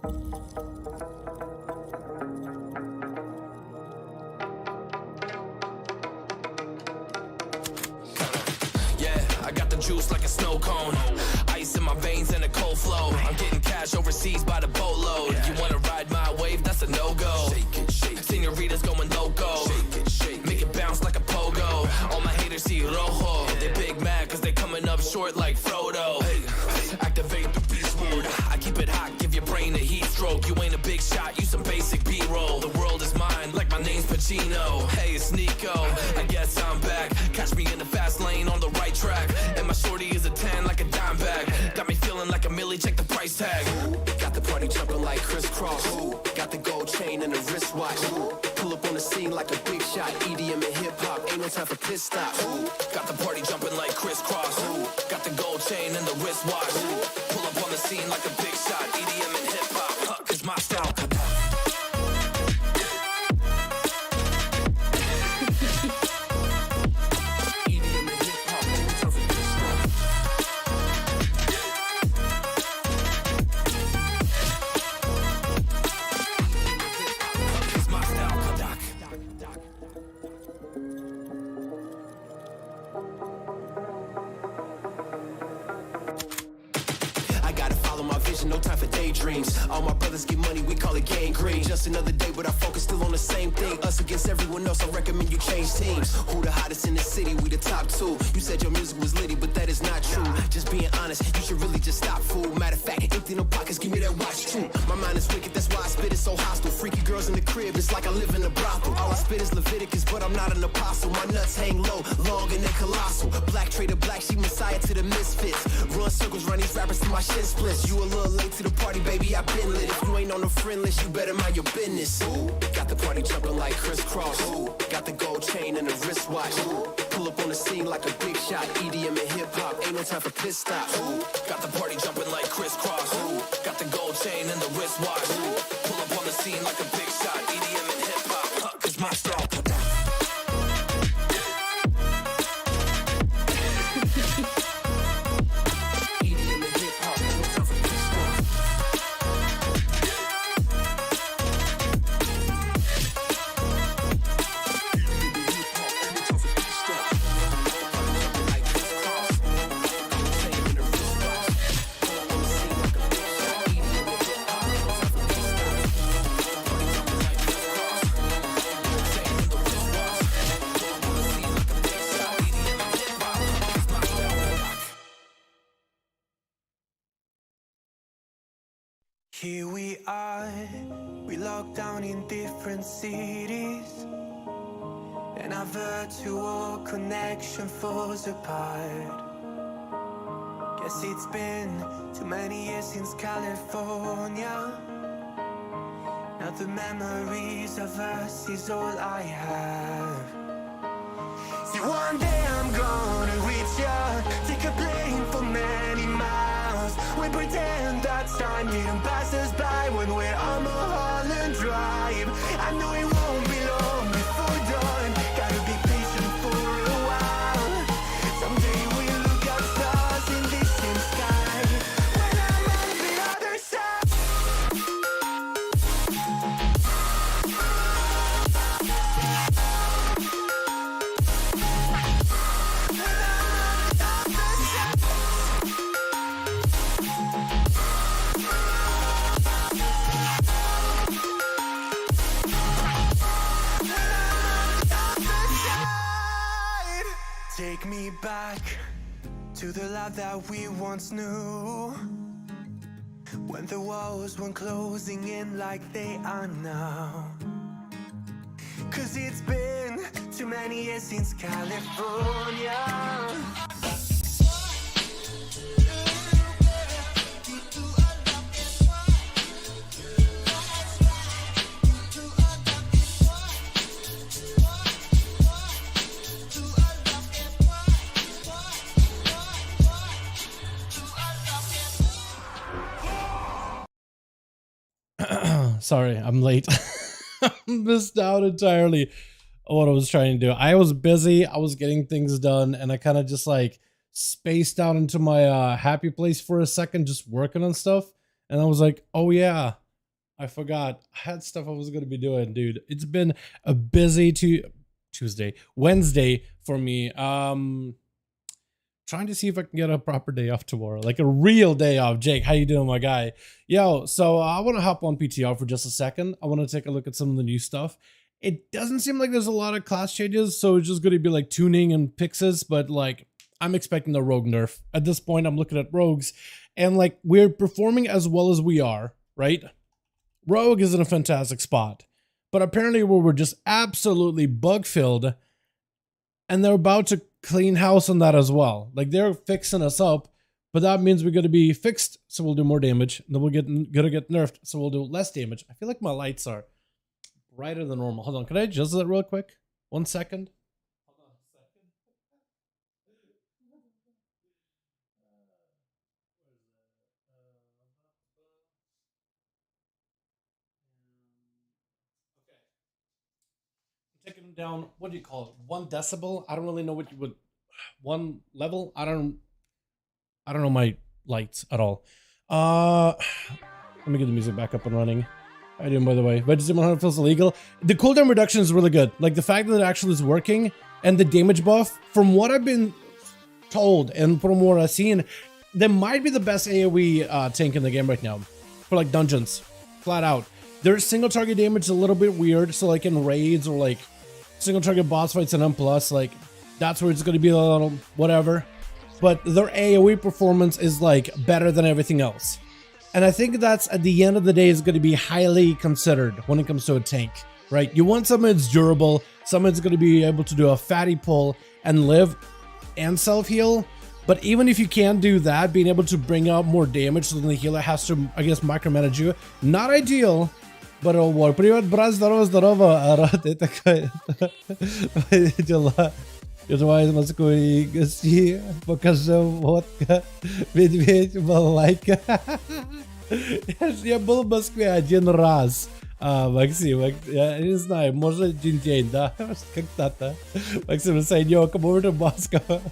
I got the juice like a snow cone. Ice in my veins and a cold flow. I'm getting cash overseas by the boatload. You wanna ride my wave? That's a no-go. Senoritas going loco. Make it bounce like a pogo. All my haters see rojo. They big mad cause they coming up short like Frodo. Activate the beast mode. I keep it hot, give your brain a heat stroke. You ain't a big shot, you some basic B-roll. The world is mine like my name's Pacino. Hey, it's Nico, I guess I'm back. Catch me in the fast lane on the right track. And my shorty is a 10 like a dime bag. Got me feeling like a milli, check the price tag. Got the party jumping like crisscross. Got the gold chain and the wristwatch. Pull up on the scene like a big shot. EDM and hip hop, ain't no time for pit stops. Got the party jumping like crisscross. Got the gold chain and the wristwatch. Pull up on the scene like a big shot. EDM and hip hop, cause my style. No time for daydreams. All my brothers get money, we call it gangrene. Just another day, but our focus still on the same thing. Us against everyone else, I recommend you change teams. Who the hottest in the city? We the top two. You said your music was litty, but that is not true. Just being honest, you should really just stop, fool. Matter of fact, empty no pockets, give me that watch too. My mind is wicked, that's why I spit it so hostile. Freaky girls in the crib, it's like I live in a brothel. All I spit is Leviticus, but I'm not an apostle. My nuts hang low, long and they colossal. Black trader, black sheep, messiah to the misfits. Run circles, run these rappers to my shit splits. You a little late to the party, baby, I been lit. If you ain't on the friend list, you better mind your business. Got the party jumping like crisscross. Got the gold chain and the wristwatch. Pull up on the scene like a big shot. EDM and hip hop, ain't no time for pit stops. Got the party jumping like crisscross. Got the gold chain and the wristwatch. Pull up on the scene like a big shot. EDM and hip hop, cause my style. Here we are, we locked down in different cities, and our virtual connection falls apart. Guess it's been too many years since California. Now the memories of us is all I have. See, one day I'm gonna reach ya, take a plane for many miles. We pretend that time didn't pass us by when we're on Mulholland Drive. I know it won't be long before dawn. Gotta be patient for a while. Someday we'll look at stars in distant sky. When I'm on the other side. Take me back to the life that we once knew, when the walls weren't closing in like they are now. Cause it's been too many years since California. Sorry, I'm late. Missed out entirely on what I was trying to do. I was busy, I was getting things done, and I kind of just like spaced out into my happy place for a second, just working on stuff. And I was like, oh yeah, I forgot. I had stuff I was gonna be doing, dude. It's been a busy Wednesday for me. Trying to see if I can get a proper day off tomorrow, like a real day off. Jake, how you doing, my guy? Yo, so I want to hop on PTR for just a second. I want to take a look at some of the new stuff. It doesn't seem like there's a lot of class changes, so it's just going to be like tuning and fixes, but like I'm expecting a rogue nerf. At this point, I'm looking at rogues, and like we're performing as well as we are, right? Rogue is in a fantastic spot, but apparently we're just absolutely bug-filled, and they're about to clean house on that as well. Like they're fixing us up, but that means we're going to be fixed, so we'll do more damage. And then we're gonna get nerfed, so we'll do less damage. I feel like my lights are brighter than normal. Hold on, can I adjust that real quick? 1 second. Hold on a second. Okay. I'm taking them down. What do you call it? 1 decibel? I don't really know what you would. 1 level? I don't know my lights at all. Let me get the music back up and running. How you doing, by the way? Veggie 100 feels illegal. The cooldown reduction is really good. Like the fact that it actually is working, and the damage buff, from what I've been told and from what I've seen, that might be the best AoE tank in the game right now for like dungeons, flat out. Their single target damage is a little bit weird, so like in raids or like single target boss fights and M+, like that's where it's going to be a little whatever. But their AoE performance is like better than everything else. And I think that's, at the end of the day, is going to be highly considered when it comes to a tank, right? You want something that's durable, something that's going to be able to do a fatty pull and live and self-heal. But even if you can't do that, being able to bring out more damage so then the healer has to, I guess, micromanage you, not ideal, but it'll work. Привет, брат, здорово, рад, это такое. Дела. Я из Москвы, гости, покажу водка, медведь, балалайка. Я был в Москве 1 раз, Максим, я не знаю, может 1 день, да, как-то. Максим, say, yo, come over to Moscow.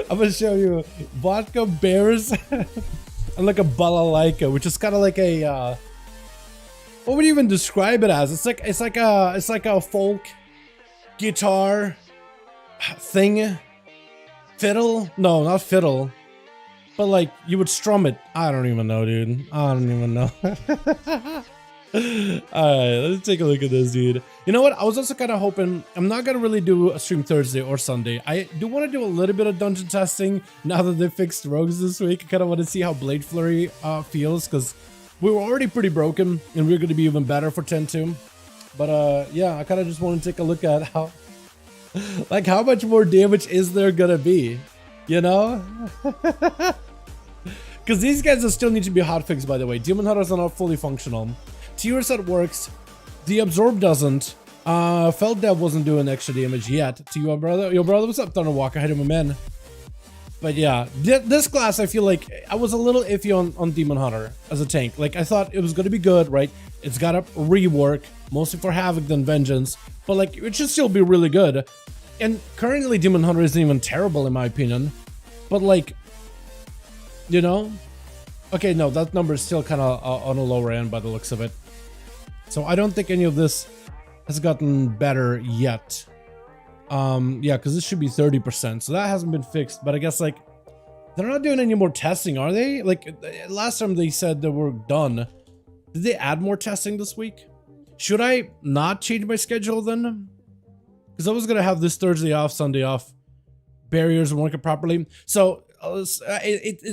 I'm gonna show you vodka, bears, and like a balalaika, which is kind of like a, what would you even describe it as? It's like a folk guitar thing, fiddle? No, not fiddle, but like you would strum it. I don't even know, dude. I don't even know. Alright, let's take a look at this, dude. You know what? I was also kind of hoping, I'm not gonna really do a stream Thursday or Sunday. I do want to do a little bit of dungeon testing now that they fixed rogues this week. I kind of want to see how Blade Flurry feels, because we were already pretty broken and we're going to be even better for 10-2. But yeah, I kind of just want to take a look at how, like, how much more damage is there gonna be, you know? Because these guys still need to be hotfixed, by the way. Demon Hunters are not fully functional. Tier set works. The Absorb doesn't. Felt Dev wasn't doing extra damage yet. To your brother. Your brother, what's up, Thunder Walker? How do you, man? But yeah, this class, I feel like I was a little iffy on Demon Hunter as a tank. Like, I thought it was gonna be good, right? It's got a rework, mostly for Havoc than Vengeance, but like, it should still be really good. And currently, Demon Hunter isn't even terrible in my opinion, but like, you know? Okay, no, that number is still kind of on a lower end by the looks of it. So I don't think any of this has gotten better yet. Yeah, because this should be 30%, so that hasn't been fixed, but I guess like, they're not doing any more testing, are they? Like, last time they said they were done. Did they add more testing this week? Should I not change my schedule then? Because I was going to have this Thursday off, Sunday off. Barriers working properly. So, it's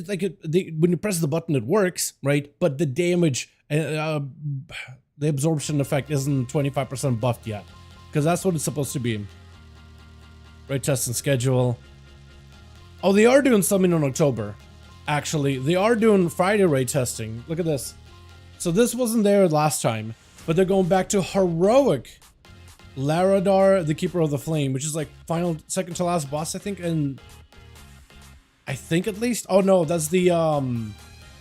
like, when you press the button, it works, right? But the damage, the absorption effect isn't 25% buffed yet. Because that's what it's supposed to be. Right, test and schedule. Oh, they are doing something in October. Actually, they are doing Friday raid testing. Look at this. So this wasn't there last time, but they're going back to heroic Laradar, the Keeper of the Flame, which is like second to last boss, I think, and I think at least. Oh no, that's the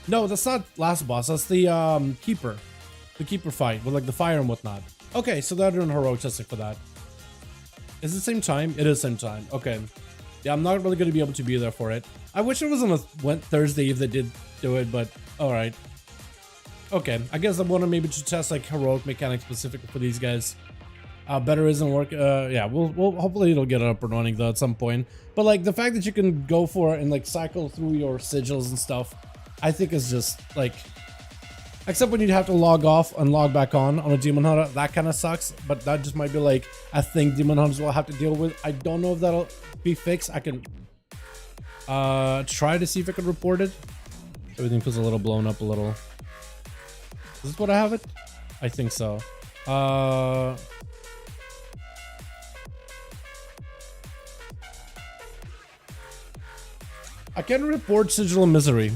no, that's not last boss. That's the Keeper, the Keeper fight with like the fire and whatnot. Okay, so they're doing heroic testing for that. Is it same time? It is same time. Okay. Yeah, I'm not really going to be able to be there for it. I wish it was on a Thursday if they did do it, but all right. Okay, I guess I wanted maybe to test like heroic mechanics specifically for these guys. Better isn't work. Yeah, we'll hopefully it'll get up and running though at some point. But like the fact that you can go for it and like cycle through your sigils and stuff, I think is just like, except when you have to log off and log back on a Demon Hunter, that kind of sucks. But that just might be like a thing Demon Hunters will have to deal with. I don't know if that'll be fixed. I can try to see if I can report it. Everything feels a little blown up a little. Is this what I have it? I think so. I can report Sigil of Misery.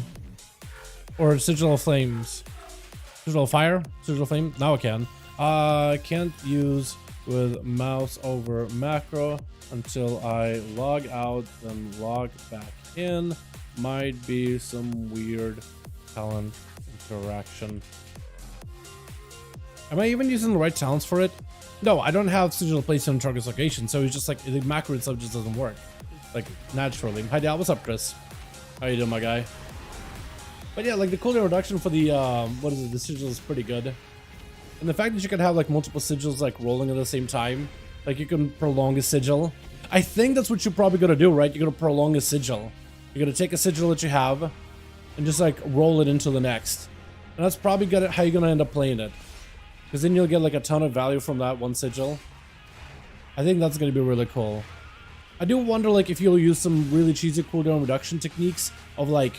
Or Sigil of Flames. Sigil of Fire? Sigil of Flame? Now I can. Can't use with mouse over macro until I log out, then log back in. Might be some weird talent interaction. Am I even using the right talents for it? No, I don't have Sigil placed on target's location, so it's just like the macro itself just doesn't work. Like naturally. Hi Dal, what's up, Chris? How you doing, my guy? But yeah, like the cooldown reduction for the what is it? The sigil is pretty good, and the fact that you can have like multiple sigils like rolling at the same time, like you can prolong a sigil. I think that's what you're probably gonna do, right? You're gonna prolong a sigil. You're gonna take a sigil that you have, and just like roll it into the next, and that's probably how you're gonna end up playing it, because then you'll get like a ton of value from that one sigil. I think that's gonna be really cool. I do wonder like if you'll use some really cheesy cooldown reduction techniques of like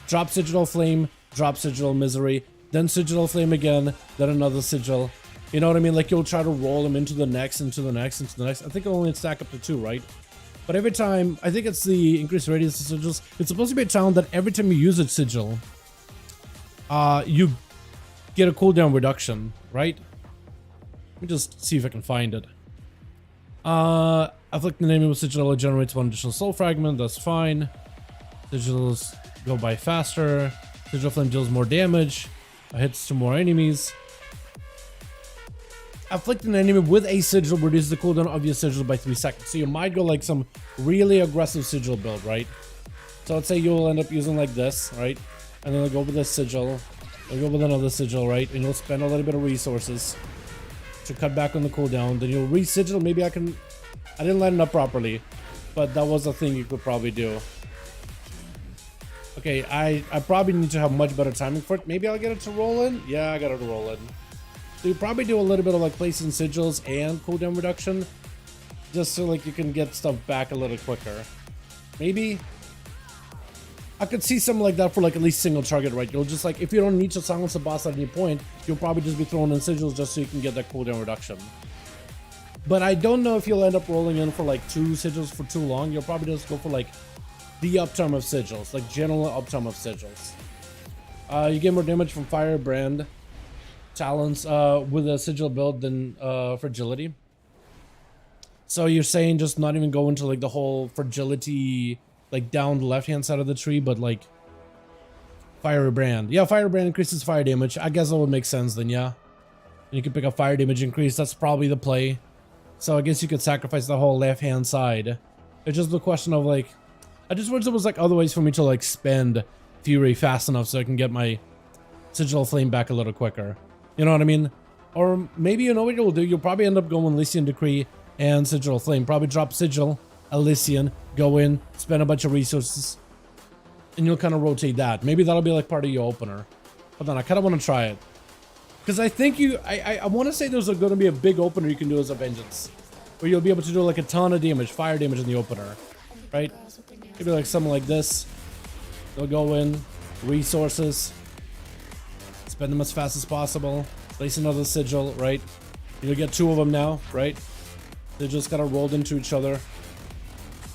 drop Sigil Flame, drop Sigil Misery, then Sigil Flame again, then another sigil. You know what I mean? Like you'll try to roll them into the next, into the next, into the next. I think it'll only stack up to 2, right? But every time, I think it's the increased radius of sigils. It's supposed to be a talent that every time you use a sigil, you get a cooldown reduction, right? Let me just see if I can find it. Afflict an enemy with sigil generates 1 additional soul fragment, that's fine. Sigils go by faster. Sigil Flame deals more damage. Hits to more enemies. Afflict an enemy with a sigil reduces the cooldown of your sigil by 3 seconds. So you might go like some really aggressive sigil build, right? So let's say you'll end up using like this, right? And then you'll go with this sigil. You'll go with another sigil, right? And you'll spend a little bit of resources to cut back on the cooldown. Then you'll re-sigil. Maybe I didn't line it up properly, but that was a thing you could probably do. Okay, I probably need to have much better timing for it. Maybe I'll get it to roll in. Yeah, I got it to roll in. So you probably do a little bit of like placing sigils and cooldown reduction, just so like you can get stuff back a little quicker. Maybe I could see something like that for like at least single target, right? You'll just like, if you don't need to silence the boss at any point, you'll probably just be throwing in sigils just so you can get that cooldown reduction. But I don't know if you'll end up rolling in for like 2 sigils for too long. You'll probably just go for like the uptime of sigils, like general uptime of sigils. You get more damage from Firebrand talents with a sigil build than fragility. So you're saying just not even go into like the whole fragility, like down the left hand side of the tree, but like Firebrand. Yeah, Firebrand increases fire damage. I guess that would make sense then, yeah. And you can pick up fire damage increase. That's probably the play. So I guess you could sacrifice the whole left hand side. It's just the question of like, I just wish there was like other ways for me to like spend Fury fast enough so I can get my Sigil Flame back a little quicker. You know what I mean? Or maybe you know what you'll do? You'll probably end up going Elysian Decree and Sigil Flame. Probably drop Sigil, Elysian, go in, spend a bunch of resources, and you'll kind of rotate that. Maybe that'll be like part of your opener. Hold on, I kind of want to try it. Because I think I want to say there's going to be a big opener you can do as a Vengeance. Where you'll be able to do like a ton of damage, fire damage in the opener. Right? Maybe like something like this. They'll go in, resources, spend them as fast as possible, place another sigil, right? You'll get 2 of them now, right? They just kind of rolled into each other.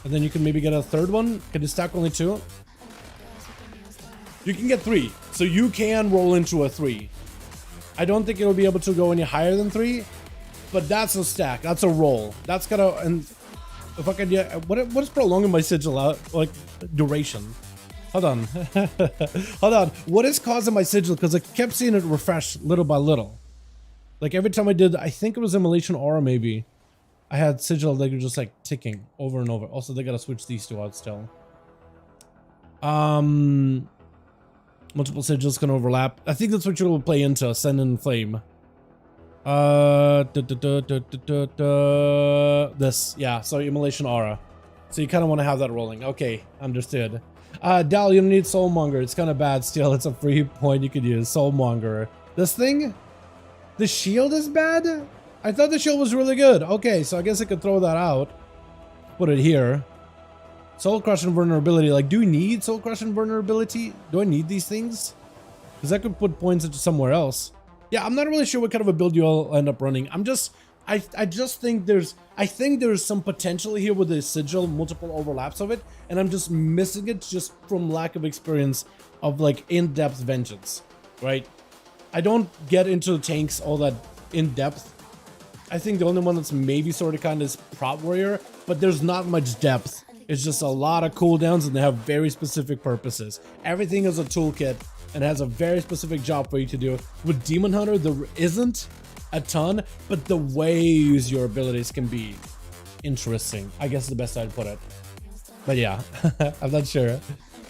And then you can maybe get a 3rd one. Can you stack only 2? You can get 3. So you can roll into a 3. I don't think it'll be able to go any higher than 3, but that's a stack. That's a roll. That's gonna, and if I can, yeah, what is prolonging my sigil out, like duration? Hold on, hold on. What is causing my sigil? Because I kept seeing it refresh little by little. Like every time I did, I think it was Immolation Aura maybe. I had sigil like just like ticking over and over. Also, they gotta switch these 2 out still. Multiple sigils can overlap. I think that's what you'll play into, Ascend and Flame. This, yeah, so Immolation Aura. So you kind of want to have that rolling. Okay, understood. Dal, you don't need Soulmonger. It's kind of bad still. It's a free point you could use. Soulmonger. This thing? The shield is bad? I thought the shield was really good. Okay, so I guess I could throw that out. Put it here. Soul Crush and Vulnerability. Like, do we need Soul Crush and Vulnerability? Do I need these things? Because I could put points into somewhere else. Yeah, I'm not really sure what kind of a build you'll end up running. I just think there's some potential here with the sigil, multiple overlaps of it, and I'm just missing it just from lack of experience of like in-depth vengeance, right? I don't get into tanks all that in-depth. I think the only one that's maybe sort of kind of is Prot Warrior, but there's not much depth. It's just a lot of cooldowns and they have very specific purposes. Everything is a toolkit and has a very specific job for you to do. With Demon Hunter, there isn't a ton, but the way you use your abilities can be interesting. I guess is the best I'd put it. But yeah, I'm not sure.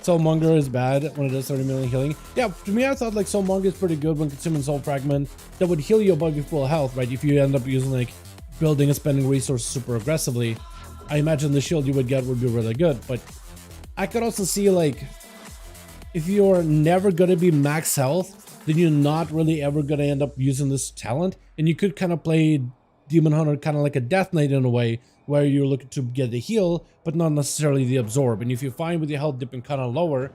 Soulmonger is bad when it does 30 million healing. Yeah, to me I thought like Soulmonger is pretty good when consuming Soul Fragment. That would heal you above your full health, right? If you end up using like building and spending resources super aggressively. I imagine the shield you would get would be really good, but I could also see like if you're never gonna be max health, then you're not really ever gonna end up using this talent, and you could kind of play Demon Hunter kind of like a Death Knight in a way, where you're looking to get the heal, but not necessarily the absorb. And if you find with your health dipping kind of lower,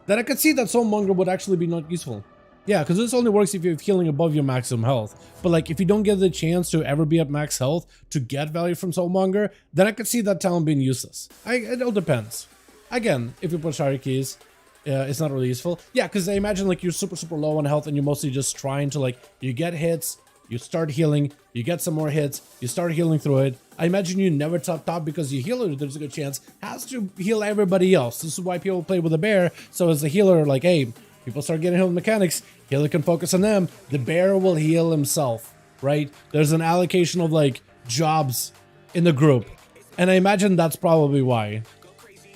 then I could see that Soulmonger would actually be not useful. Yeah, because this only works if you're healing above your maximum health. But like if you don't get the chance to ever be at max health to get value from Soulmonger, then I could see that talent being useless. It all depends. Again, if you put Shari Keys, it's not really useful. Yeah, because I imagine like you're super low on health and you're mostly just trying to like, you get hits, you start healing, you get some more hits, you start healing through it. I imagine you never top because you healer, there's a good chance, has to heal everybody else. This is why people play with a bear. So as a healer, like, hey, people start getting healed mechanics, healer can focus on them. The bear will heal himself, right? There's an allocation of like jobs in the group. And I imagine that's probably why.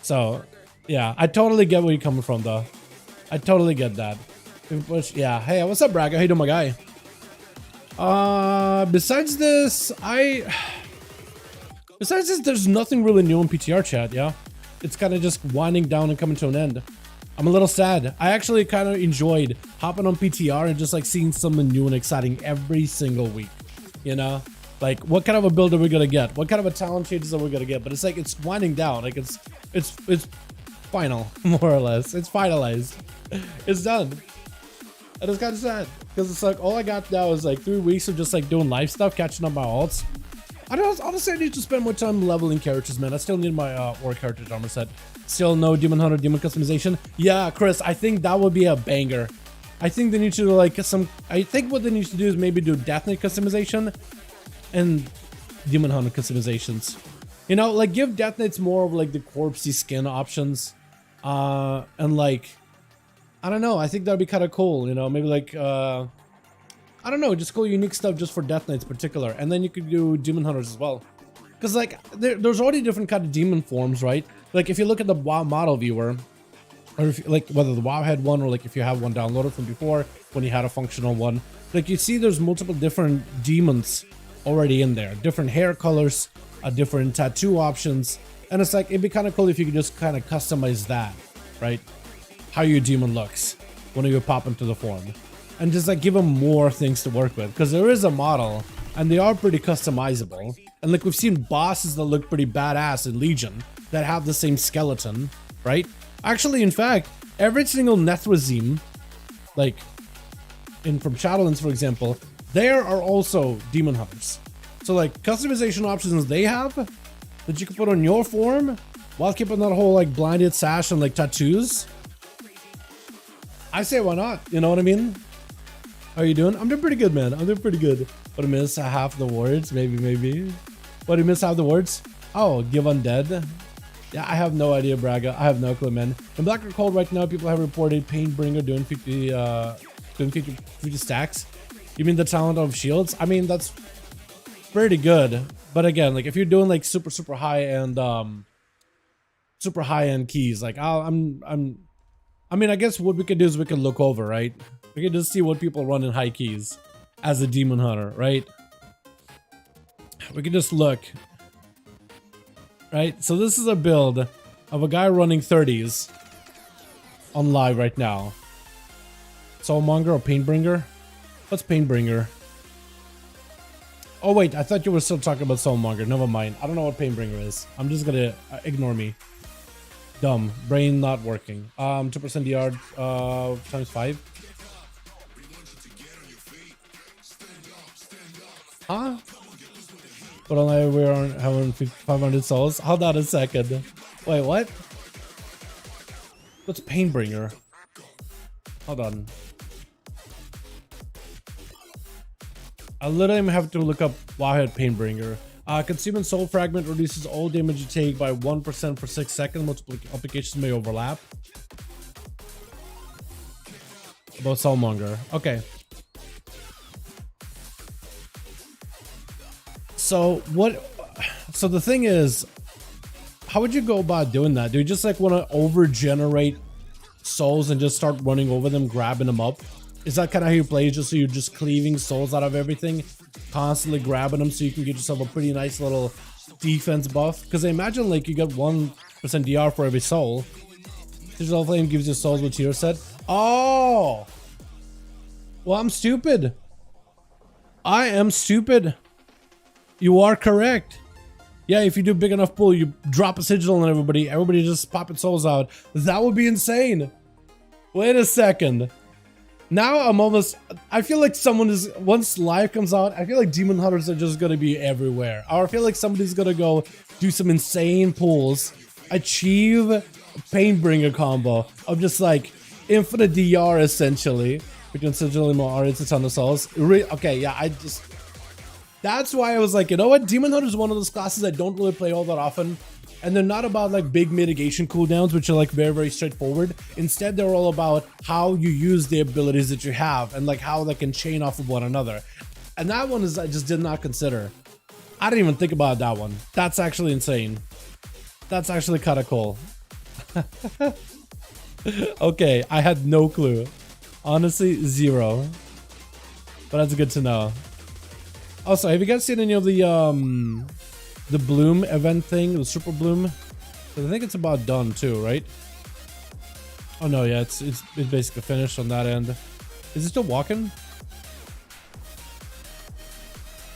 So yeah, I totally get where you're coming from though. I totally get that. Yeah, hey, what's up, Braga? How you doing, my guy? Besides this, there's nothing really new in PTR chat, yeah? It's kind of just winding down and coming to an end. I'm a little sad. I actually kind of enjoyed hopping on PTR and just like seeing something new and exciting every single week, you know? Like, what kind of a build are we gonna get? What kind of a talent changes are we gonna get? But it's like, it's winding down. Like, it's final, more or less. It's finalized. It's done. And it's kind of sad because it's like all I got now is like 3 weeks of just like doing live stuff, catching up my alts. Honestly, I need to spend more time leveling characters, man. I still need my Orc heritage armor set. Still no Demon Hunter demon customization. Yeah, Chris, I think that would be a banger. I think they need to like I think what they need to do is maybe do Death Knight customization and Demon Hunter customizations. You know, like give Death Knights more of like the corpsey skin options, and like, I don't know, I think that'd be kind of cool, you know, maybe like, I don't know, just cool unique stuff just for Death Knights in particular, and then you could do Demon Hunters as well. Because like, there's already different kind of demon forms, right? Like if you look at the WoW model viewer, or if, like whether the WoW had one, or like if you have one downloaded from before, when you had a functional one, like you see there's multiple different demons already in there, different hair colors, different tattoo options, and it's like, it'd be kind of cool if you could just kind of customize that, right? How your demon looks when you pop into the form, and just like give them more things to work with, because there is a model and they are pretty customizable. And like we've seen bosses that look pretty badass in Legion that have the same skeleton, right? Actually, in fact, every single Nethrezim, like from Shadowlands, for example, there are also demon hunters. So like customization options they have that you can put on your form while keeping that whole like blinded sash and like tattoos. I say why not? You know what I mean? How are you doing? I'm doing pretty good, man. I'm doing pretty good. But I miss half the words, maybe. What, do you miss half the words? Oh, give undead. Yeah, I have no idea, Braga. I have no clue, man. In Black or Cold right now, people have reported Painbringer doing 50 stacks. You mean the talent of shields? I mean, that's pretty good. But again, like if you're doing like super high end keys, like I'm I mean, I guess what we could do is we could look over, right? We could just see what people run in high keys as a demon hunter, right? We could just look. Right? So this is a build of a guy running 30s on live right now. Soulmonger or Painbringer? What's Painbringer? Oh wait, I thought you were still talking about Soulmonger. Never mind. I don't know what Painbringer is. I'm just gonna ignore me. Dumb. Brain not working. 2% DR times 5. Huh? But only we are having 500 souls. Hold on a second. Wait, what? What's Painbringer? Hold on. I literally have to look up Wahid Painbringer. Consuming soul fragment reduces all damage you take by 1% for 6 seconds. Multiple applications may overlap. About Soulmonger. Okay. So what? So the thing is, how would you go about doing that? Do you just like want to over-generate souls and just start running over them, grabbing them up? Is that kind of how you play? Just so you're just cleaving souls out of everything, constantly grabbing them so you can get yourself a pretty nice little defense buff? Because I imagine like you get 1% DR for every soul. Digital Flame gives you souls with tier set. Oh! Well, I'm stupid. I am stupid. You are correct. Yeah, if you do big enough pool, you drop a sigil on everybody. Everybody just popping souls out. That would be insane. Wait a second. Now I'm almost... I feel like someone is... Once live comes out, I feel like demon hunters are just going to be everywhere. Or I feel like somebody's going to go do some insane pulls, achieve a Painbringer combo of just like infinite DR essentially. Between sigil and more it's a ton of souls. Okay, yeah, I just... That's why I was like, you know what? Demon Hunter is one of those classes I don't really play all that often. And they're not about like big mitigation cooldowns, which are like very, very straightforward. Instead, they're all about how you use the abilities that you have and like how they can chain off of one another. And that one is I just did not consider. I didn't even think about that one. That's actually insane. That's actually kind of cool. Okay, I had no clue. Honestly, zero. But that's good to know. Also, have you guys seen any of the Bloom event thing, the Super Bloom? I think it's about done too, right? Oh no, yeah, it's basically finished on that end. Is he still walking?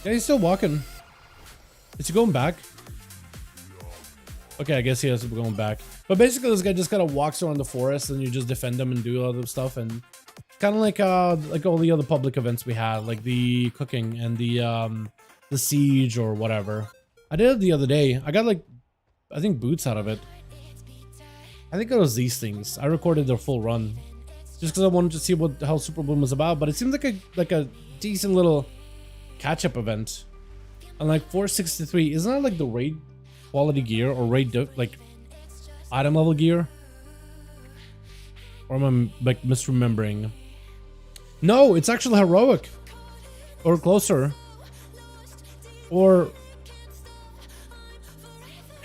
Yeah, he's still walking. Is he going back? Okay, I guess he has to be going back. But basically, this guy just kind of walks around the forest, and you just defend him and do other stuff, and kind of like all the other public events we had, like the cooking and the siege or whatever. I did it the other day. I got like, I think boots out of it. I think it was these things. I recorded their full run just because I wanted to see how Super Bloom was about. But it seemed like a decent little catch-up event. And like 463, isn't that like the raid quality gear or raid like item level gear? Or am I like misremembering? No, it's actually heroic. Or closer. Or...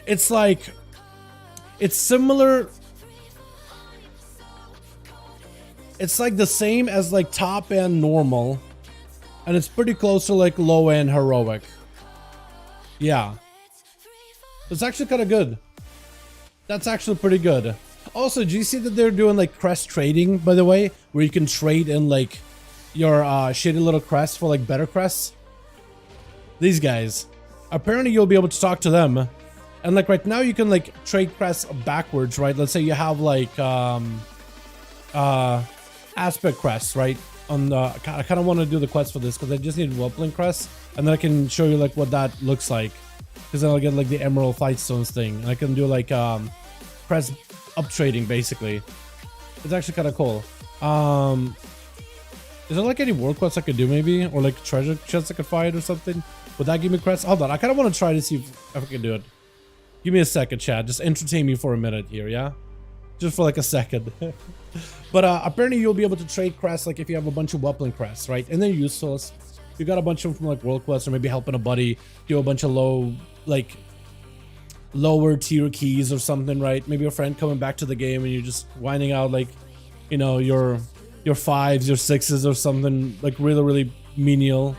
It's like... It's similar... It's like the same as like top end normal. And it's pretty close to like low end heroic. Yeah. It's actually kind of good. That's actually pretty good. Also, do you see that they're doing like crest trading, by the way? Where you can trade in like your shitty little crest for like better crests? These guys. Apparently you'll be able to talk to them. And like right now you can like trade crests backwards, right? Let's say you have like aspect crests, right? On the, I kind of want to do the quest for this because I just need Whelpling crests. And then I can show you like what that looks like. Because then I'll get like the Emerald Fightstones thing. And I can do like crest up trading basically. It's actually kind of cool. Is there like any world quests I could do maybe? Or like treasure chests I could find or something? Would that give me crests? Hold on, I kind of want to try to see if I can do it. Give me a second, chat. Just entertain me for a minute here, yeah? Just for like a second. But apparently you'll be able to trade crests like if you have a bunch of Whelpling crests, right? And they're useless. You got a bunch of them from like world quests or maybe helping a buddy do a bunch of lower tier keys or something, right? Maybe a friend coming back to the game and you're just whining out like you know, your 5s, your 6s, or something like really, really menial.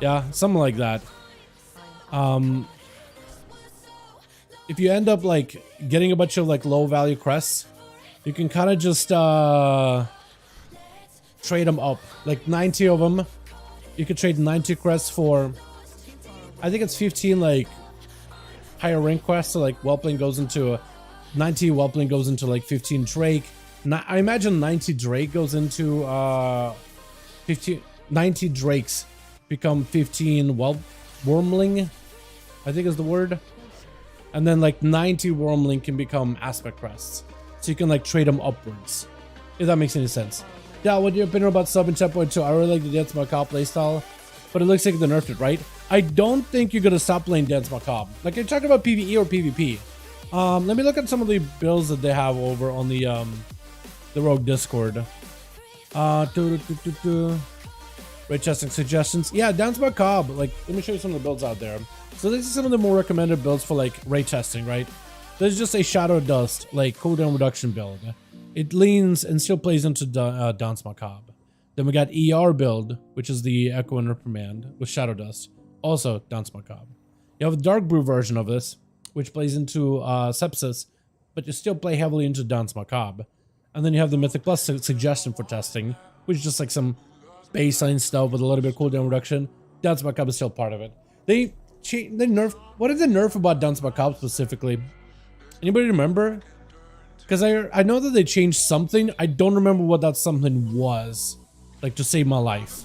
Yeah, something like that. If you end up like getting a bunch of like low value crests, you can kind of just trade them up, like 90 of them. You could trade 90 crests for, I think it's 15 like higher rank quests. So like Whelpling goes into 90 Whelpling goes into like 15 Drake. I imagine 90 Drake goes into 90 Drakes become 15 Wormling, I think is the word. And then like 90 Wormling can become aspect crests. So you can like trade them upwards, if that makes any sense. Yeah, what your opinion about sub in 10.2? I really like the Dance Macabre playstyle, but it looks like they nerfed it, right? I don't think you're gonna stop playing Dance Macabre. Like, you're talking about PvE or PvP. Let me look at some of the builds that they have over on the Rogue Discord. Ray testing suggestions. Yeah, Dance Macabre. Like, let me show you some of the builds out there. So this is some of the more recommended builds for like ray testing, right? There's just a Shadow Dust, like cooldown reduction build. It leans and still plays into Dance Macabre. Then we got ER build, which is the Echo and Reprimand with Shadow Dust. Also Dance Macabre. You have a Dark Brew version of this, which plays into Sepsis, but you still play heavily into Dance Macabre. And then you have the Mythic Plus suggestion for testing, which is just like some baseline stuff with a little bit of cooldown reduction. Dance Macabre is still part of it. They nerf. What did they nerf about Dance Macabre specifically? Anybody remember? Because I know that they changed something. I don't remember what that something was. Like, to save my life.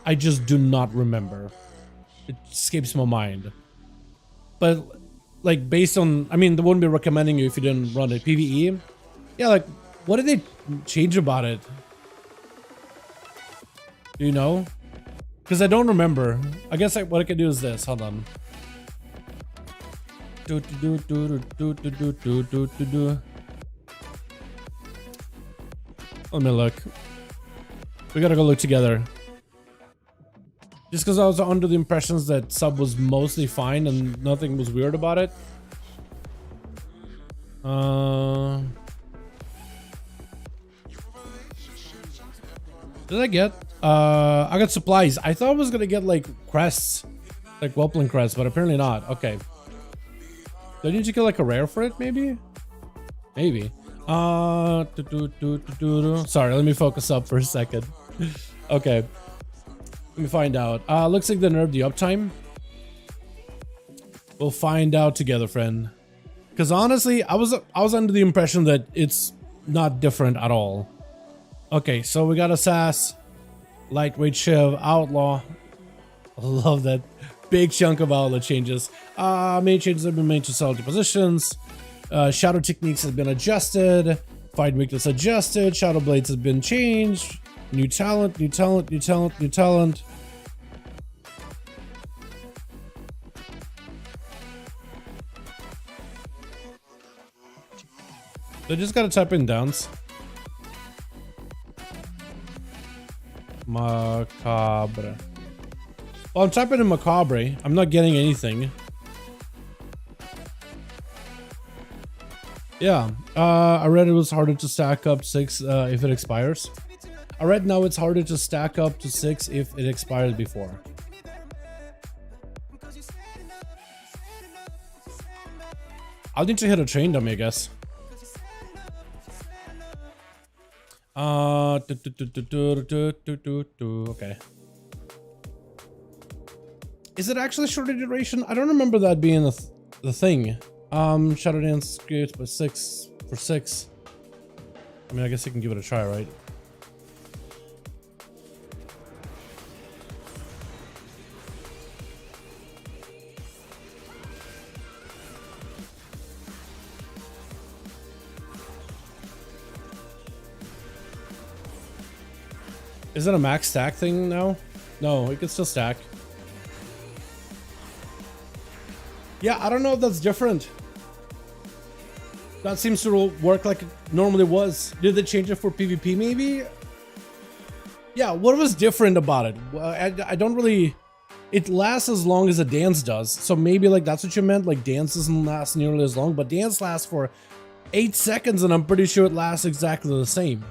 I just do not remember. It escapes my mind. But like, based on, I mean, they wouldn't be recommending you if you didn't run it. PvE? Yeah, like, what did they change about it? Do you know? Because I don't remember. I guess what I could do is this. Hold on. Let me look. We gotta go look together. Just because I was under the impressions that sub was mostly fine and nothing was weird about it. Did I get? I got supplies. I thought I was gonna get like crests, like Whelpling crests, but apparently not. Okay. Do I need to kill like a rare for it? Maybe. Maybe. Sorry, let me focus up for a second. Okay. Let me find out. Looks like they nerfed the uptime. We'll find out together, friend. Because honestly, I was under the impression that it's not different at all. Okay, so we got Assassin, Lightweight Shiv, Outlaw. I love that big chunk of Outlaw changes. Main changes have been made to solid positions. Shadow techniques have been adjusted. Fight weakness adjusted. Shadow blades have been changed. New talent, new talent, new talent, new talent. They just gotta type in dance. Macabre. Well, I'm typing in Macabre. I'm not getting anything. Yeah, I read it was harder to stack up 6 if it expires. I read now it's harder to stack up to 6 if it expired before. I'll need to hit a train dummy, I guess. Okay. Is it actually shorter duration? I don't remember that being the thing. Shadow Dance creates by 6 for 6. I mean, I guess you can give it a try, right? Is it a max stack thing now? No, it can still stack. Yeah, I don't know if that's different. That seems to work like it normally was. Did they change it for PvP maybe? Yeah, what was different about it? I don't really... It lasts as long as a dance does. So maybe like that's what you meant? Like dance doesn't last nearly as long, but dance lasts for 8 seconds and I'm pretty sure it lasts exactly the same.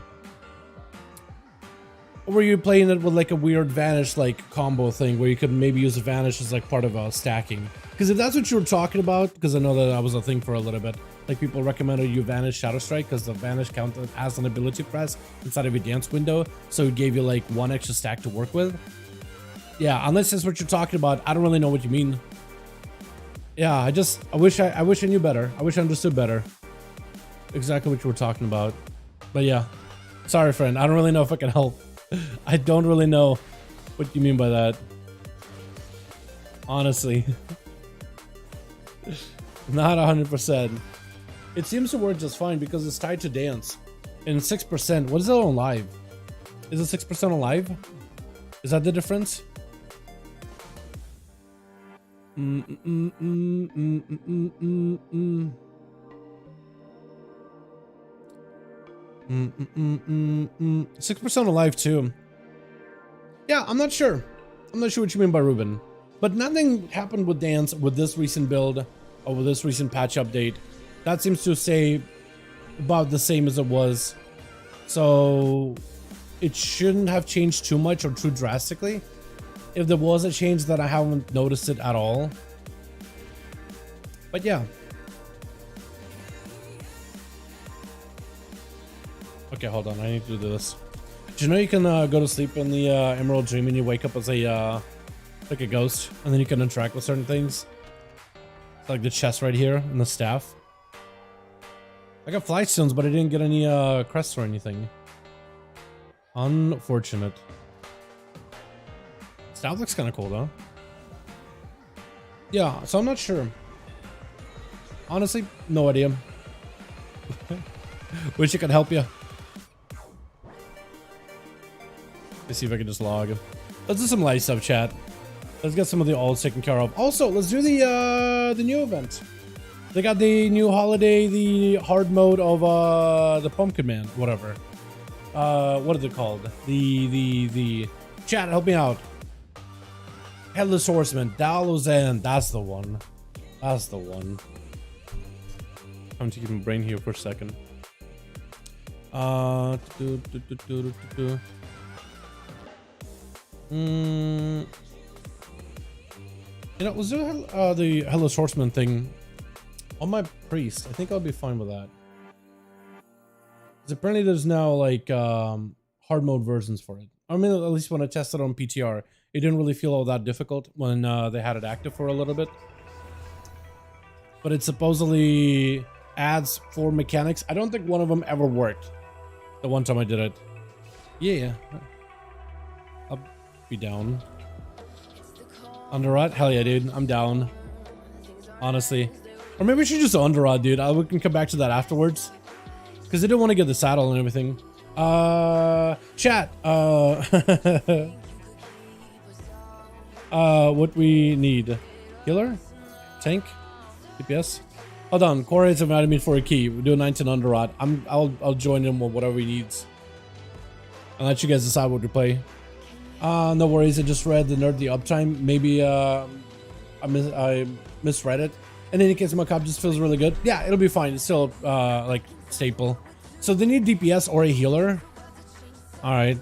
Or were you playing it with like a weird vanish like combo thing where you could maybe use a vanish as like part of stacking? Because if that's what you were talking about, because I know that was a thing for a little bit, like people recommended you vanish Shadow Strike because the vanish counted as an ability press inside of your dance window, so it gave you like 1 extra stack to work with. Yeah, unless that's what you're talking about, I don't really know what you mean. Yeah, I wish I knew better. I wish I understood better exactly what you were talking about. But yeah, sorry friend, I don't really know if I can help. I don't really know what you mean by that. Honestly. Not 100%. It seems to work just fine because it's tied to dance. And 6%, what is it on live? Is it 6% on live? Is that the difference? 6% on live too. Yeah, I'm not sure. I'm not sure what you mean by Ruben. But nothing happened with dance with this recent build or with this recent patch update. That seems to say about the same as it was. So it shouldn't have changed too much or too drastically. If there was a change, that I haven't noticed it at all. But yeah. Okay, hold on. I need to do this. Do you know you can go to sleep in the Emerald Dream and you wake up as a like a ghost, and then you can interact with certain things? It's like the chest right here and the staff. I got flight stones, but I didn't get any crests or anything. Unfortunate. Staff looks kind of cool though. Yeah, so I'm not sure. Honestly, no idea. Wish I could help you. Let's see if I can just log. Let's do some light stuff, chat. Let's get some of the alts taken care of. Also, let's do the new event. They got the new holiday, the hard mode of the Pumpkin Man, whatever. What is it called? The chat, help me out. Headless Horseman, Dalaran, that's the one. That's the one. I'm to keep my brain here for a second. You know, let's do the Headless Horseman thing on my priest. I think I'll be fine with that. Because apparently there's now like hard mode versions for it. I mean, at least when I tested on PTR, it didn't really feel all that difficult when they had it active for a little bit. But it supposedly adds 4 mechanics. I don't think one of them ever worked the one time I did it. Yeah. I'll be down. Underrot? Hell yeah, dude. I'm down. Honestly. Or maybe we should just underrot, dude. We can come back to that afterwards. Because I didn't want to get the saddle and everything. Chat. What we need. Healer? Tank? DPS? Hold on. Corey's invited me for a key. We're doing 19 underrot. I'll join him with whatever he needs. I'll let you guys decide what to play. No worries. I just read the Nerd the Uptime. Maybe I misread it. In any case, my cop just feels really good. Yeah, it'll be fine. It's still like staple. So they need DPS or a healer. All right.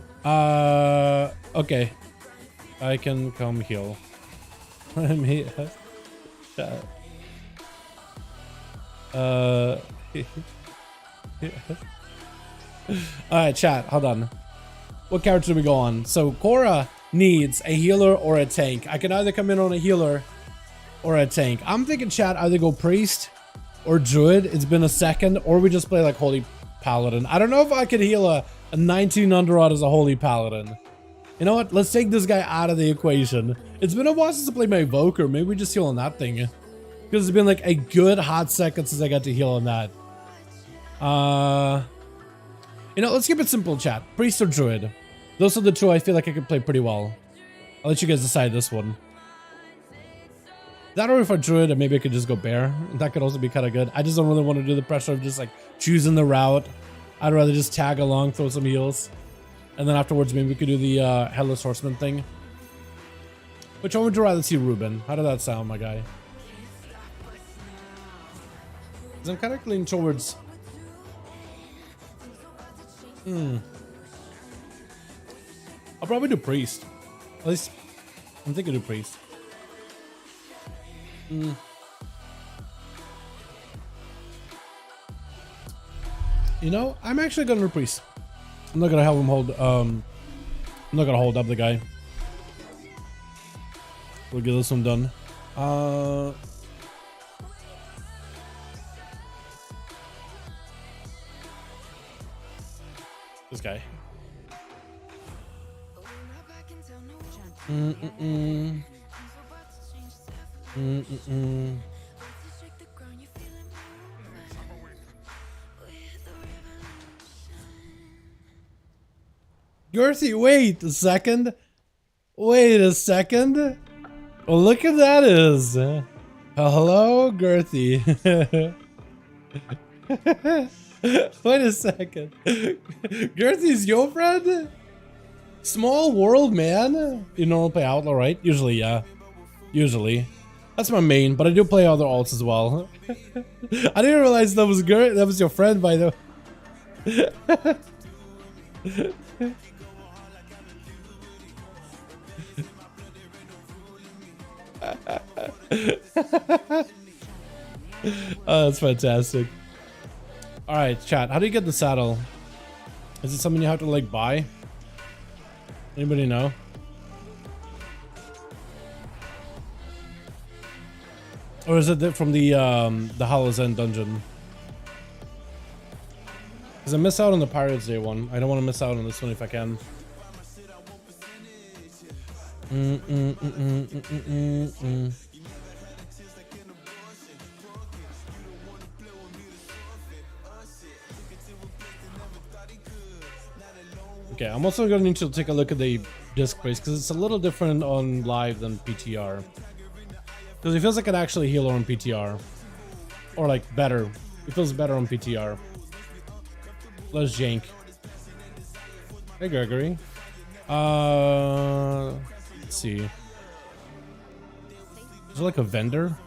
Okay. I can come heal. Alright, chat, hold on. What character do we go on? So Korra needs a healer or a tank. I can either come in on a healer or a tank. I'm thinking, chat, either go priest or druid. It's been a second, or we just play like holy paladin. I don't know if I could heal a 19 underrot as a holy paladin. You know what? Let's take this guy out of the equation. It's been a while since I played my evoker. Maybe we just heal on that thing. Because it's been like a good hot second since I got to heal on that. You know, let's keep it simple, chat. Priest or druid. Those are the two I feel like I could play pretty well. I'll let you guys decide this one. That, or if I druid, and maybe I could just go bear. That could also be kind of good. I just don't really want to do the pressure of just like choosing the route. I'd rather just tag along, throw some heals. And then afterwards, maybe we could do the Headless Horseman thing. Which one would you rather see, Ruben? How did that sound, my guy? Because I'm kind of leaning towards... I'll probably do priest. At least I'm thinking do priest. You know, I'm actually gonna do priest. I'm not gonna have him hold. I'm not gonna hold up the guy. We'll get this one done. This guy. Girthy, wait a second. Wait a second. Oh, look at that is. Hello, Girthy. Wait a second. Girthy's your friend? Small world, man. You normally play Outlaw, right? Usually, yeah. Usually. That's my main, but I do play other alts as well. I didn't realize that was Gert. That was your friend, by the way. Oh, that's fantastic. Alright, chat. How do you get the saddle? Is it something you have to like buy? Anybody know? Or is it from the Hollow's End dungeon? Because I miss out on the Pirates Day one. I don't want to miss out on this one if I can. Okay, I'm also going to need to take a look at the disc price because it's a little different on live than PTR. Because it feels like it actually heal on PTR. Or like better. It feels better on PTR. Let's jank. Hey Gregory. Let's see. Is there like a vendor?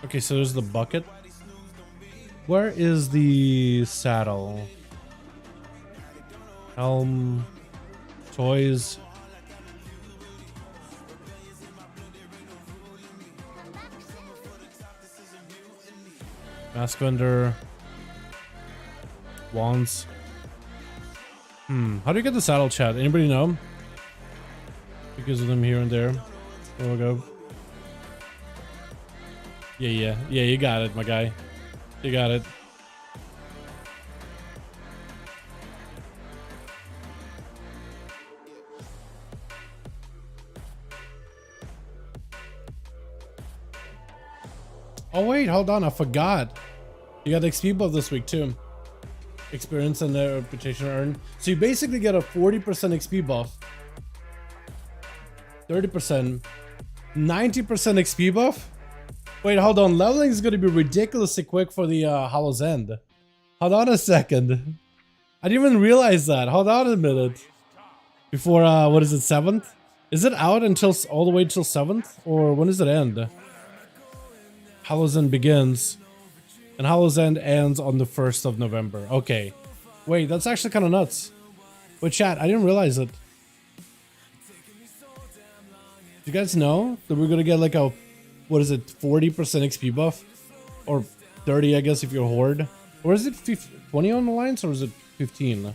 Okay, so there's the bucket. Where is the saddle? Helm. Toys. Mask vendor. Wands. How do you get the saddle, chat? Anybody know? Because of them here and there. There we go. Yeah, you got it, my guy. You got it. Oh wait, hold on, I forgot. You got the XP buff this week too. Experience and the reputation earned. So you basically get a 40% XP buff. 30%. 90% XP buff? Wait, hold on. Leveling is going to be ridiculously quick for the Hollow's End. Hold on a second. I didn't even realize that. Hold on a minute. Before, what is it, 7th? Is it out until all the way till 7th? Or when does it end? Hollow's End begins. And Hollow's End ends on the 1st of November. Okay. Wait, that's actually kind of nuts. But chat, I didn't realize it. Do you guys know that we're going to get like a, what is it, 40% XP buff? Or 30, I guess, if you're Horde. Or is it 20 on the lines, or is it 15?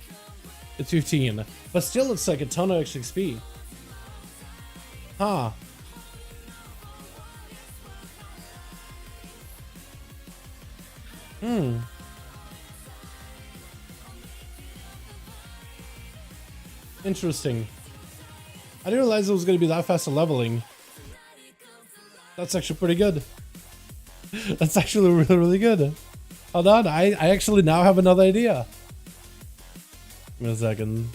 It's 15. But still, it's like a ton of extra XP. Huh. Interesting. I didn't realize it was going to be that fast of leveling. That's actually pretty good. That's actually really, really good. Hold on, I actually now have another idea. Give me a second.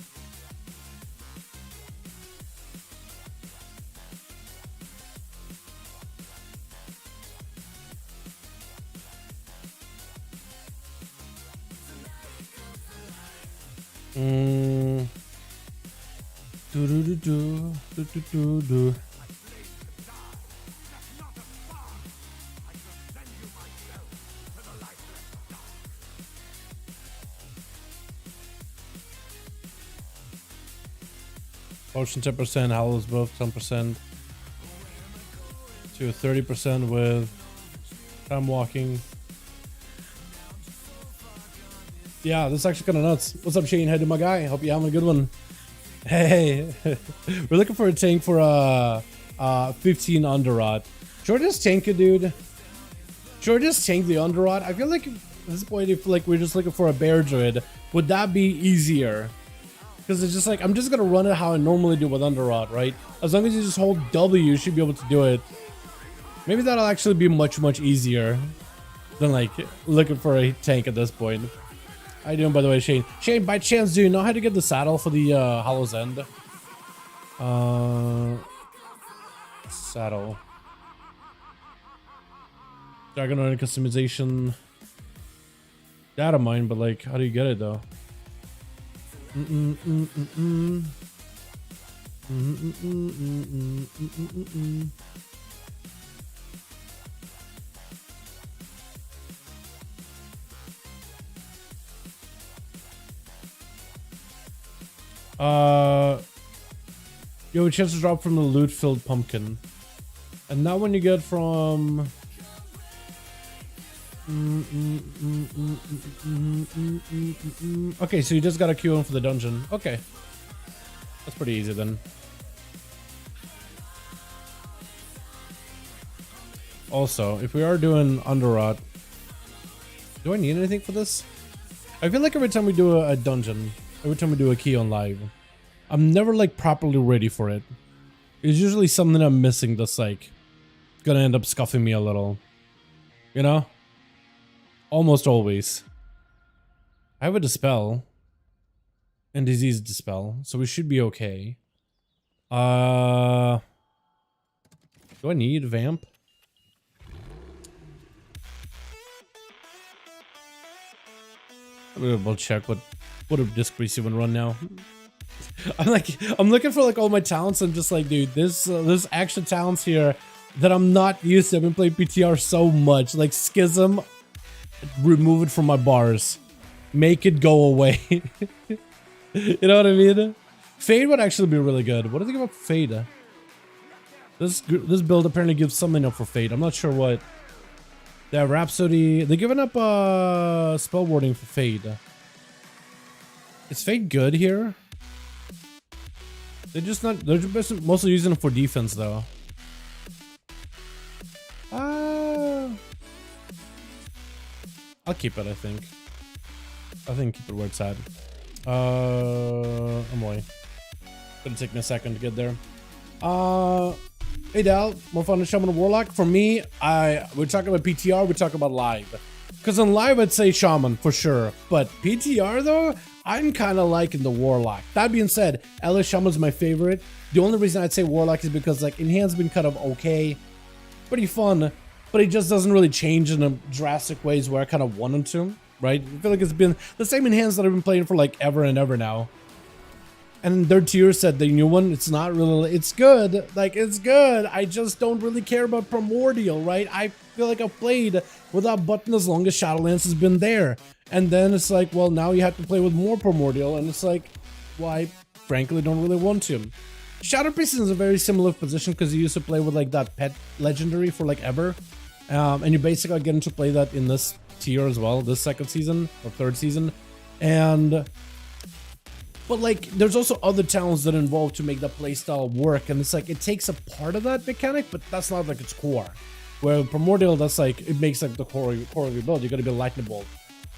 Potion 10%, Hallows buff 10%. To 30% with time walking. Yeah, this is actually kind of nuts. What's up, Shane? How do my guy? Hope you're having a good one. Hey, we're looking for a tank for 15 Underrot. Sure, just tank it, dude. Sure, just tank the Underrot. I feel like at this point, if like we're just looking for a bear druid, would that be easier? Because it's just like I'm just gonna run it how I normally do with Underrot, right? As long as you just hold W, you should be able to do it. Maybe that'll actually be much easier than like looking for a tank at this point. How you doing, by the way, Shane? Shane, by chance, do you know how to get the saddle for the Hollow's End? Saddle. Dragonflight customization. Data mine, but like, how do you get it though? You have a chance to drop from the loot-filled pumpkin. And that one you get from... Okay, so you just gotta queue in for the dungeon. Okay. That's pretty easy then. Also, if we are doing Underrot, do I need anything for this? I feel like every time we do a dungeon, every time we do a key on live, I'm never like properly ready for it. It's usually something I'm missing that's like gonna end up scuffing me a little. You know? Almost always. I have a dispel. And disease dispel, so we should be okay. Do I need vamp? I'm gonna double check what a disc greasy would run now. I'm looking for like all my talents. I'm just like, dude, there's action talents here that I'm not used to. I've been playing PTR so much. Like Schism, remove it from my bars, make it go away. You know what I mean? Fade would actually be really good. What do you think about Fade? This build apparently gives something up for Fade. I'm not sure what. They have Rhapsody. They're giving up spell warding for Fade. Is Fade good here? They're just not. They're just mostly using it for defense though. I'll keep it. I think keep it where it's at. I'm away. Gonna take me a second to get there. Hey Dal, more fun than Shaman and Warlock. For me, we're talking about PTR, we're talking about live. Because on live, I'd say Shaman for sure. But PTR though, I'm kind of liking the Warlock. That being said, LS Shaman's my favorite. The only reason I'd say Warlock is because like Enhanced's been kind of okay. Pretty fun, but it just doesn't really change in a drastic ways where I kind of want him to, right? I feel like it's been the same Enhanced that I've been playing for like ever and ever now. And their tier said the new one, it's not really, it's good. Like, it's good. I just don't really care about Primordial, right? I feel like I've played with that button as long as Shadowlands has been there. And then it's like, well, now you have to play with more Primordial. And it's like, well, I frankly don't really want to. PCIe is a very similar position because you used to play with like that pet legendary for like ever. And you basically get to play that in this tier as well, this second season or third season. But like, there's also other talents that involve to make that playstyle work, and it's like it takes a part of that mechanic, but that's not like its core. Where Primordial, that's like it makes like the core of your build. You're gonna be a lightning bolt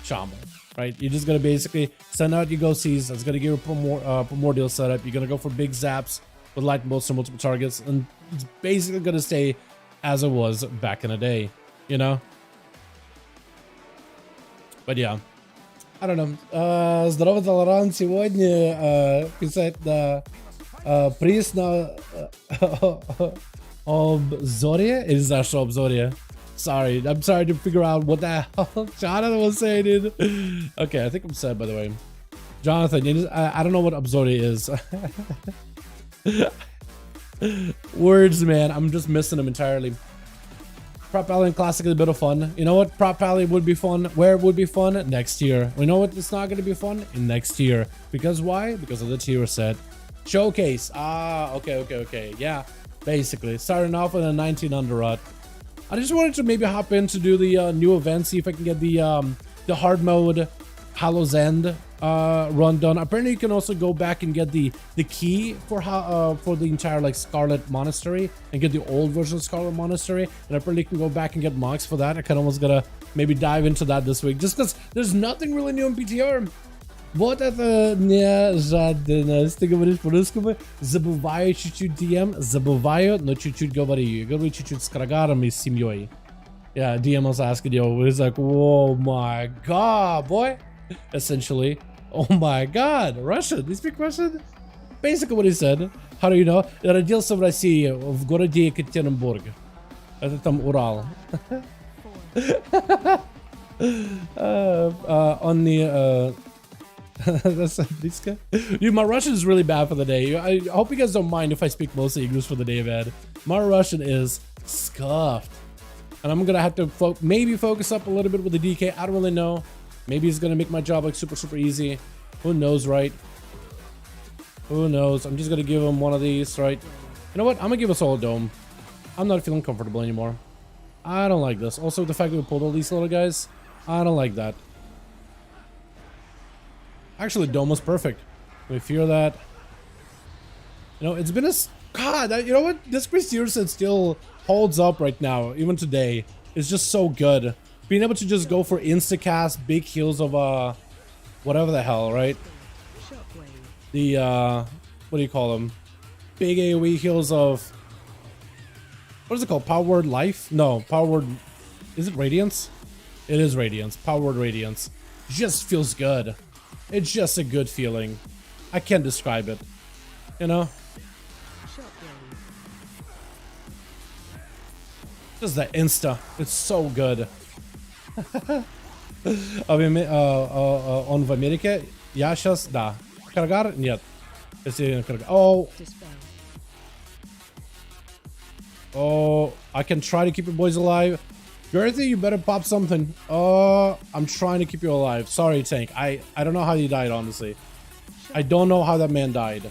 shaman, right? You're just gonna basically send out your go-sees. That's gonna give you a Primordial setup. You're gonna go for big zaps with lightning bolts to multiple targets, and it's basically gonna stay as it was back in the day, you know. But yeah. I don't know. Здорово, Dalaran. Сегодня писать на приз на обзоре. Или за что обзоре? Sorry, I'm sorry to figure out what the hell Jonathan was saying, dude. Okay, I think I'm sad, by the way. Jonathan, I don't know what obzore is. Words, man. I'm just missing them entirely. Prop Alley and Classic is a bit of fun. You know what? Prop Alley would be fun. Where it would be fun? Next year. We know what? It's not going to be fun? In next year. Because why? Because of the tier set. Showcase. Ah, okay. Yeah, basically. Starting off with a 19 underrot. I just wanted to maybe hop in to do the new event, see if I can get the hard mode Hallow's End run done. Apparently, you can also go back and get the key for the entire like Scarlet monastery and get the old version of Scarlet monastery. And apparently, you can go back and get monks for that. I kind of was gonna maybe dive into that this week, just because there's nothing really new in PTR. Вот это неожиданность. Ты говоришь по-русски, забываю чуть-чуть DM, забываю, но чуть-чуть говорю. Я говорю чуть-чуть с Крагаром и с семьей. Yeah, DM was asking, yo, he's like, oh my god, boy. Essentially, oh my god, Russian, you speak Russian? Basically what he said. How do you know? Родился в России, в городе Екатеринбург. Это там Урал. On the that's Blitzka. Dude, my Russian is really bad for the day. I hope you guys don't mind if I speak mostly English for the day, man. My Russian is scuffed. And I'm gonna have to maybe focus up a little bit with the DK. I don't really know. Maybe it's gonna make my job like super easy. Who knows, right? Who knows? I'm just gonna give him one of these, right? You know what? I'm gonna give us all a dome. I'm not feeling comfortable anymore. I don't like this. Also, the fact that we pulled all these little guys, I don't like that. Actually, dome was perfect. We fear that. You know, it's been a god. You know what? This Prestige set still holds up right now, even today. It's just so good. Being able to just go for insta-cast, big heals of whatever the hell, right? The what do you call them? Big AoE heals of what is it called? Power Word Life? No, Power Word. Is it Radiance? It is Radiance. Power Word Radiance. Just feels good. It's just a good feeling. I can't describe it. You know? Just the insta. It's so good. Он в Америке? Я сейчас, да. Каргар? Нет. Если Каргар. Oh. Oh, I can try to keep your boys alive. Gerthy, you better pop something. I'm trying to keep you alive. Sorry, Tank. I don't know how you died, honestly. I don't know how that man died.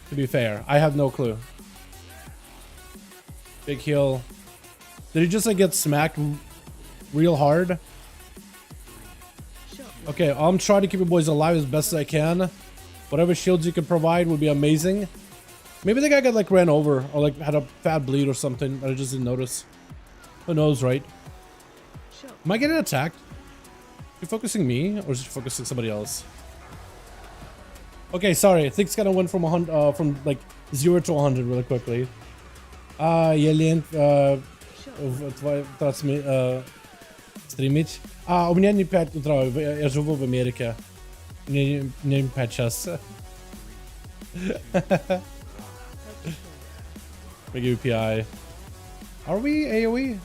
To be fair, I have no clue. Big heal. Did he just like get smacked real hard? Okay, I'm trying to keep your boys alive as best as I can. Whatever shields you can provide would be amazing. Maybe the guy got like ran over or like had a fat bleed or something that I just didn't notice. Who knows, right? Am I getting attacked? You focusing me or is it focusing somebody else? Okay, sorry. Things kind of went from 100, from like 0 to 100 really quickly. Елен, стримить. У меня не 5 утра, я живу в Америке. Не 5 час. I give you PI. Are we AoE?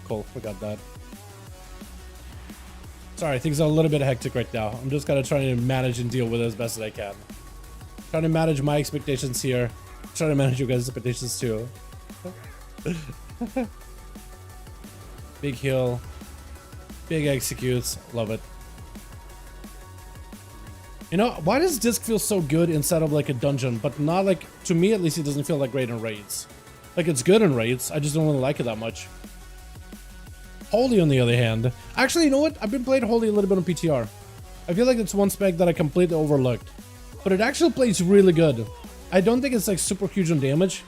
Cool, forgot that. Sorry, things are a little bit hectic right now. I'm just kind of trying to manage and deal with it as best as I can. Trying to manage my expectations here. Trying to manage you guys' expectations too. Big heal. Big executes. Love it. You know, why does Disc feel so good inside of like a dungeon, but not like, to me at least, it doesn't feel like great in raids. Like it's good in raids, I just don't really like it that much. Holy on the other hand. Actually, you know what? I've been playing Holy a little bit on PTR. I feel like it's one spec that I completely overlooked. But it actually plays really good. I don't think it's like super huge on damage,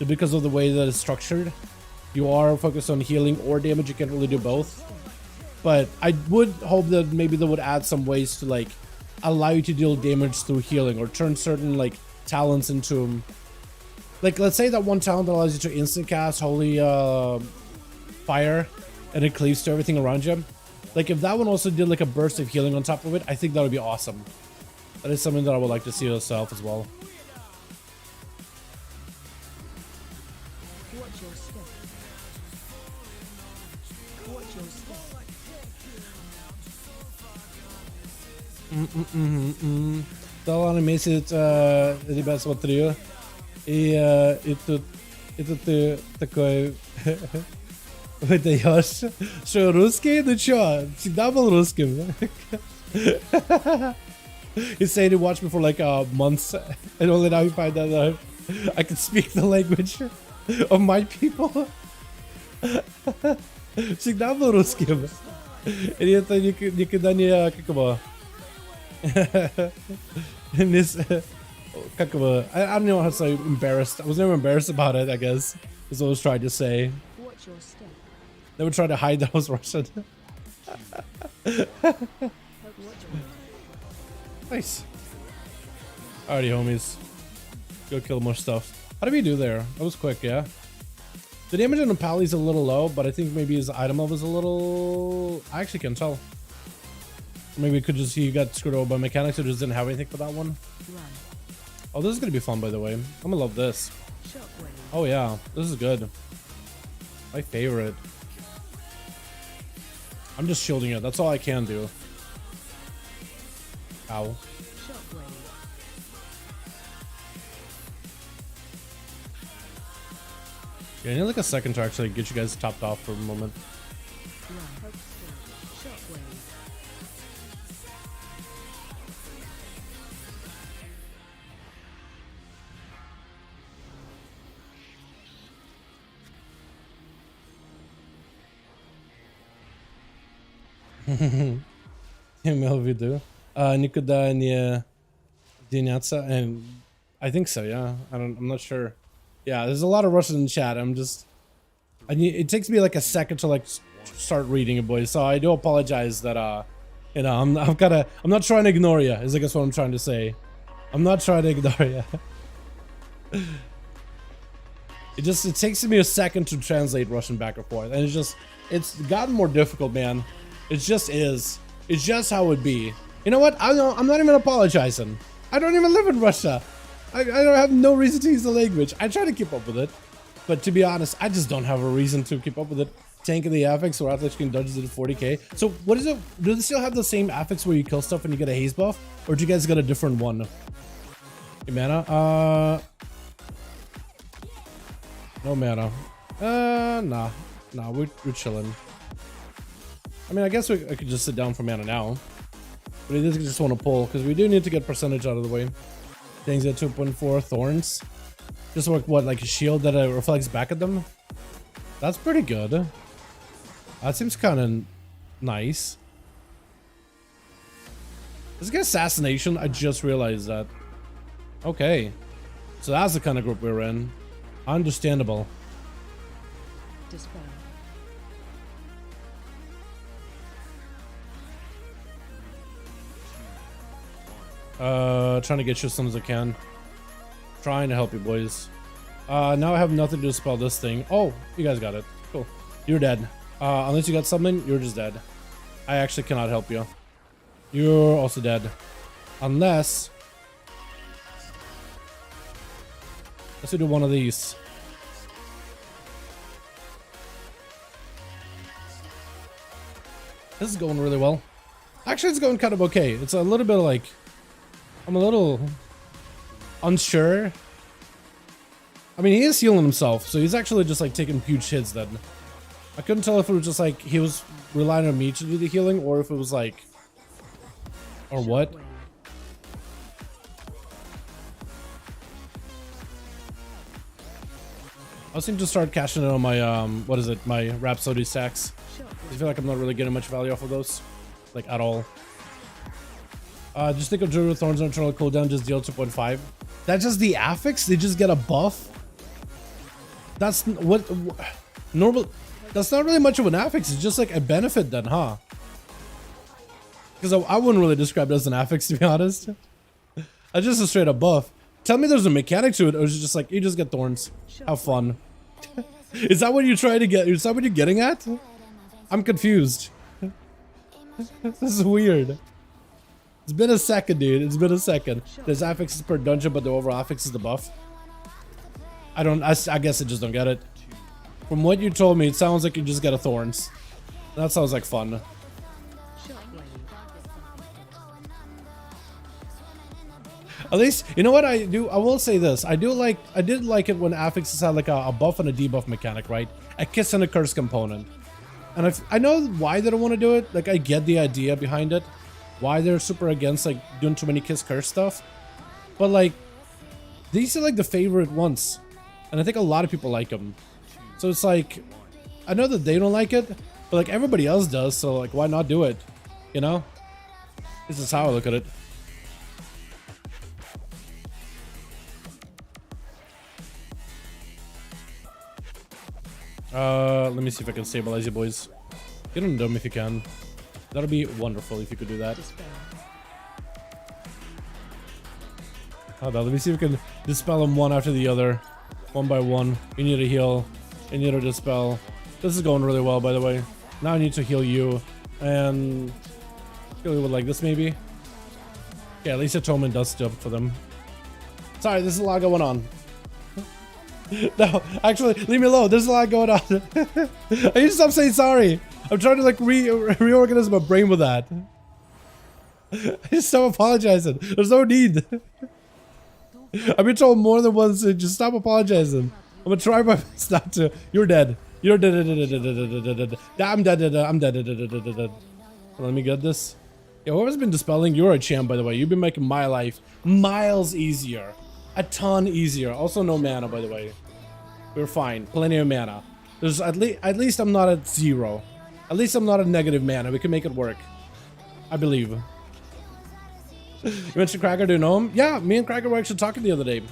because of the way that it's structured. You are focused on healing or damage, you can't really do both. But I would hope that maybe they would add some ways to like allow you to deal damage through healing or turn certain like talents into like, let's say that one talent that allows you to instant cast Holy Fire and it cleaves to everything around you. Like if that one also did like a burst of healing on top of it, I think that would be awesome. That is something that I would like to see yourself as well. Dalaran месяц ребят смотрю и тут ты такой выдаешь, что русский, ну чё, всегда был русским. He's saying he watched me for like months, and only now you find that I can speak the language of my people. Всегда был русским. И это никогда не как его. I don't know how to say embarrassed. I was never embarrassed about it, I guess. Is what I was trying to say. They would try to hide that I was Russian. Nice. Alrighty, homies. Go kill more stuff. How did we do there? That was quick, yeah. The damage on the Pali's a little low, but I think maybe his item level is a little... I actually can't tell. Maybe we could just see you got screwed over by mechanics or just didn't have anything for that one. Oh, this is gonna be fun, by the way. I'm gonna love this. Oh yeah, this is good. My favorite. I'm just shielding it. That's all I can do. Ow. Yeah, I need like a second to actually get you guys topped off for a moment. Имел в виду. Никуда не деняться. And I think so, yeah. I'm not sure. Yeah, there's a lot of Russian in chat. It takes me like a second to like start reading it, boys. So I do apologize that you know, I'm not trying to ignore you, is I guess what I'm trying to say. I'm not trying to ignore you. It takes me a second to translate Russian back and forth, and it's gotten more difficult, man. It just is. It's just how it be. You know what? I'm not even apologizing. I don't even live in Russia. I don't have no reason to use the language. I try to keep up with it, but to be honest, I just don't have a reason to keep up with it. Tanking the affix or athletes can dungeons at 40k. So what is it? Do they still have the same affix where you kill stuff and you get a haze buff, or do you guys get a different one? Hey, mana. No mana. Nah, we're chilling. I mean, I guess I could just sit down for mana now, but I just want to pull because we do need to get percentage out of the way. Things at 2.4 thorns. Just work what, like a shield that reflects back at them? That's pretty good. That seems kind of nice. Let's get assassination. I just realized that. Okay. So that's the kind of group we're in. Understandable. Dispel. Trying to get you as soon as I can. Trying to help you, boys. Now I have nothing to dispel this thing. Oh, you guys got it. Cool. You're dead. Unless you got something, you're just dead. I actually cannot help you. You're also dead. Unless... let's do one of these. This is going really well. Actually, it's going kind of okay. It's a little bit like... I'm a little unsure. I mean, he is healing himself, so he's actually just like taking huge hits then. I couldn't tell if it was just like he was relying on me to do the healing, or if it was like... or what. I was thinking to start cashing it on my, what is it, my Rhapsody stacks. I feel like I'm not really getting much value off of those. Like, at all. Just think of Druid Thorns on internal cooldown, just deal 2.5. That's just the affix? They just get a buff? That's what normal. That's not really much of an affix, it's just like a benefit then, huh? Because I wouldn't really describe it as an affix, to be honest. It's just a straight up buff. Tell me there's a mechanic to it, or is it just like, you just get thorns. Have fun. Is that what you're trying to get? Is that what you're getting at? I'm confused. This is weird. It's been a second, dude. It's been a second. There's affixes per dungeon, but the overall affix is the buff. I guess I just don't get it. From what you told me, it sounds like you just get a thorns. That sounds like fun. At least, you know what I do? I will say this. I did like it when affixes had like a buff and a debuff mechanic, right? A kiss and a curse component. And I know why they don't want to do it. Like, I get the idea behind it. why they're super against like doing too many kiss curse stuff, but like these are like the favorite ones, and I think a lot of people like them. So it's like, I know that they don't like it, but like everybody else does, so like why not do it, you know? This is how I look at it. Let me see if I can stabilize you boys. Get on them if you can. That'll be wonderful if you could do that. Dispel. Hold on, let me see if we can dispel them one after the other. One by one. You need to heal. You need to dispel. This is going really well, by the way. Now I need to heal you. And heal you with like this, maybe. Yeah, at least Atonement does stuff for them. Sorry, there's a lot going on. No, actually, leave me alone. There's a lot going on. I need to stop saying sorry. I'm trying to like reorganize my brain with that. I just stop apologizing. There's no need. I've been told more than once to just stop apologizing. I'm gonna try my best not to. You're dead. You're dead. I'm dead. I'm dead. Let me get this. Yeah, whoever's been dispelling, you're a champ, by the way. You've been making my life miles easier. A ton easier. Also no mana, by the way. We're fine. Plenty of mana. There's at least I'm not at 0. At least I'm not at negative mana. We can make it work. I believe. You mentioned Cracker, do you know him? Yeah, me and Cracker were actually talking the other day.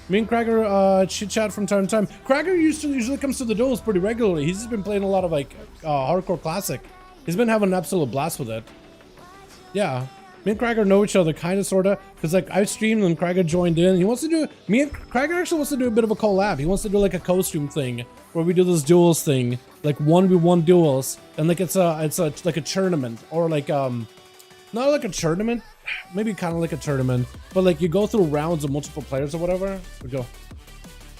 Me and Cracker chit chat from time to time. Cracker usually comes to the duels pretty regularly. He's just been playing a lot of like hardcore classic. He's been having an absolute blast with it. Yeah. Me and Cracker know each other, kind of, sort of, because like I streamed and Cracker joined in. He wants to do, me and Cracker actually wants to do a bit of a collab. He wants to do like a co-stream thing where we do this duels thing, like 1v1 duels, and like it's like a tournament, or like not like a tournament, maybe kind of like a tournament, but like you go through rounds of multiple players or whatever. We go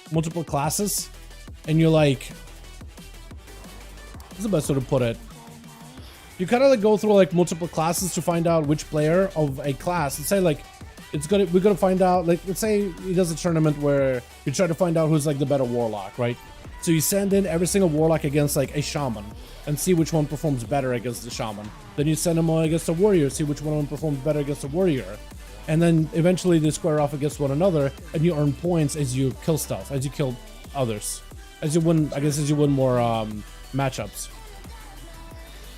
multiple classes, and you're like, what's the best way to put it? You kind of like go through like multiple classes to find out which player of a class. Let's say like we're gonna find out, like, let's say he does a tournament where you try to find out who's like the better warlock, right? So you send in every single warlock against like a shaman and see which one performs better against the shaman. Then you send them against a warrior, see which one performs better against a warrior. And then eventually they square off against one another, and you earn points as you kill stuff, as you kill others, as you win, I guess, as you win more matchups.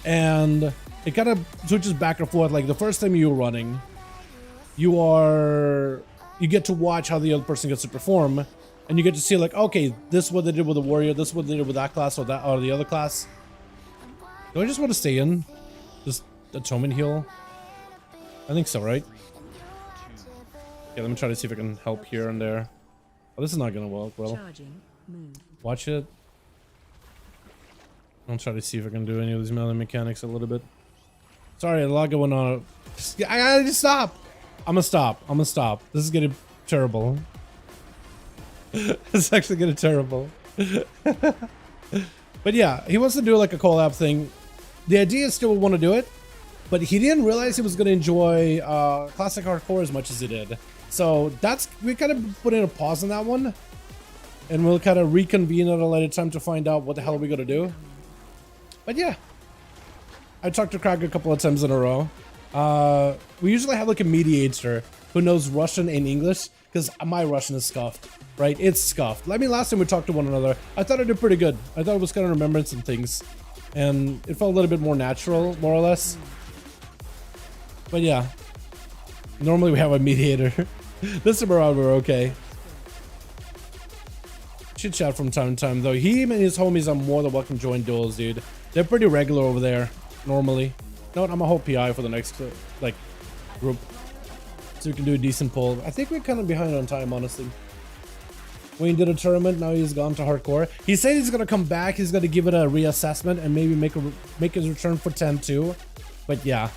And it kind of switches back and forth. Like the first time you're running, you get to watch how the other person gets to perform, and you get to see like, okay, this is what they did with the warrior, this is what they did with that class or that or the other class. Do I just want to stay in? Just atonement heal? I think so, right? Okay, let me try to see if I can help here and there. Oh, this is not gonna work well. Charging. Move. Watch it. I'll try to see if I can do any of these melee mechanics a little bit. Sorry, a lot going on. I gotta just stop. I'm gonna stop. I'm gonna stop. This is getting terrible. It's actually getting terrible. But yeah, he wants to do like a collab thing. The idea is still want to do it, but he didn't realize he was gonna enjoy classic hardcore as much as he did. So we kind of put in a pause on that one, and we'll kind of reconvene at a later time to find out what the hell we're gonna do. But yeah, I talked to Craig a couple of times in a row. We usually have like a mediator who knows Russian and English, because my Russian is scuffed, right? It's scuffed. I mean, last time we talked to one another, I thought I did pretty good. I thought it was kind of remembering some things, and it felt a little bit more natural, more or less. But yeah, normally we have a mediator. This time around we're okay. Chit chat from time to time though. He and his homies are more than welcome to join duels, dude. They're pretty regular over there, normally. No, I'm a whole PI for the next, like, group. So we can do a decent pull. I think we're kind of behind on time, honestly. Wayne did a tournament, now he's gone to hardcore. He said he's going to come back, he's going to give it a reassessment and maybe make his return for 10 too. But yeah.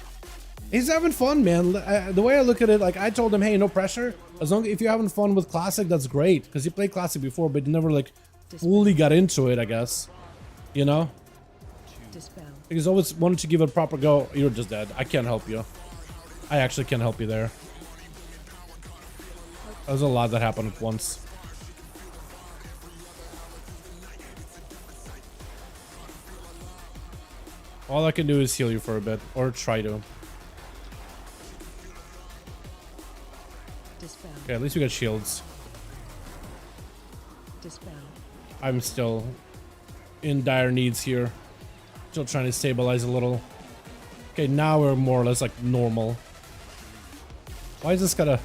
He's having fun, man. The way I look at it, like, I told him, hey, no pressure. As long as if you're having fun with Classic, that's great. Because he played Classic before, but he never, like, fully got into it, I guess. You know? Dispel. He's always wanted to give it a proper go. You're just dead. I can't help you. I actually can't help you there. There's a lot that happened at once. All I can do is heal you for a bit, or try to. Okay, at least we got shields. Dispel. I'm still in dire needs here. Still trying to stabilize a little. Okay, now we're more or less like normal. Why is this gotta...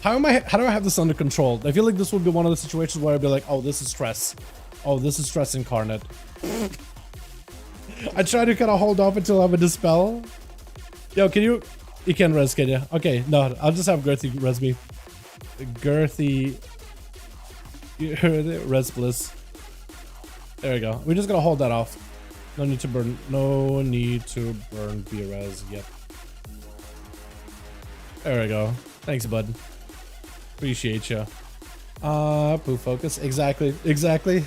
How do I have this under control? I feel like this would be one of the situations where I'd be like, oh, this is stress. Oh, this is stress incarnate. I try to kind of hold off until I have a dispel. Yo, can you... You can res, can you? Okay, no, I'll just have Girthy res me. Girthy... Res bliss. There we go. We're just gonna hold that off. No need to burn. No need to burn V-res yet. There we go. Thanks, bud. Appreciate ya. Poo focus. Exactly. Exactly.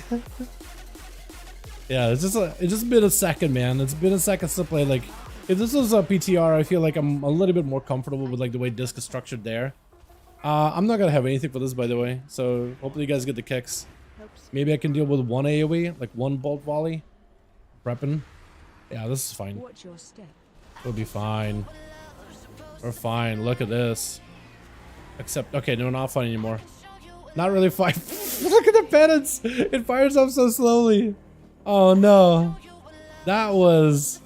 Yeah, it's just been a second, man. It's been a second to play. Like, if this was a PTR, I feel like I'm a little bit more comfortable with like the way disc is structured there. I'm not gonna have anything for this, by the way. So hopefully you guys get the kicks. Maybe I can deal with one AoE, like one bolt volley. Prepping. Yeah, this is fine. Watch your step. We'll be fine. We're fine. Look at this. Except, okay, no, not fun anymore. Not really fine. Look at the penance. It fires up so slowly. Oh no. That was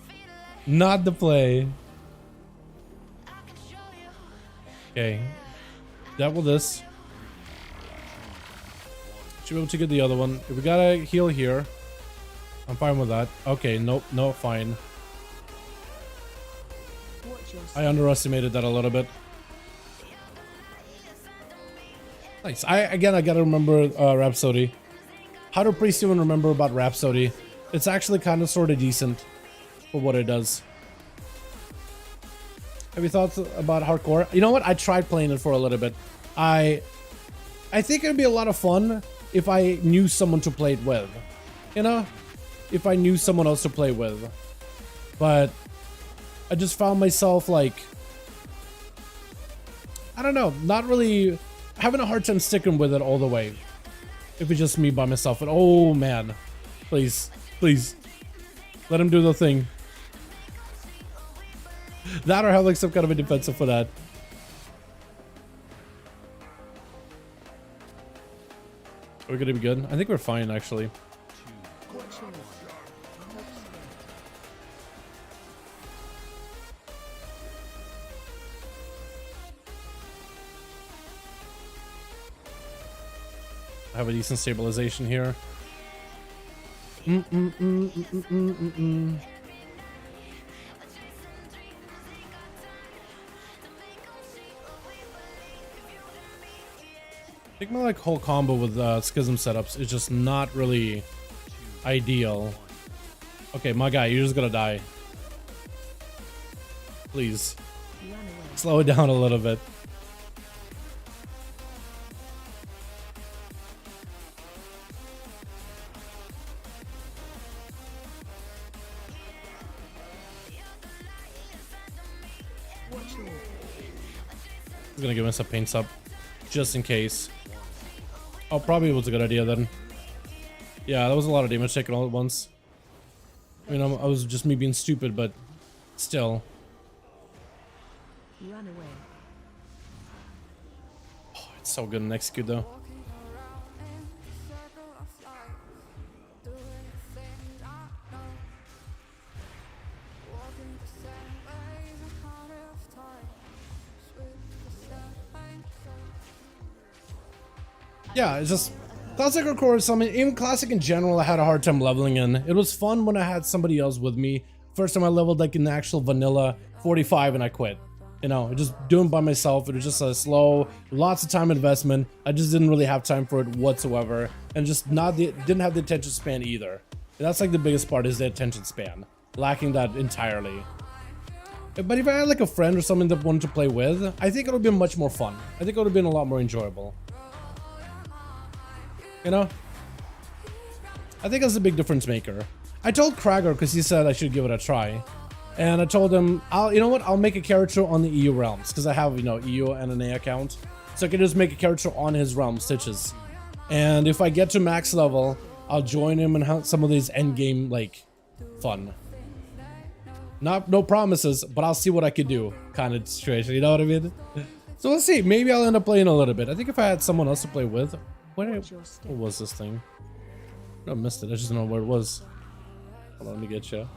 not the play. Okay. Double this. Should be able to get the other one. If we gotta heal here, I'm fine with that. Okay, nope, no, fine. I underestimated that a little bit. Nice. I gotta remember Rhapsody. How do priests even remember about Rhapsody? It's actually kind of sort of decent for what it does. Have you thought about hardcore? You know what? I tried playing it for a little bit. I think it'd be a lot of fun if I knew someone to play it with. You know? If I knew someone else to play with. But I just found myself like, I don't know, not really having a hard time sticking with it all the way. If it's just me by myself. And oh man, please, please, let him do the thing. That or have like some kind of a defensive for that. We're gonna be good. I think we're fine actually. I have a decent stabilization here. I think my like whole combo with schism setups is just not really ideal. Okay, my guy, you're just gonna die. Please. Slow it down a little bit. He's gonna give us a paint sub just in case. Oh, probably was a good idea then. Yeah, that was a lot of damage taken all at once. I mean, I was just me being stupid, but still. Run away. Oh, it's so good in execute though. Yeah, it's just classic or core. I mean, even classic in general, I had a hard time leveling in. It was fun when I had somebody else with me. First time I leveled like in the actual vanilla 45 and I quit. You know, just doing it by myself. It was just a slow, lots of time investment. I just didn't really have time for it whatsoever, and just didn't have the attention span either. And that's like the biggest part, is the attention span, lacking that entirely. But if I had like a friend or someone that wanted to play with, I think it would have been much more fun. I think it would have been a lot more enjoyable. You know? I think that's a big difference maker. I told Krager, because he said I should give it a try. And I told him, you know what, I'll make a character on the EU realms, because I have, you know, EU and NA account. So I can just make a character on his realm, Stitches. And if I get to max level, I'll join him and have some of these endgame, like, fun. No promises, but I'll see what I could do kind of situation, you know what I mean? So let's see, maybe I'll end up playing a little bit. I think if I had someone else to play with, what was this thing? I missed it, I just don't know where it was. Hold on, let me get you.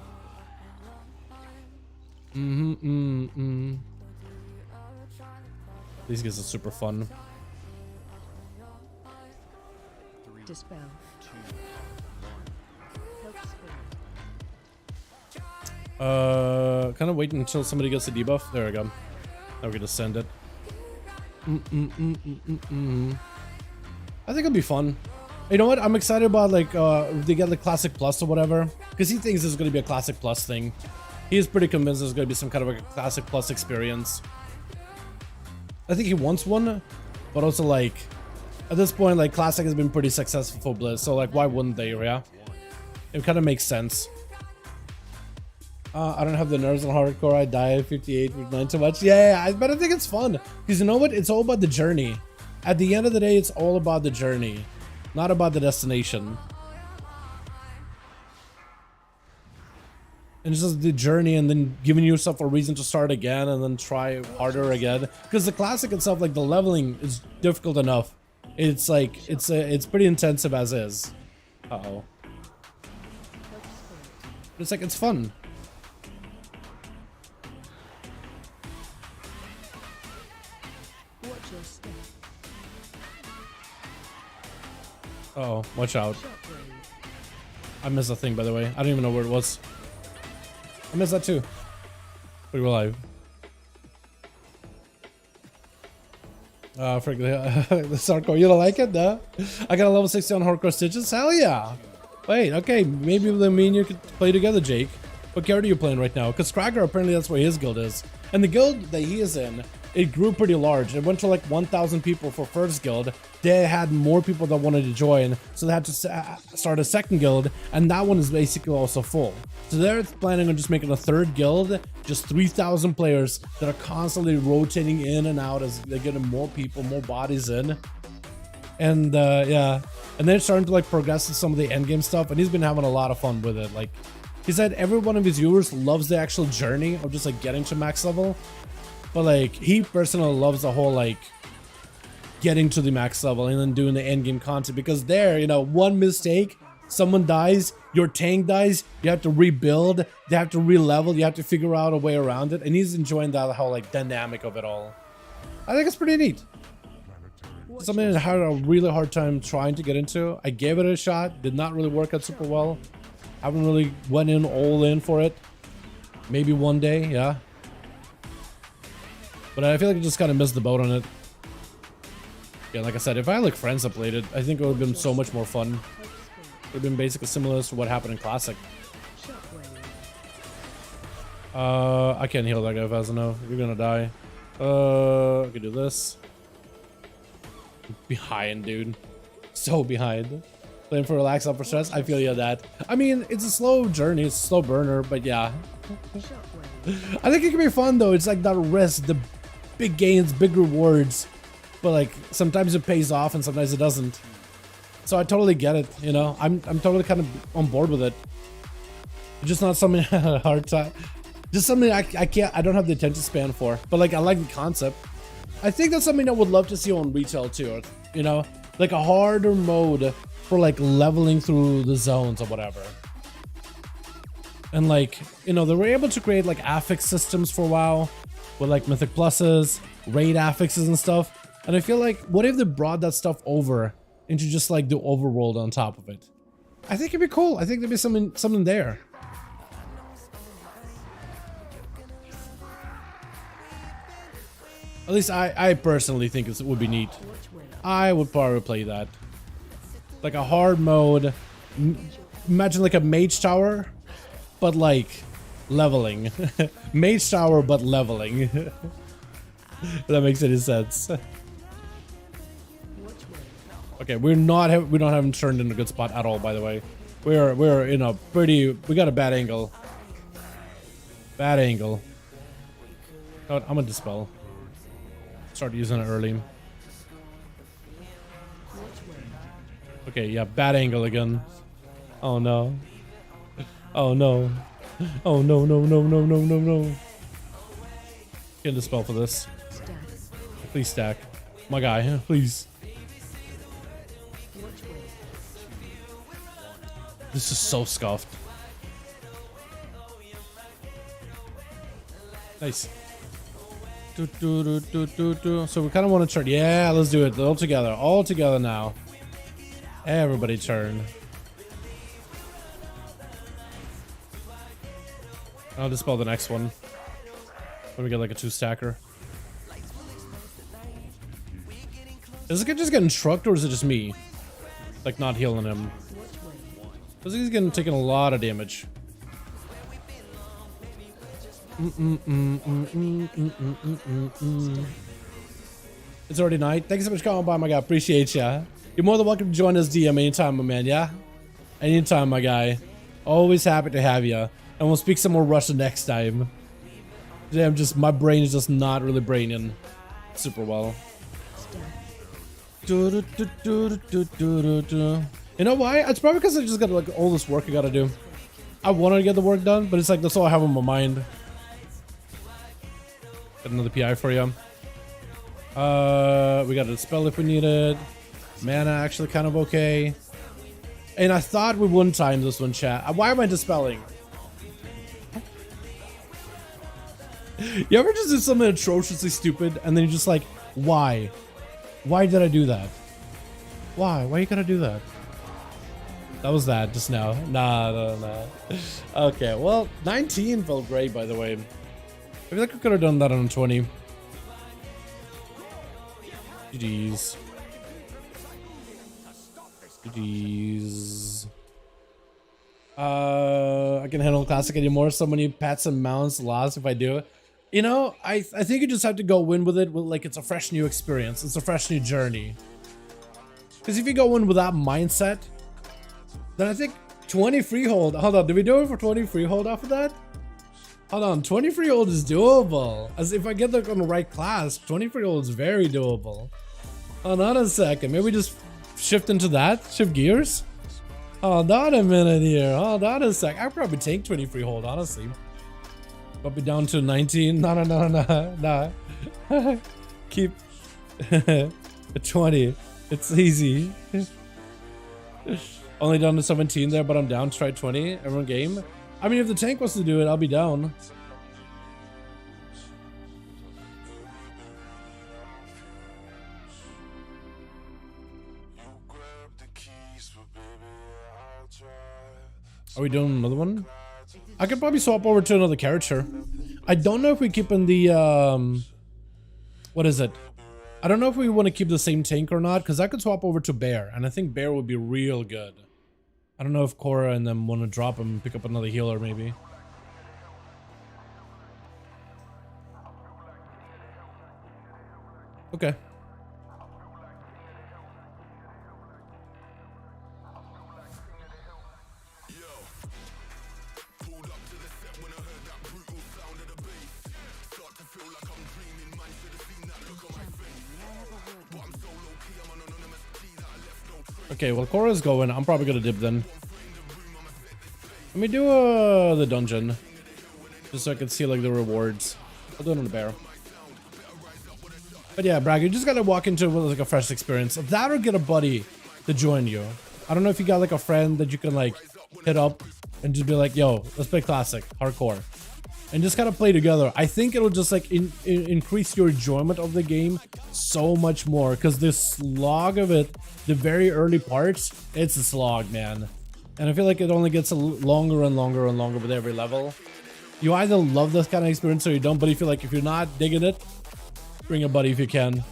These guys are super fun. Dispel. Kind of waiting until somebody gets the debuff. There we go. Now we're gonna send it. I think it'll be fun. You know what? I'm excited about like if they get the Classic Plus or whatever, because he thinks it's gonna be a Classic Plus thing. He is pretty convinced there's gonna be some kind of a Classic Plus experience. I think he wants one, but also like at this point, like Classic has been pretty successful for Blizz, so like why wouldn't they? Yeah, it kind of makes sense. I don't have the nerves on hardcore. I die at 58 with 9 too much. Yeah, but I think it's fun because you know what? It's all about the journey. At the end of the day, it's all about the journey, not about the destination. And it's just the journey, and then giving yourself a reason to start again and then try harder again. Because the Classic itself, like the leveling is difficult enough. It's like it's pretty intensive as is. Uh-oh. But it's like it's fun. Uh-oh, watch out. I missed a thing, by the way. I don't even know where it was. I missed that too. We were live. Frick, the hardcore. You don't like it, no? I got a level 60 on hardcore stitches? Hell yeah! Wait, okay, maybe me and you could play together, Jake. What character are you playing right now? Because Scragger, apparently that's where his guild is. And the guild that he is in, it grew pretty large. It went to like 1,000 people for first guild. They had more people that wanted to join, so they had to start a second guild, and that one is basically also full. So they're planning on just making a third guild, just 3,000 players that are constantly rotating in and out as they're getting more people, more bodies in. And yeah, and they're starting to like progress in some of the endgame stuff, and he's been having a lot of fun with it. Like he said, every one of his viewers loves the actual journey of just like getting to max level. But like he personally loves the whole like getting to the max level and then doing the end game content, because there, you know, one mistake, someone dies, your tank dies, you have to rebuild, you have to re-level, you have to figure out a way around it, and he's enjoying that whole like dynamic of it all. I think it's pretty neat. Something I had a really hard time trying to get into. I gave it a shot, did not really work out super well. Haven't really went in all in for it. Maybe one day, yeah. But I feel like I just kind of missed the boat on it. Yeah, like I said, if I had like friends that played it, I think it would have been so much more fun. It would have been basically similar to what happened in Classic. I can't heal that guy fast enough. You're gonna die. I can do this. Behind, dude. So behind. Playing for relax, not for stress. I feel you on that. I mean, it's a slow journey, it's a slow burner, but yeah. I think it can be fun though. It's like that risk, the big gains, big rewards, but like sometimes it pays off and sometimes it doesn't. So I totally get it, you know. I'm totally kind of on board with it. It's just not something I had a hard time. Just something I don't have the attention span for. But like I like the concept. I think that's something I would love to see on retail too, you know, like a harder mode for like leveling through the zones or whatever. And like, you know, they were able to create like affix systems for a while with like Mythic pluses, raid affixes and stuff. And I feel like, what if they brought that stuff over into just like the overworld on top of it? I think it'd be cool. I think there'd be something there. At least I personally think it would be neat. I would probably play that. Like a hard mode. Imagine like a mage tower, but like leveling. Mage tower, but leveling. If that makes any sense. Okay, we don't have him turned in a good spot at all, by the way. We're in a pretty, we got a bad angle. Bad angle. Oh, I'm gonna dispel. Start using it early. Okay, yeah, bad angle again. Oh no. Oh no. Oh no, no, no, no, no, no, no. Get the spell for this. Stack. Please stack. My guy, please. Watch way. This is so scuffed. Nice. So we kind of want to turn. Yeah, let's do it all together. All together now. Everybody turn. I'll dispel the next one. When we get like a 2-stacker. Is it just getting trucked or is it just me? Like not healing him? Because he's getting taking a lot of damage. It's already night. Thanks so much for coming by, my guy. Appreciate ya. You're more than welcome to join us DM anytime, my man, yeah? Anytime, my guy. Always happy to have you. And we'll speak some more Russian next time. Today my brain is just not really braining super well. You know why? It's probably because I just got like all this work I gotta do. I wanted to get the work done, but it's like that's all I have on my mind. Got another PI for you. We got a spell if we need it. Mana actually kind of okay. And I thought we wouldn't time this one, chat. Why am I dispelling? You ever just do something atrociously stupid and then you're just like, why? Why did I do that? Why? Why you gotta do that? That was that just now. Nah. Okay, well, 19 felt great, by the way. I feel like we could have done that on 20. GG's. GG's. I can handle classic anymore. So many pats and mounts lost if I do it. You know, I think you just have to go in with it with like it's a fresh new experience. It's a fresh new journey. Because if you go in with that mindset, then I think 20 freehold. Hold on, did we do it for 20 freehold off of that? Hold on, 20 freehold is doable. As if I get like on the right class, 20 freehold is very doable. Hold on a second, maybe just shift into that, shift gears. Hold on a minute here, hold on a sec. I'd probably take 20 freehold, honestly. Bump it down to 19. No. Keep 20. It's easy. Only down to 17 there, but I'm down to try 20 every game. I mean, if the tank wants to do it, I'll be down. Are we doing another one? I could probably swap over to another character. I don't know if we keep in the, what is it? I don't know if we want to keep the same tank or not, because I could swap over to Bear, and I think Bear would be real good. I don't know if Cora and them want to drop him and pick up another healer, maybe. Okay. Okay, well, Cora's going. I'm probably gonna dip then. Let me do the dungeon, just so I can see like the rewards. I'll do it on the Bear. But yeah, Bragg, you just gotta walk into it with like a fresh experience. That or get a buddy to join you. I don't know if you got like a friend that you can like hit up and just be like, yo, let's play classic, hardcore. And just kind of play together. I think it'll just like increase your enjoyment of the game so much more. Because the slog of it, the very early parts, it's a slog, man. And I feel like it only gets longer and longer and longer with every level. You either love this kind of experience or you don't. But if you're not digging it, bring a buddy if you can.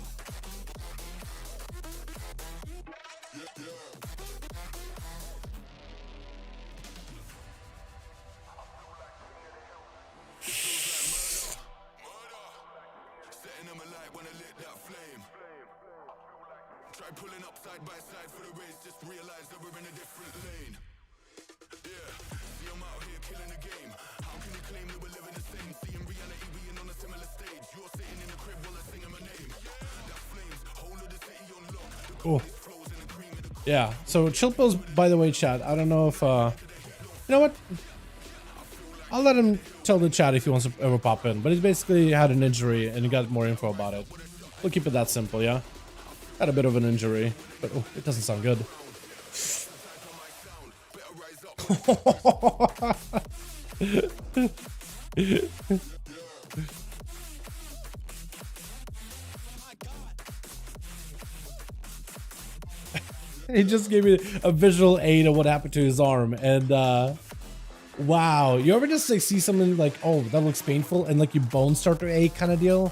Oh, yeah. So chill pills, by the way, chat. I don't know if you know what. I'll let him tell the chat if he wants to ever pop in. But he's basically had an injury and he got more info about it. We'll keep it that simple, yeah? Had a bit of an injury, but oh, it doesn't sound good. He just gave me a visual aid of what happened to his arm, and wow, you ever just like see something like, oh, that looks painful, and like your bones start to ache kind of deal?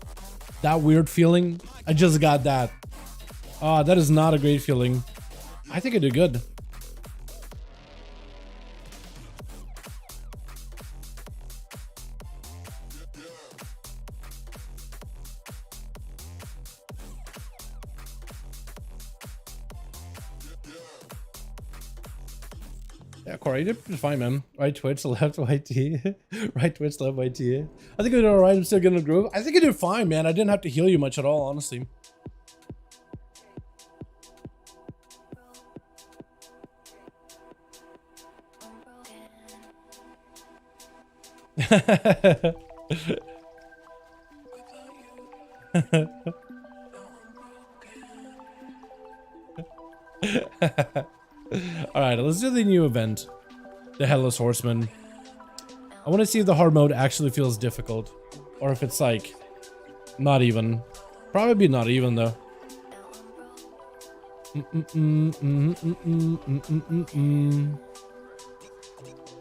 That weird feeling? I just got that. That is not a great feeling. I think I did good. Yeah, Corey, you did fine, man. Right Twitch, left YT. Right Twitch, left YT. I think I did alright. I'm still getting a groove. I think I did fine, man. I didn't have to heal you much at all, honestly. Alright, let's do the new event. The Headless Horseman. I want to see if the hard mode actually feels difficult. Or if it's like, not even. Probably not even though.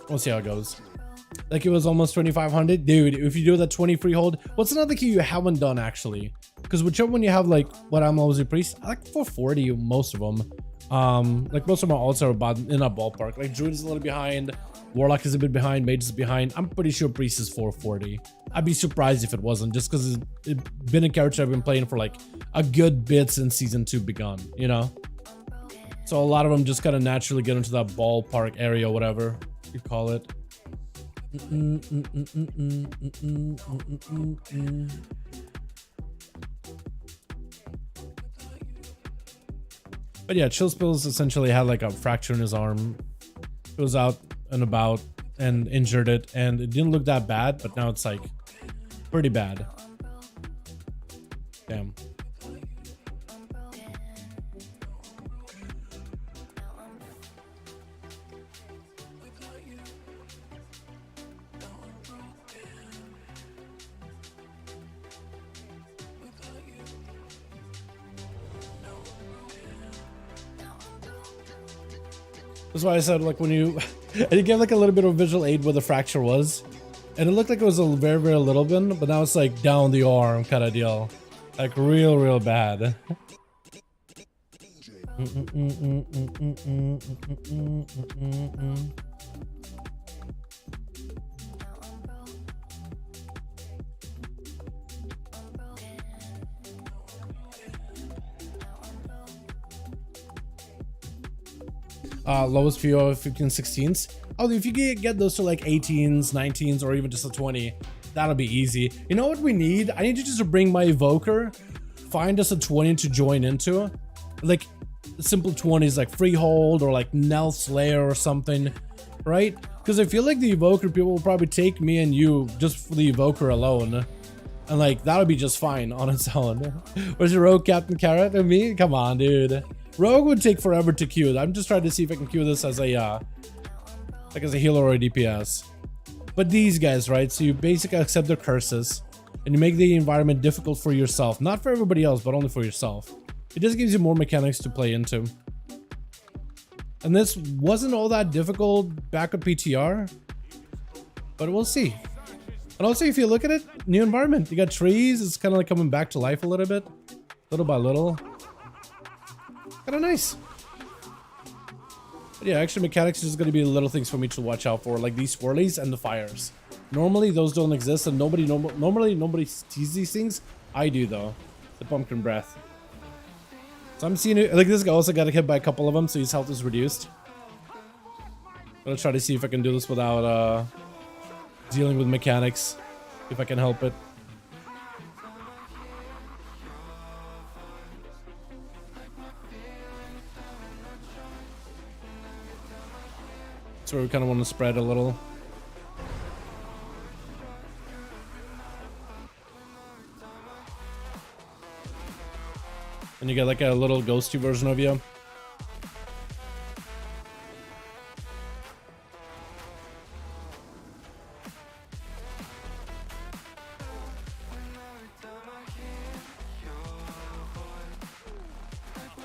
We'll see how it goes. Like it was almost 2,500. Dude, if you do that 20 hold, what's another key you haven't done actually? Because whichever one you have, like what I'm always a priest, I like 440 most of them. Like most of my alts are about in that ballpark. Like Druid is a little behind, Warlock is a bit behind, Mage is behind. I'm pretty sure Priest is 440. I'd be surprised if it wasn't, just because it's been a character I've been playing for like a good bit since season 2 begun, you know? So a lot of them just kind of naturally get into that ballpark area, whatever you call it. But yeah, Chill Spills essentially had like a fracture in his arm. It was out and about and injured it, and it didn't look that bad, but now it's like pretty bad. Damn. That's why I said, like, when you and you get like a little bit of visual aid where the fracture was, and it looked like it was a very, very little bit, but now it's like down the arm kind of deal, like real bad. Lowest few of 15, 16s. Oh, if you get those to like 18s, 19s, or even just a 20, that'll be easy. You know what we need? I need you just to bring my evoker, find us a 20 to join into, like simple 20s like Freehold or like Nell Slayer or something, right? Because I feel like the evoker people will probably take me and you just for the evoker alone, and like that'll be just fine on its own. Where's your rogue, Captain Carrot? And me? Come on, dude. Rogue would take forever to queue. I'm just trying to see if I can queue this as a like as a healer or a DPS. But these guys, right? So you basically accept their curses and you make the environment difficult for yourself, not for everybody else, but only for yourself. It just gives you more mechanics to play into. And this wasn't all that difficult back at PTR, but we'll see. And also, if you look at it, new environment. You got trees. It's kind of like coming back to life a little bit, little by little. Kind of nice. But yeah, actually mechanics is going to be little things for me to watch out for, like these swirlies and the fires. Normally those don't exist, and normally nobody sees these things. I do though. The pumpkin breath. So I'm seeing it. Like this guy also got hit by a couple of them, so his health is reduced. I'm gonna try to see if I can do this without dealing with mechanics, if I can help it. Where we kind of want to spread a little. And you get like a little ghosty version of you.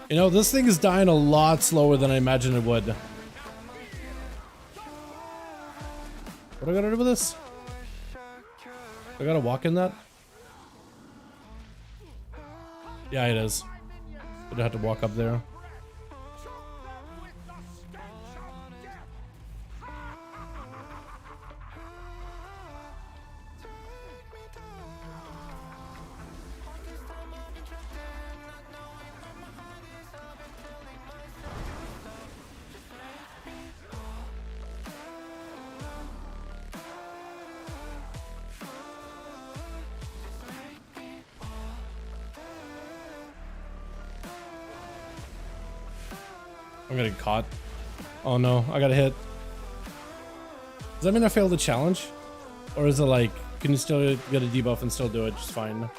You know, this thing is dying a lot slower than I imagined it would. What do I gotta do with this? I gotta walk in that? Yeah, it is. I'd have to walk up there. I'm gonna get caught. Oh no, I got hit. Does that mean I failed the challenge? Or is it like, can you still get a debuff and still do it just fine?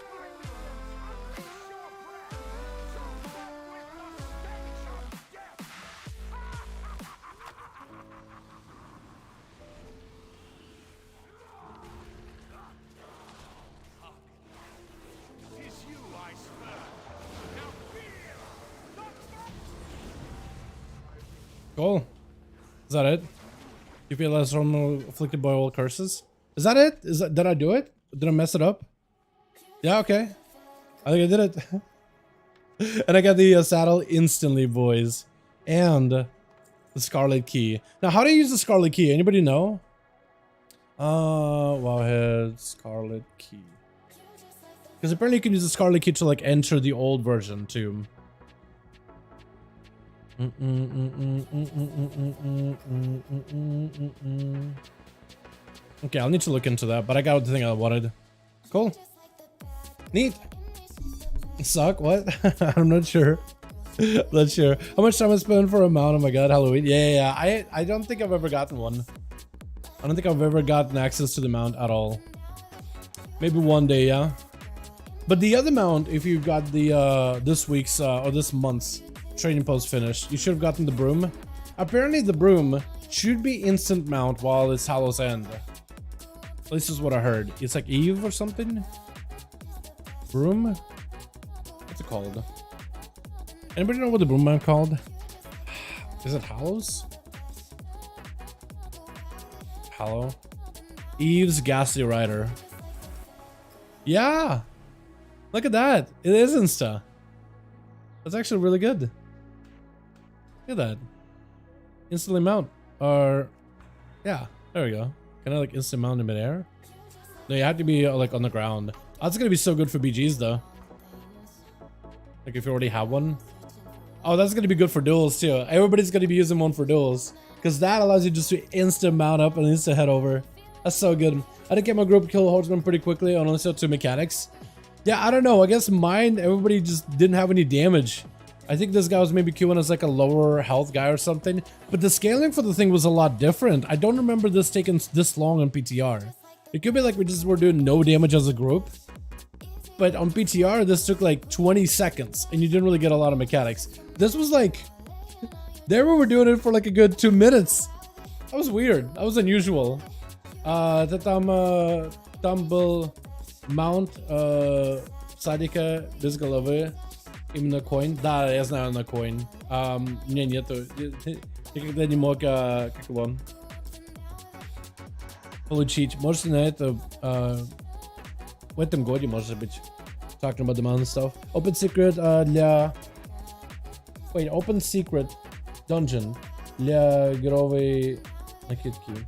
Cool. Is that it? You feel less afflicted by all curses? Is that it? Did I do it? Did I mess it up? Yeah, okay. I think I did it. And I got the saddle instantly, boys. And the Scarlet key. Now, how do you use the Scarlet key? Anybody know? Wowhead, Scarlet key. Because apparently you can use the Scarlet key to like enter the old version too. Okay, I'll need to look into that, but I got the thing I wanted. Cool. Neat. Suck? What? I'm not sure. Not sure. How much time I spent for a mount? Oh my god, Halloween. Yeah. I don't think I've ever gotten one. I don't think I've ever gotten access to the mount at all. Maybe one day, yeah. But the other mount, if you got the this week's or this month's training post finished, you should have gotten the broom. Apparently the broom should be instant mount while it's Hallow's End. At least is what I heard. It's like Eve or something. Broom? What's it called? Anybody know what the broom mount called? Is it Hallows? Hallow? Eve's Ghastly Rider. Yeah! Look at that! It is insta. That's actually really good. Look at that. Instantly mount. Or, yeah, there we go. Can I like instant mount in midair? No, you have to be like on the ground. That's gonna be so good for BGs though. Like if you already have one. Oh, that's gonna be good for duels too. Everybody's gonna be using one for duels. Because that allows you just to instant mount up and instant head over. That's so good. I did get my group kill horseman pretty quickly on only 2 mechanics. Yeah, I don't know. I guess mine, everybody just didn't have any damage. I think this guy was maybe queuing as like a lower health guy or something. But the scaling for the thing was a lot different. I don't remember this taking this long on PTR. It could be like we just were doing no damage as a group. But on PTR, this took like 20 seconds and you didn't really get a lot of mechanics. This was like, there we were doing it for like a good 2 minutes. That was weird. That was unusual. Tumble mount Sadika безголовые именно coin. Да, я знаю на coin. Мне нету. Никогда не мог как его получить. Можете на это в этом годе, может быть. Talking about the mount stuff. Open secret для... Wait, open secret dungeon для героевой накидки.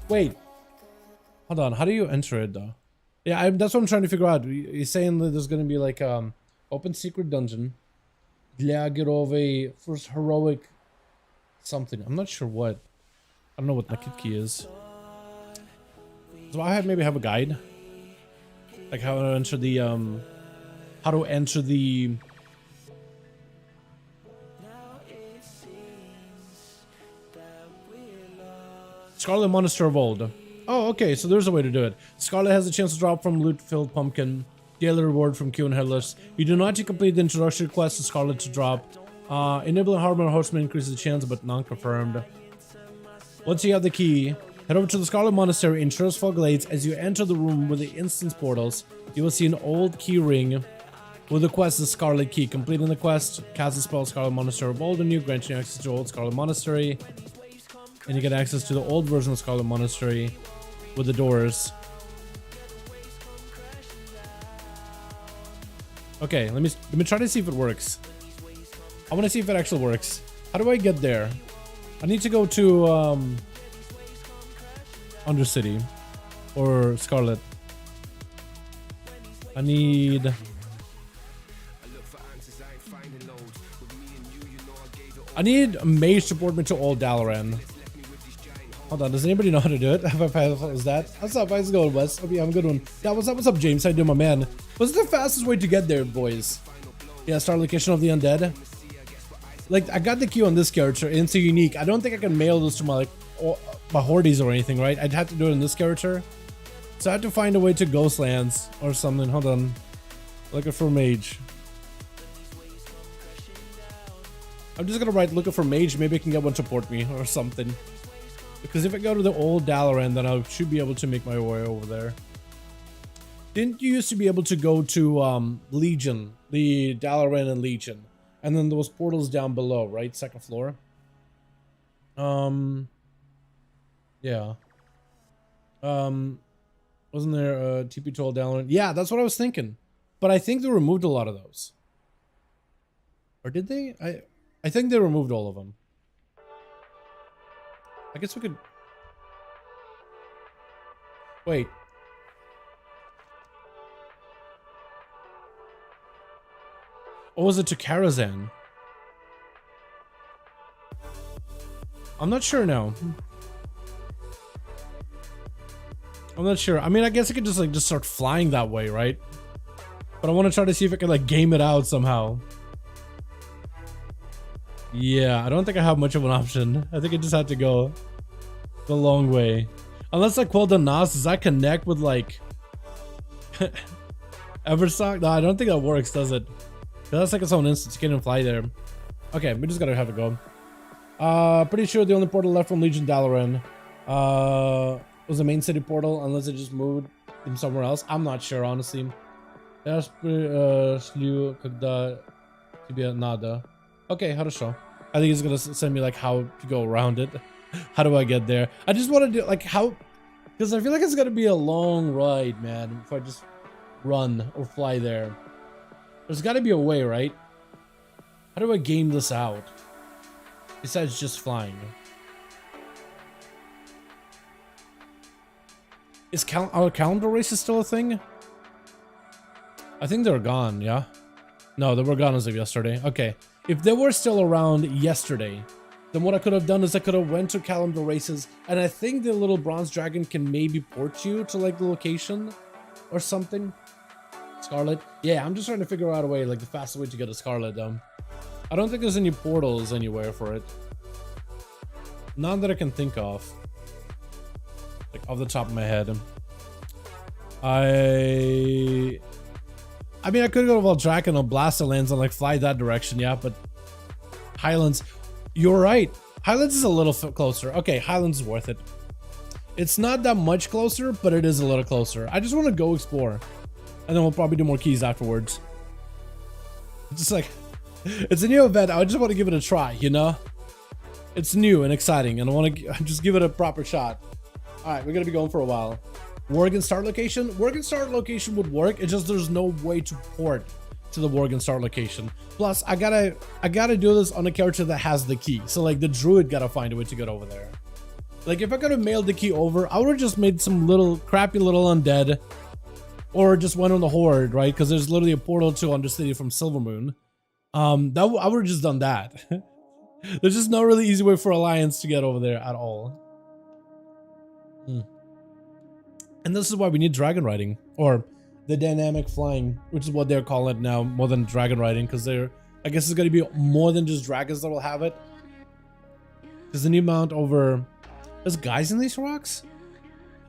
Wait. Hold on. How do you enter it though? Yeah, that's what I'm trying to figure out. He's saying that there's gonna be like open secret dungeon для героевой first heroic something. I'm not sure what. I don't know what накидки is. So I maybe have a guide, like how to enter the Scarlet Monastery of Old. Oh, okay, so there's a way to do it. Scarlet has a chance to drop from loot-filled pumpkin. Daily reward from Q and Headless. You do not complete the introductory quest to Scarlet to drop. Enabling Harmon Horseman increases the chance, but non-confirmed. Once you have the key, head over to the Scarlet Monastery in Trustful Glades. As you enter the room with the instance portals, you will see an old key ring with the quest, the Scarlet Key. Completing the quest, cast the spell Scarlet Monastery of Old and New, granting you access to old Scarlet Monastery. And you get access to the old version of Scarlet Monastery with the doors. Okay, let me try to see if it works. I want to see if it actually works. How do I get there? I need to go to Undercity or Scarlet. I need a mage to port me to old Dalaran. Hold on, does anybody know how to do it? Is that? What's up? How's it going, Wes? Hope you have a good one. Yeah, what's up, James? How you doing, my man? What's the fastest way to get there, boys? Yeah, start location of the undead. Like, I got the queue on this character, and it's a unique. I don't think I can mail this to my my hordes or anything, right? I'd have to do it in this character. So I have to find a way to Ghostlands or something. Hold on. Looking for mage. I'm just gonna write looking for mage. Maybe I can get one to port me or something. Because if I go to the old Dalaran, then I should be able to make my way over there. Didn't you used to be able to go to Legion, the Dalaran and Legion, and then those portals down below, right? Second floor. Yeah. Wasn't there a TP to old Dalaran? Yeah, that's what I was thinking. But I think they removed a lot of those. Or did they? I think they removed all of them. I guess we could... Wait. Or was it to Karazhan? I'm not sure now. I'm not sure. I mean, I guess I could just start flying that way, right? But I want to try to see if I can like game it out somehow. Yeah, I don't think I have much of an option. I think I just have to go the long way. Unless like Quell the Nas, does that connect with like Everstock? No, I don't think that works, does it? That's like its own instance. You can't even fly there. Okay, we just gotta have it go. Pretty sure the only portal left from Legion Dalaran was the main city portal, unless it just moved from somewhere else. I'm not sure, honestly. Nada. Okay, how to show? I think he's gonna send me like how to go around it. How do I get there? I just want to do like how, because I feel like it's gonna be a long ride, man. If I just run or fly there, there's got to be a way, right? How do I game this out besides just flying? Is our calendar races still a thing? I think they're gone. Yeah. No, they were gone as of yesterday. Okay. If they were still around yesterday, then what I could have done is I could have went to calendar races, and I think the little bronze dragon can maybe port you to like the location or something. Scarlet. Yeah, I'm just trying to figure out a way, like the fastest way to get a Scarlet. I don't think there's any portals anywhere for it. None that I can think of. Like off the top of my head. I mean, I could go to Valdraken or Blasterlands and like fly that direction, yeah, but Highlands, you're right. Highlands is a little closer. Okay, Highlands is worth it. It's not that much closer, but it is a little closer. I just want to go explore, and then we'll probably do more keys afterwards. Just like, it's a new event. I just want to give it a try, you know? It's new and exciting, and I want to just give it a proper shot. All right, we're gonna be going for a while. Worgen start location? Worgen start location would work. It's just there's no way to port to the Worgen start location. Plus, I gotta do this on a character that has the key. So like the druid gotta find a way to get over there. Like if I could have mailed the key over, I would have just made some little crappy little undead, or just went on the horde, right? Because there's literally a portal to Undercity from Silvermoon. I would have just done that. There's just no really easy way for Alliance to get over there at all. And this is why we need dragon riding, or the dynamic flying, which is what they're calling it now, more than dragon riding, because I guess it's going to be more than just dragons that will have it. There's a new mount over... There's guys in these rocks?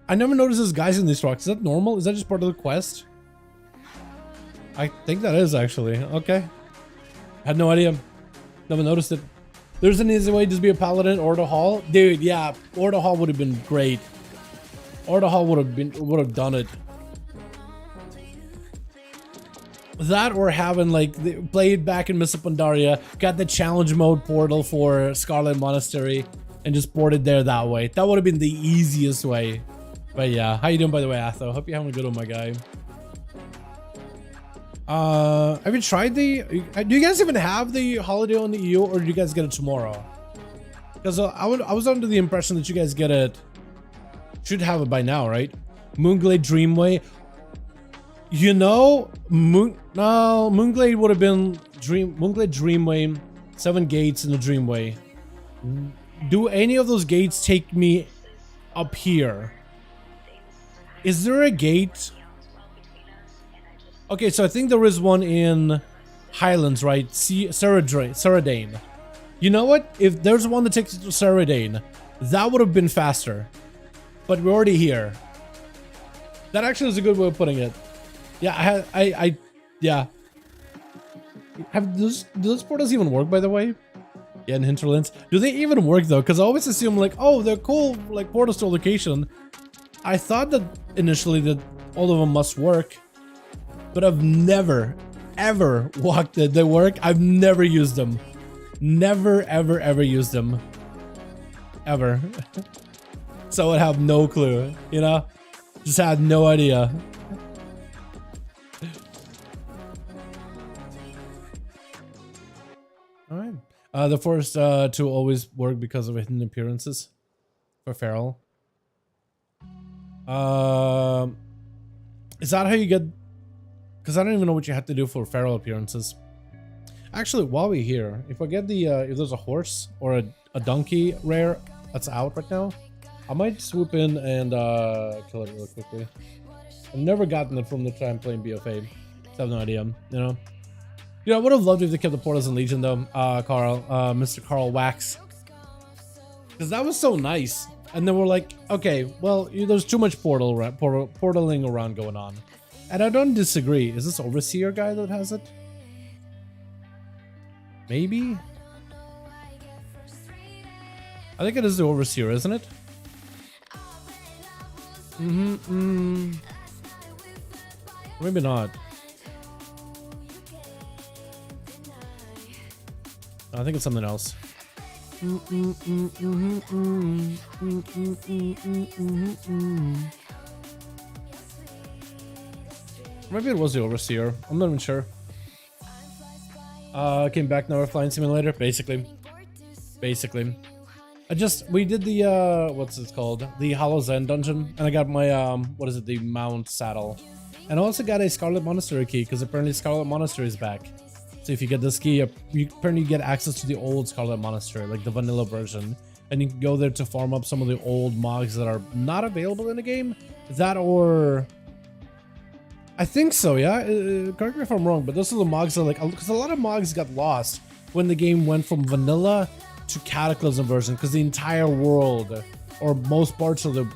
I never noticed there's guys in these rocks. Is that normal? Is that just part of the quest? I think that is actually. Okay. Had no idea. Never noticed it. There's an easy way to just be a paladin or the hall. Dude, yeah, or the hall would have been great. Or the hall would have done it. That or having like played back in Mists of Pandaria, got the challenge mode portal for Scarlet Monastery, and just ported there that way. That would have been the easiest way. But yeah, how you doing by the way, Atho? Hope you're having a good one, my guy. Have you tried the? Do you guys even have the holiday on the EU, or do you guys get it tomorrow? Because I was under the impression that you guys get it. Should have it by now, right? Moonglade Dreamway. You know, Moonglade would have been Moonglade Dreamway, 7 gates in the Dreamway. Do any of those gates take me up here? Is there a gate? Okay, so I think there is one in Highlands, right? Saradane. You know what? If there's one that takes you to Saradane, that would have been faster. But we're already here. That actually is a good way of putting it. Yeah, yeah. Do those portals even work, by the way? Yeah, in Hinterlands. Do they even work though? Because I always assume like, oh, they're cool, like portals to a location. I thought that initially that all of them must work, but I've never, ever walked it. They work. I've never used them. Never, ever, ever used them. Ever. So I have no clue, you know? Just had no idea. Alright. The first two always work because of hidden appearances for Feral. Is that how you get? Because I don't even know what you have to do for Feral appearances. Actually, while we're here, if I get the if there's a horse or a donkey rare that's out right now, I might swoop in and kill it real quickly. I've never gotten it from the time playing BFA. So I have no idea, you know. You know, I would have loved if they kept the portals in Legion though, Mr. Carl Wax. Because that was so nice. And then we're like, okay, well, there's too much portaling around going on. And I don't disagree. Is this Overseer guy that has it? Maybe? I think it is the Overseer, isn't it? Maybe not. I think it's something else. Maybe it was the Overseer. I'm not even sure. Came back now. We're flying simulator. Basically. We did the what's it called? The Hollow Zen dungeon, and I got my what is it? The Mount Saddle, and I also got a Scarlet Monastery key because apparently Scarlet Monastery is back. So if you get this key, you apparently get access to the old Scarlet Monastery, like the vanilla version, and you can go there to farm up some of the old mods that are not available in the game. That or I think so, yeah. Correct me if I'm wrong, but those are the mods that like, because a lot of mods got lost when the game went from vanilla to Cataclysm version, because the entire world or most parts of the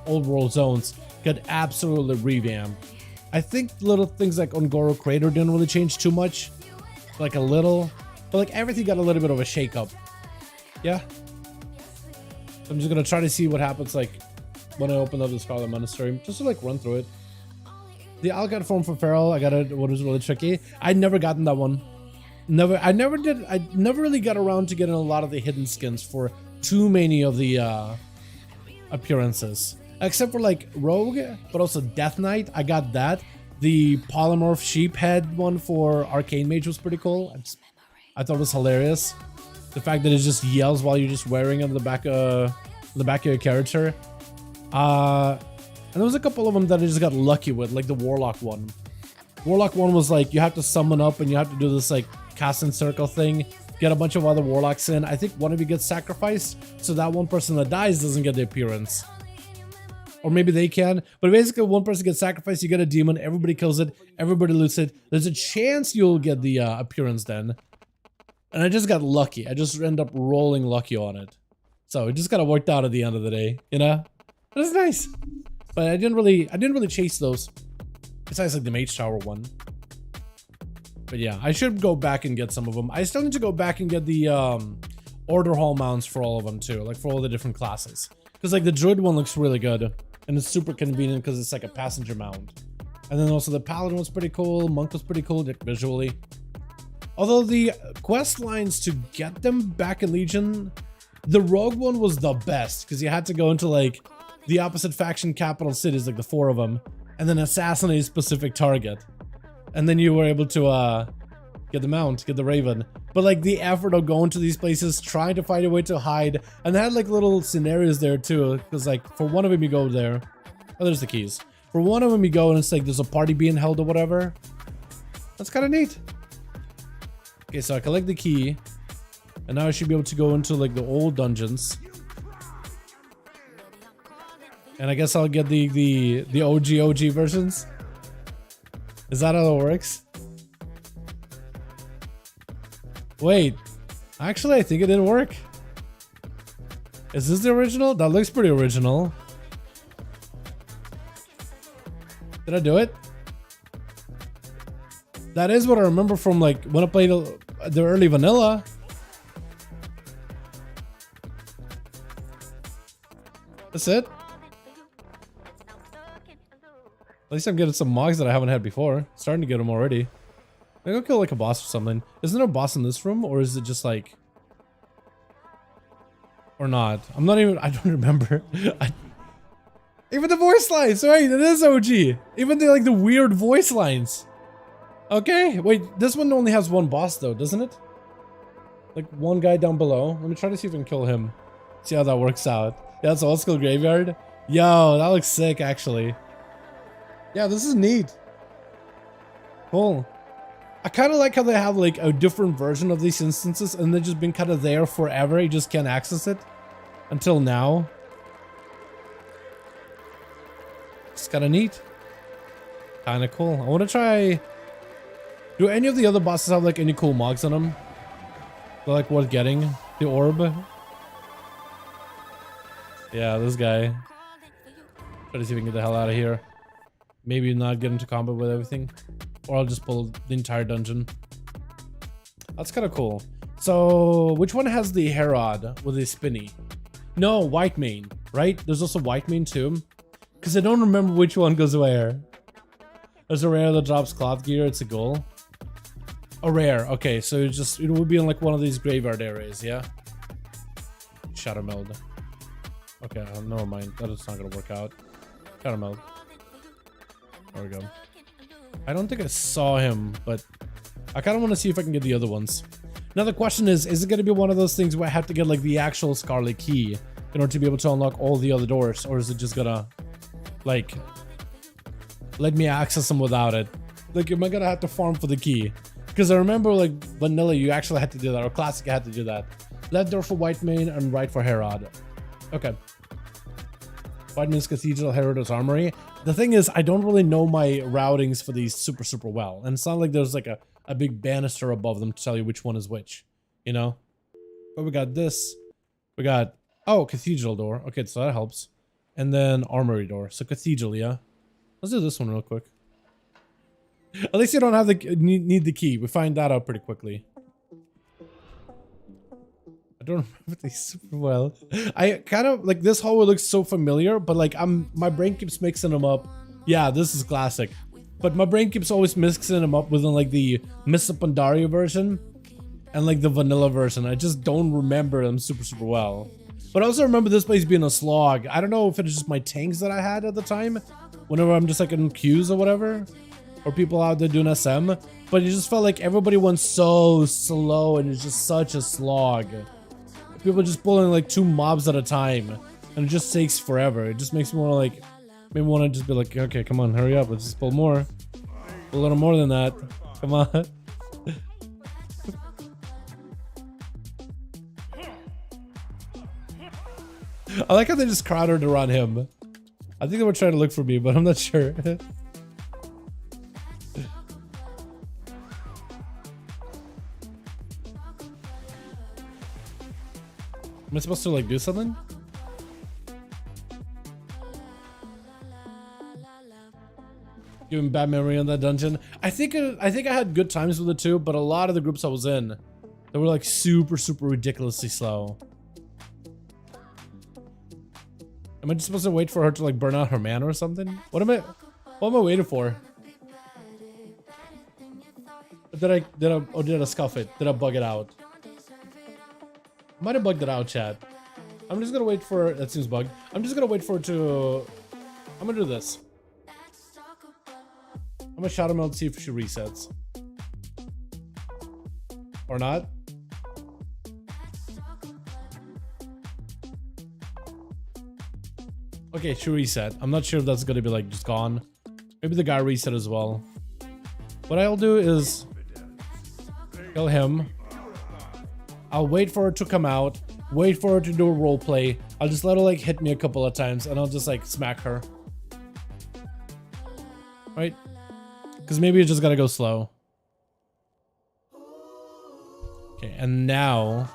old world zones got absolutely revamped. I think little things like Ungoro Crater didn't really change too much, like a little, but like everything got a little bit of a shake-up. Yeah. I'm just gonna try to see what happens like when I open up the Scarlet Monastery, just to like run through it. The Algot form for Feral, I got it. What was really tricky. I'd never gotten that one. I never really got around to getting a lot of the hidden skins for too many of the appearances, except for like Rogue, but also Death Knight. I got that. The polymorph sheep head one for Arcane Mage was pretty cool. I thought it was hilarious. The fact that it just yells while you're just wearing it on the back of your character. And there was a couple of them that I just got lucky with, like the Warlock one. Warlock one was like you have to summon up and you have to do this like casting circle thing, get a bunch of other warlocks in. I think one of you gets sacrificed, so that one person that dies doesn't get the appearance. Or maybe they can, but basically one person gets sacrificed, you get a demon, everybody kills it, everybody loots it. There's a chance you'll get the appearance then. And I just got lucky. I just end up rolling lucky on it. So it just kind of worked out at the end of the day, you know? It was nice. But I didn't really chase those. Besides like the Mage Tower one. But yeah, I should go back and get some of them. I still need to go back and get the order hall mounts for all of them too, like for all the different classes. Because like the druid one looks really good, and it's super convenient because it's like a passenger mount. And then also the paladin was pretty cool, monk was pretty cool like, visually. Although the quest lines to get them back in Legion, the rogue one was the best because you had to go into like the opposite faction capital cities, like the 4 of them, and then assassinate a specific target. And then you were able to get the mount, get the raven. But like the effort of going to these places, trying to find a way to hide, and they had like little scenarios there too, because like for one of them you go there, oh there's the keys. For one of them you go and it's like there's a party being held or whatever. That's kind of neat. Okay, so I collect the key, and now I should be able to go into like the old dungeons. And I guess I'll get the OG versions. Is that how it works? Wait, actually I think it didn't work. Is this the original? That looks pretty original. Did I do it? That is what I remember from like when I played the early vanilla. That's it? At least I'm getting some mogs that I haven't had before. Starting to get them already. Maybe I'll kill like a boss or something. Isn't there a boss in this room, or is it just like... Or not? I'm not even... I don't remember. Even the voice lines! Right, it is OG! Even the like the weird voice lines! Okay, wait, this one only has one boss though, doesn't it? Like one guy down below. Let me try to see if I can kill him. See how that works out. Yeah, it's old school graveyard. Yo, that looks sick actually. Yeah, this is neat. Cool. I kind of like how they have like a different version of these instances and they've just been kind of there forever. You just can't access it until now. It's kind of neat. Kind of cool. I want to try... Do any of the other bosses have like any cool mogs on them? They're like worth getting? The orb? Yeah, this guy. Try to see if we can get the hell out of here. Maybe not get into combat with everything. Or I'll just pull the entire dungeon. That's kind of cool. So, which one has the Herod with the spinny? No, white mane, right? There's also white mane too. Because I don't remember which one goes where. There's a rare that drops cloth gear, it's a goal. A rare, okay, so it would be in like one of these graveyard areas, yeah? Shadow meld. Okay, never mind, that is not gonna work out. Shadow meld. There we go. I don't think I saw him, but I kind of want to see if I can get the other ones. Now the question is it going to be one of those things where I have to get like the actual Scarlet key in order to be able to unlock all the other doors, or is it just gonna like let me access them without it? Like, am I gonna have to farm for the key? Because I remember like vanilla you actually had to do that, or classic you had to do that. Left door for white mane and right for Herod. Okay. White mane's cathedral, Herod's armory. The thing is, I don't really know my routings for these super well, and it's not like there's like a big banister above them to tell you which one is which, you know? But we got this. We got, oh, cathedral door. Okay, so that helps. And then armory door. So cathedral, yeah. Let's do this one real quick. At least you don't have the need the key. We find that out pretty quickly. I don't remember these super well. I kind of like this hallway looks so familiar, but like my brain keeps mixing them up. Yeah, this is classic. But my brain keeps always mixing them up within like the Mr. Pandaria version and like the vanilla version. I just don't remember them super well. But I also remember this place being a slog. I don't know if it's just my tanks that I had at the time, whenever I'm just like in queues or whatever, or people out there doing SM. But it just felt like everybody went so slow and it's just such a slog. People just pulling like 2 mobs at a time, and it just takes forever. It just makes me want to like, maybe want to just be like, okay, come on, hurry up, let's just pull more, pull a little more than that. Come on. I like how they just crowded around him. I think they were trying to look for me, but I'm not sure. Am I supposed to like do something? Giving bad memory on that dungeon. I think I had good times with it too, but a lot of the groups I was in, they were like super ridiculously slow. Am I just supposed to wait for her to like burn out her mana or something? What am I waiting for? Did I scuff it? Did I bug it out? I might have bugged it out, chat. I'm just gonna wait for, that seems bugged. I'm just gonna wait for it to, I'm gonna do this. I'm gonna shout him out to see if she resets. Or not. Okay, she reset. I'm not sure if that's gonna be like just gone. Maybe the guy reset as well. What I'll do is kill him. I'll wait for her to come out. Wait for her to do a role play. I'll just let her like hit me a couple of times and I'll just like smack her. Right? Because maybe you just gotta go slow. Okay, and now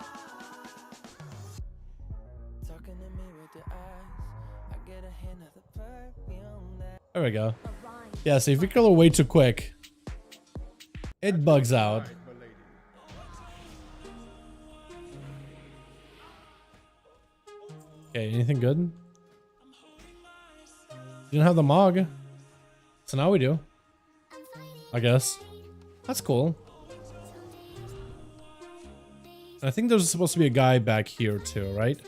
there we go. Yeah, so if you kill her way too quick, it bugs out. Okay, anything good? Didn't have the Mog. So now we do. I guess. That's cool. And I think there's supposed to be a guy back here too, right?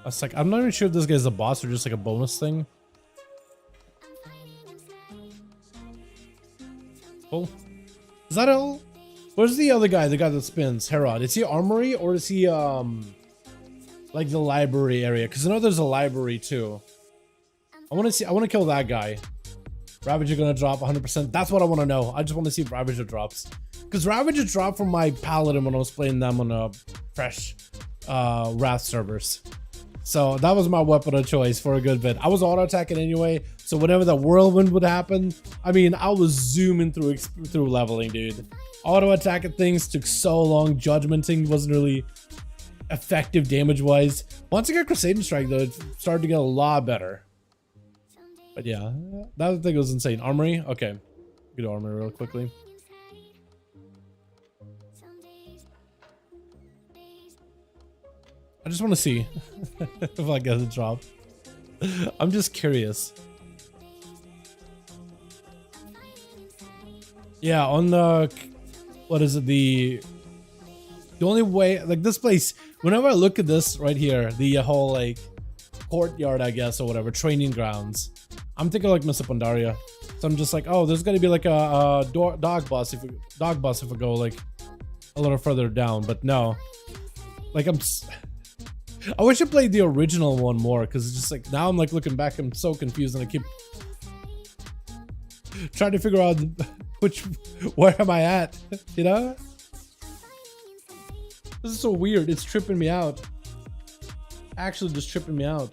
That's like, I'm not even sure if this guy's a boss or just like a bonus thing. Oh. Is that all? Where's the other guy? The guy that spins? Herod. Is he armory or is he like the library area? Because I know there's a library too. I want to kill that guy. Ravager gonna drop 100%. That's what I want to know. I just want to see if Ravager drops. Because Ravager dropped from my Paladin when I was playing them on a fresh Wrath servers. So that was my weapon of choice for a good bit. I was auto attacking anyway, so whenever the whirlwind would happen, I mean, I was zooming through leveling, dude. Auto attacking things took so long. Judgmenting wasn't really effective damage wise. Once I got Crusading Strike though, it started to get a lot better. But yeah, that thing was insane. Armory, okay. Get armory real quickly. I just want to see if I get a drop. I'm just curious. Yeah, on the, what is it? The only way, like this place, whenever I look at this right here, the whole like courtyard, I guess, or whatever, training grounds, I'm thinking like Mr. Pandaria. So I'm just like, oh, there's gonna be like a dog bus if we go like a little further down, but no. Like I wish I played the original one more, because it's just like, now I'm like looking back, I'm so confused and I keep trying to figure out where am I at, you know? This is so weird, it's tripping me out. Actually just tripping me out.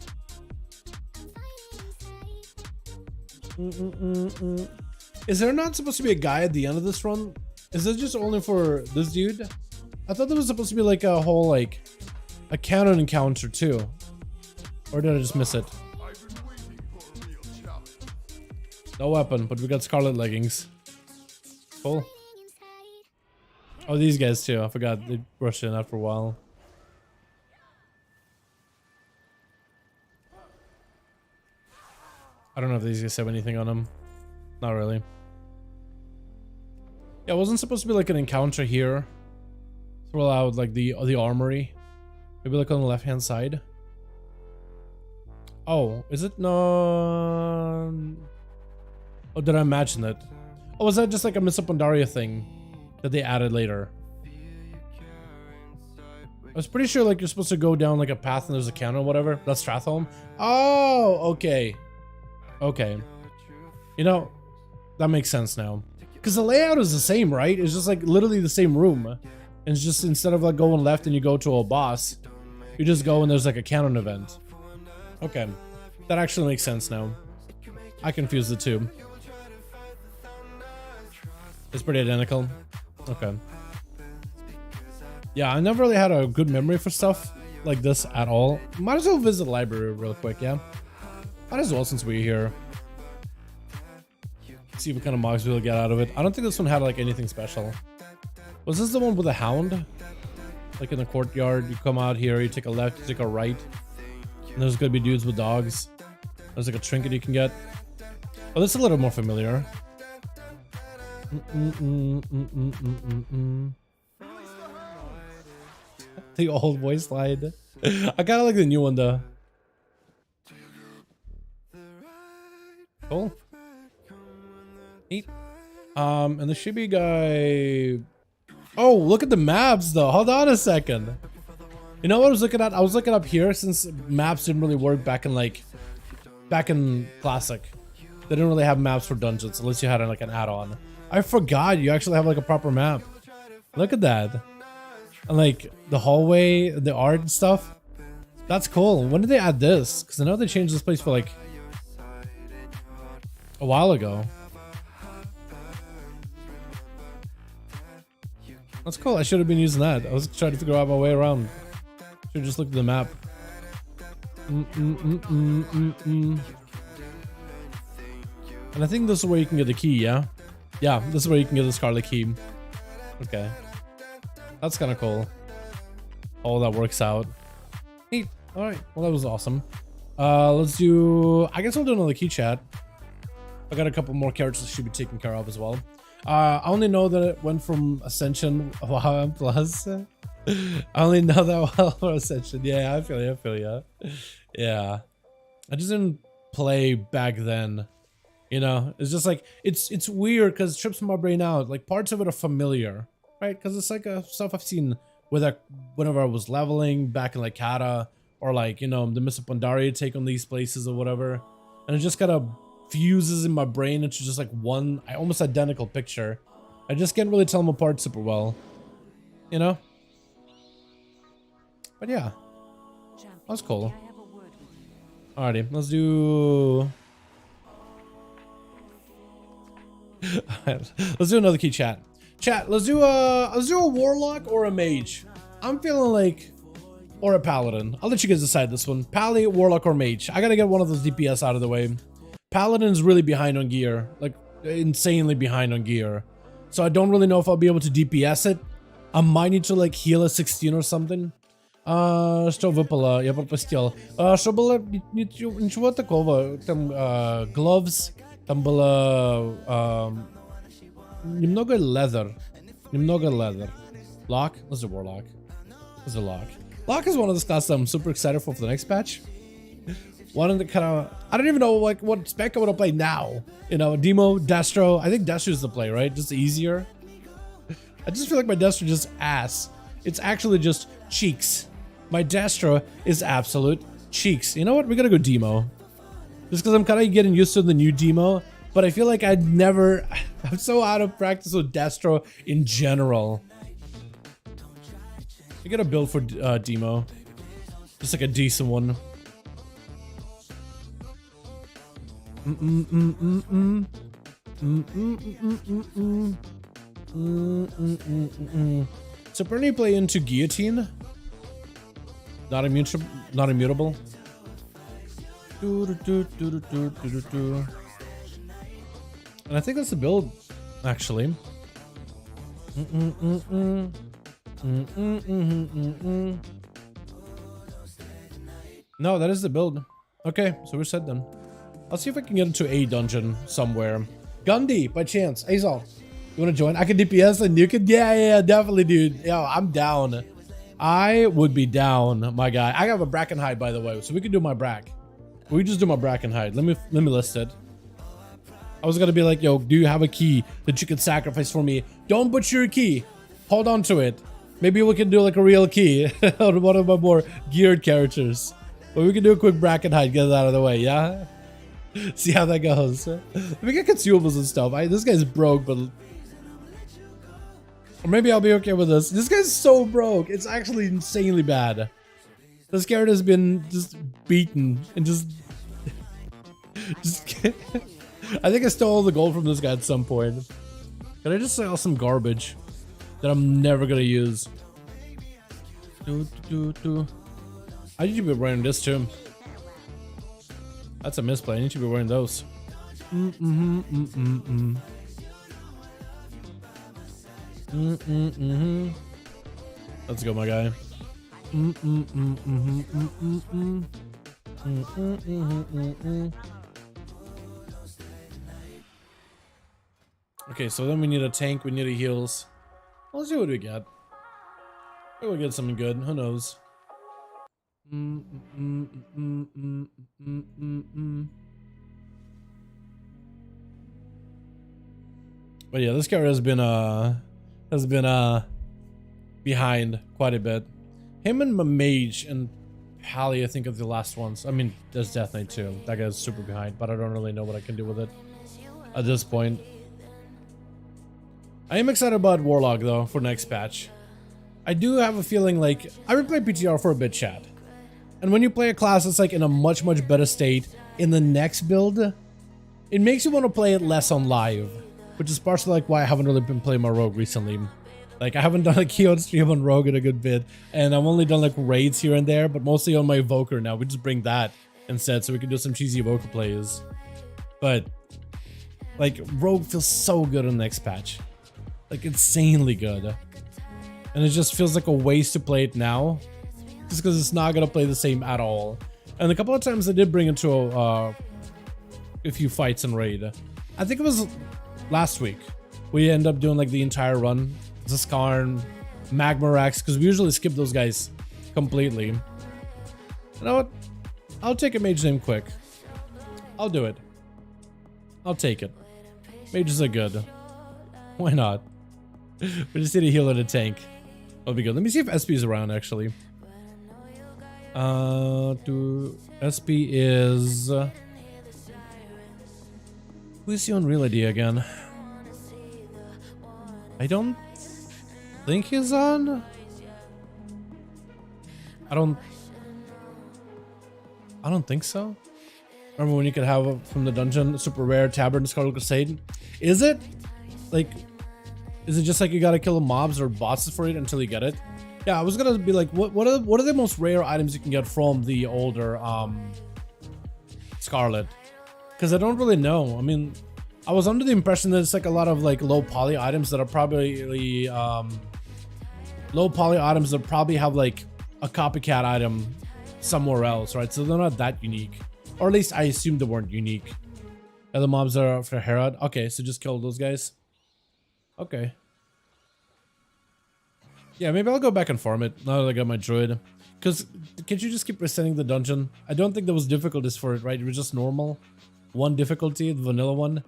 Is there not supposed to be a guy at the end of this run? Is this just only for this dude? I thought there was supposed to be like a whole like a cannon encounter too. Or did I just miss it? No weapon, but we got Scarlet leggings. Cool. Oh, these guys too. I forgot they rushed in after a while. I don't know if these guys have anything on them. Not really. Yeah, it wasn't supposed to be like an encounter here. Throw out like the armory. Maybe like on the left hand side. Oh, is it? No. Oh, did I imagine it? Oh, was that just like a Mr. Pandaria thing that they added later? I was pretty sure like you're supposed to go down like a path and there's a cannon or whatever. That's Stratholme. Oh, okay. Okay. You know, that makes sense now. Because the layout is the same, right? It's just like literally the same room. And it's just instead of like going left and you go to a boss, you just go and there's like a cannon event. Okay. That actually makes sense now. I confused the two. It's pretty identical. Okay. Yeah, I never really had a good memory for stuff like this at all. Might as well visit the library real quick, yeah? Might as well since we're here. See what kind of mods we'll get out of it. I don't think this one had like anything special. Was this the one with the hound? Like in the courtyard, you come out here, you take a left, you take a right. And there's gonna be dudes with dogs. There's like a trinket you can get. Oh, this is a little more familiar. The old voice line. I kind of like the new one though. Cool. Neat. And the Shibi guy. Oh, look at the maps though. Hold on a second. You know what I was looking at? I was looking up here since maps didn't really work back in Classic. They didn't really have maps for dungeons unless you had like an add-on. I forgot you actually have like a proper map. Look at that. And like the hallway, the art and stuff. That's cool. When did they add this? Because I know they changed this place for like a while ago. That's cool. I should have been using that. I was trying to figure out my way around. Should have just looked at the map. And I think this is where you can get the key, yeah? Yeah, this is where you can get the Scarlet key. Okay. That's kind of cool. All that works out. Neat. Alright, well that was awesome. Let's do... I guess we'll do another key chat. I got a couple more characters that should be taken care of as well. I only know that it went from Ascension WoW Plus. I only know that WoW for Ascension. Yeah, I feel you. Yeah. I just didn't play back then. You know, it's just like, it's weird because it trips my brain out. Like parts of it are familiar, right? Because it's like stuff I've seen whenever I was leveling back in like Kata or like, you know, the Mr. Pandaria take on these places or whatever. And it just kind of fuses in my brain into just like one almost identical picture. I just can't really tell them apart super well, you know? But yeah, that's cool. Alrighty, let's do... Let's do another key chat. Chat, let's do a warlock or a mage. I'm feeling like, or a paladin. I'll let you guys decide this one. Pally, warlock, or mage. I gotta get one of those DPS out of the way. Paladin's really behind on gear, like insanely behind on gear. So I don't really know if I'll be able to DPS it. I might need to like heal a 16 or something. Что выпало? Я пропустил. Что было? Ничего такого. Там gloves. Там было немного leather. Немного leather. Lock? Let's do warlock. Let's do lock. Lock is one of those classes I'm super excited for the next patch. One of the kind of... I don't even know like what spec I want to play now. You know, Demo, Destro. I think Destro is the play, right? Just easier. I just feel like my Destro is just ass. It's actually just cheeks. My Destro is absolute cheeks. You know what? We're gonna go Demo. Just because I'm kind of getting used to the new Demo. But I feel like I'm so out of practice with Destro in general. You gotta build for Demo. Just like a decent one. So Bernie play into guillotine. Not immutable. And I think that's the build, actually. No, that is the build. Okay, so we're set then. I'll see if I can get into a dungeon somewhere. Gundy, by chance. Azal, you want to join? I can DPS and you can... Yeah, definitely, dude. Yo, I'm down. I would be down, my guy. I have a bracken hide, by the way, so we can do my brack. We just do my bracken hide. Let me list it. I was gonna be like, yo, do you have a key that you can sacrifice for me? Don't butcher your key. Hold on to it. Maybe we can do like a real key on one of my more geared characters. But we can do a quick bracken hide, get it out of the way, yeah? See how that goes. We get consumables and stuff. This guy's broke, but... Or maybe I'll be okay with this. This guy's so broke. It's actually insanely bad. This character has been just beaten and just I think I stole all the gold from this guy at some point. Can I just sell some garbage that I'm never gonna use? I need to be wearing this too. That's a misplay. I need to be wearing those. Let's go, my guy. Okay, so then we need a tank, we need a heals. Let's see what we get. Maybe we'll get something good, who knows. But yeah, this character has been behind quite a bit. Him and Mage and Pally, I think, are the last ones. I mean, there's Death Knight too. That guy's super behind, but I don't really know what I can do with it at this point. I am excited about Warlock though for next patch. I do have a feeling like I replayed PTR for a bit, chat. And when you play a class that's like in a much better state in the next build, it makes you want to play it less on live, which is partially like why I haven't really been playing my Rogue recently. Like I haven't done a keynote stream on Rogue in a good bit, and I've only done like raids here and there, but mostly on my Evoker now. We just bring that instead so we can do some cheesy Evoker plays. But like Rogue feels so good on the next patch. Like insanely good. And it just feels like a waste to play it now. Just because it's not gonna play the same at all. And a couple of times I did bring it to a few fights in raid. I think it was last week. We end up doing like the entire run. Zaskarn, Magmarax, because we usually skip those guys completely. You know what? I'll take a mage name quick. I'll do it. I'll take it. Mages are good. Why not? We just need a heal and a tank. That'll be good. Let me see if SP is around actually. SP is who is he on Real ID again? I don't think he's on. I don't think so. Remember when you could have from the dungeon super rare Tabard and Scarlet Crusade? Is it like? Is it just like you gotta kill mobs or bosses for it until you get it? Yeah, I was gonna be like, what are the most rare items you can get from the older Scarlet? Because I don't really know. I mean, I was under the impression that it's like a lot of like low poly items that are probably low poly items that probably have like a copycat item somewhere else, right? So they're not that unique, or at least I assumed they weren't unique. And the mobs are for Herod. Okay, so just kill those guys. Okay. Yeah, maybe I'll go back and farm it now that I got my druid. Because can't you just keep resetting the dungeon? I don't think there was difficulties for it, right? It was just normal. One difficulty, the vanilla one.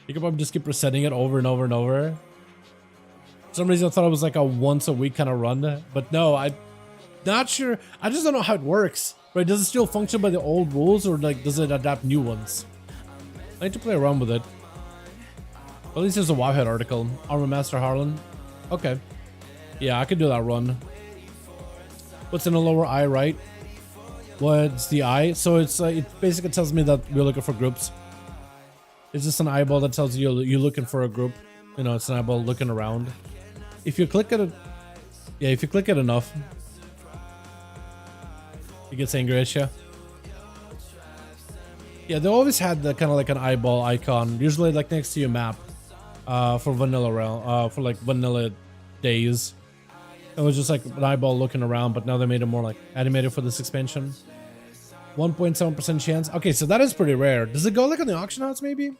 You could probably just keep resetting it over and over and over. For some reason I thought it was like a once a week kind of run. But no, I'm not sure. I just don't know how it works. Right? Does it still function by the old rules or like does it adapt new ones? I need to play around with it. At least there's a Wowhead article. Armor Master Harlan. Okay. Yeah, I could do that run. What's in the lower eye, right? What's the eye? So it's it basically tells me that we're looking for groups. It's just an eyeball that tells you you're looking for a group. You know, it's an eyeball looking around. If you click it, yeah, if you click it enough, it gets angry at you. Yeah, they always had the kind of like an eyeball icon, usually like next to your map. For vanilla realm, for like vanilla days, it was just like an eyeball looking around, but now they made it more like animated for this expansion. 1.7% chance. Okay, so that is pretty rare. Does it go like on the auction house maybe?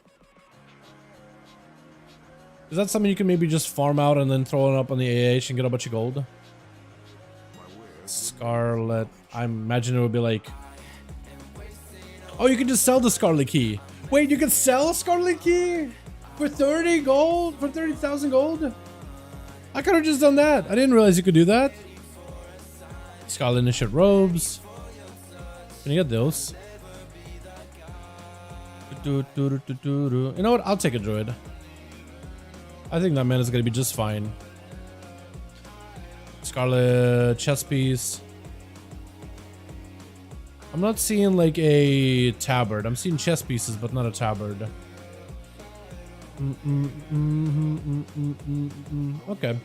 Is that something you can maybe just farm out and then throw it up on the AH and get a bunch of gold? Scarlet. I imagine it would be like, oh, you can just sell the Scarlet key. Wait, you can sell a Scarlet key? For 30 gold? For 30,000 gold? I could have just done that. I didn't realize you could do that. Scarlet Initiate robes. Can you get those? You know what? I'll take a druid. I think that man is going to be just fine. Scarlet chest piece. I'm not seeing like a tabard. I'm seeing chest pieces, but not a tabard. Okay,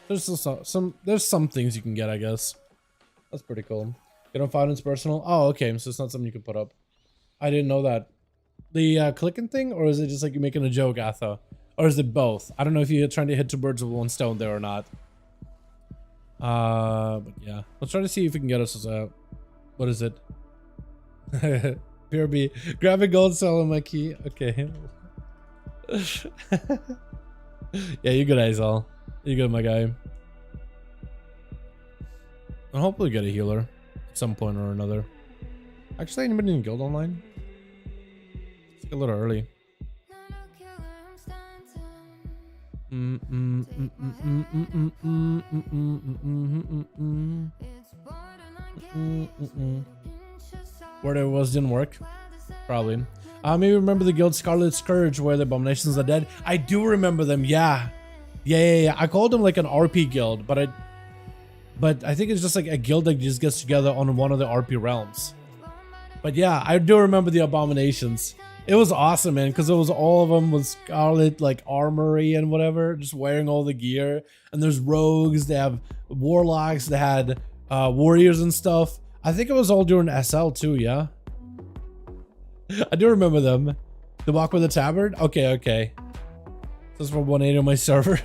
there's some things you can get, I guess. That's pretty cool. Get on Fountain's personal. Oh, okay, so it's not something you can put up. I didn't know that. The clicking thing, or is it just like you're making a joke, Atha? Or is it both? I don't know if you're trying to hit two birds with one stone there or not. But yeah, let's try to see if we can get us a, what is it? PRB, grab a gold, sell my key. Okay. Yeah, you good, Aizal. You good, my guy. I'll hopefully get a healer at some point or another. Actually, anybody in guild online? It's like a little early. Where it was didn't work. Probably. Maybe remember the guild Scarlet Scourge where the abominations are dead. I do remember them. Yeah. I called them like an RP guild, but I think it's just like a guild that just gets together on one of the RP realms. But yeah, I do remember the abominations. It was awesome, man, because it was all of them with Scarlet like armory and whatever, just wearing all the gear. And there's rogues, they have warlocks, they had warriors and stuff. I think it was all during SL too, yeah. I do remember them. The walk with the tabard? Okay. This is for 180 on my server.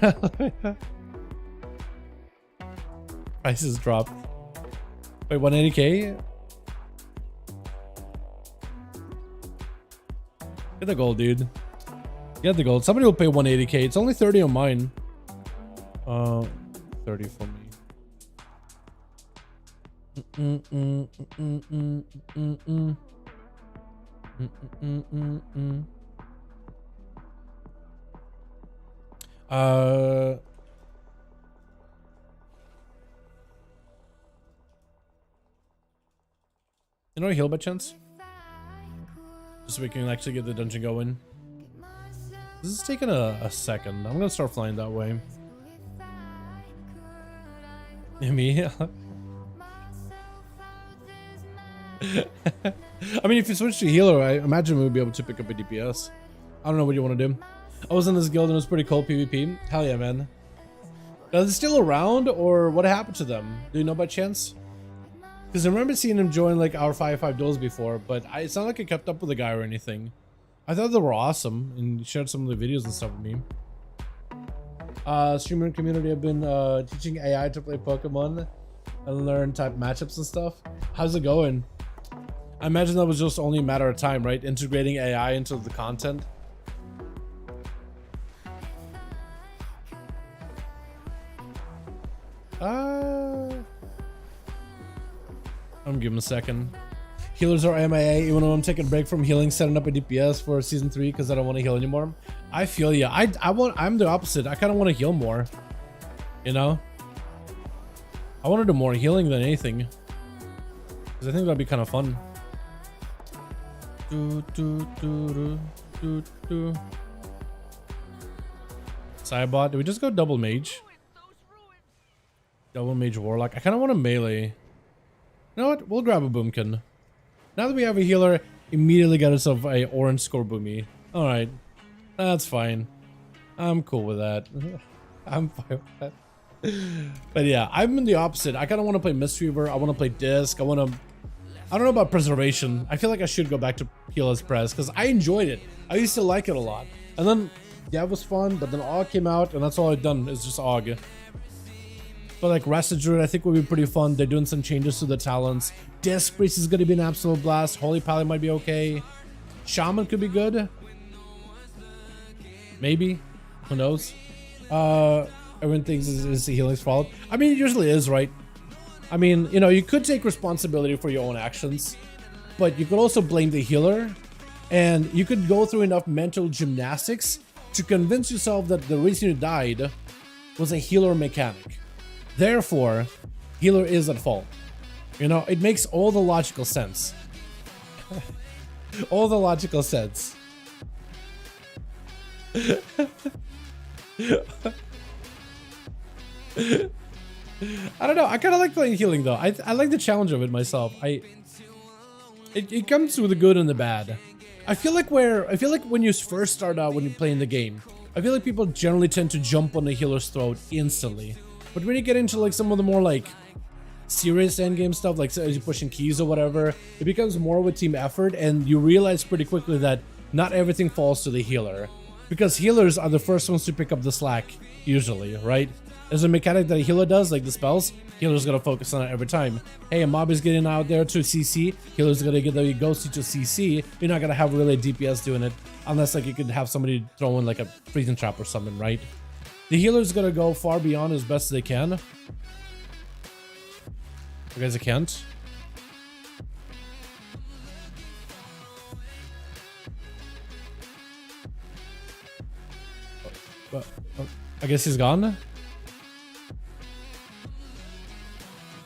Prices dropped. Wait, 180k? Get the gold, dude. Get the gold. Somebody will pay 180k. It's only 30 on mine. 30 for me. You know, heal by chance? Just so we can actually get the dungeon going. This is taking a second. I'm gonna start flying that way. Me? I mean, if you switch to healer, I imagine we would be able to pick up a DPS. I don't know what you want to do. I was in this guild and it was pretty cool PvP. Hell yeah, man. Are they still around, or what happened to them? Do you know by chance? Because I remember seeing him join like our 5-5 duels before, but it's not like I kept up with the guy or anything. I thought they were awesome and shared some of the videos and stuff with me. Streamer community have been teaching AI to play Pokemon and learn type matchups and stuff. How's it going? I imagine that was just only a matter of time, right? Integrating AI into the content. I'm giving a second. Healers are MIA, even though I'm taking a break from healing, setting up a DPS for season 3 because I don't want to heal anymore. I feel ya. I'm the opposite. I kind of want to heal more. You know? I want to do more healing than anything. Because I think that'd be kind of fun. Cybot, do we just go double mage? Double mage warlock. I kind of want a melee. You know what? We'll grab a boomkin. Now that we have a healer, immediately got ourselves a orange score boomy. Alright. That's fine. I'm cool with that. I'm fine with that. But yeah, I'm in the opposite. I kind of want to play Mistweaver. I want to play Disc. I don't know about Preservation. I feel like I should go back to heal as Pres because I enjoyed it. I used to like it a lot. And then, yeah, it was fun, but then AUG came out and that's all I've done is just AUG. But like Rested Druid, I think would be pretty fun. They're doing some changes to the talents. Disc Priest is going to be an absolute blast. Holy Pally might be okay. Shaman could be good. Maybe. Who knows? Everyone thinks is the healing's fault. I mean, it usually is, right? I mean, you know, you could take responsibility for your own actions, but you could also blame the healer, and you could go through enough mental gymnastics to convince yourself that the reason you died was a healer mechanic. Therefore, healer is at fault. You know, it makes all the logical sense. All the logical sense. I don't know. I kind of like playing healing though. I like the challenge of it myself. It comes with the good and the bad. I feel like when you first start out when you're playing the game, I feel like people generally tend to jump on the healer's throat instantly. But when you get into like some of the more like serious endgame stuff, like as you're pushing keys or whatever, it becomes more of a team effort, and you realize pretty quickly that not everything falls to the healer, because healers are the first ones to pick up the slack usually, right? There's a mechanic that a healer does, like the spells. Healer's gonna focus on it every time. Hey, a mob is getting out there to CC. Healer's gonna get the ghosty to CC. You're not gonna have really a DPS doing it, unless like you could have somebody throw in like a freezing trap or something, right? The healer's gonna go far beyond as best as they can. You guys, I can't. But I guess he's gone.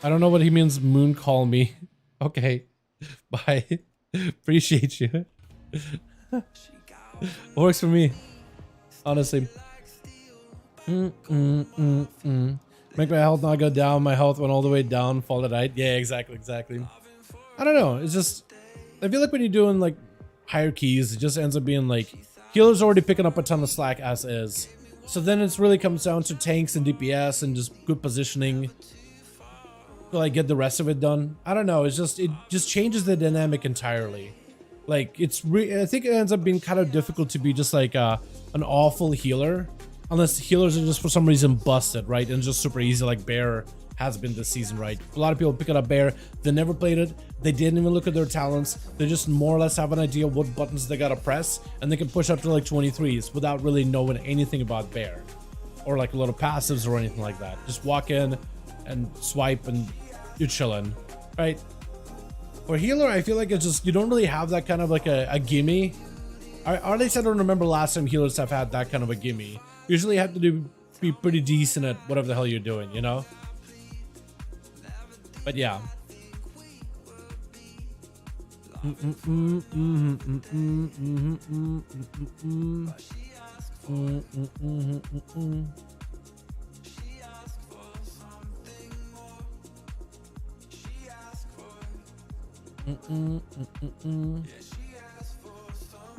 I don't know what he means. Moon call me. Okay, bye. Appreciate you. Works for me, honestly. Make my health not go down. My health went all the way down. Fall that I. Yeah, exactly. I don't know. It's just, I feel like when you're doing like higher keys, it just ends up being like healer's already picking up a ton of slack as is. So then it really comes down to tanks and DPS and just good positioning to like get the rest of it done. I don't know. It's just, it just changes the dynamic entirely. Like I think it ends up being kind of difficult to be just like an awful healer, unless healers are just for some reason busted, right? And just super easy, like Bear has been this season, right? A lot of people pick it up Bear. They never played it. They didn't even look at their talents. They just more or less have an idea what buttons they gotta press, and they can push up to like 23s without really knowing anything about Bear or like a lot of passives or anything like that. Just walk in and swipe and you're chilling, right? For healer, I feel like it's just, you don't really have that kind of like a gimme. Or at least I don't remember last time healers have had that kind of a gimme. Usually you have to be pretty decent at whatever the hell you're doing, you know? But yeah.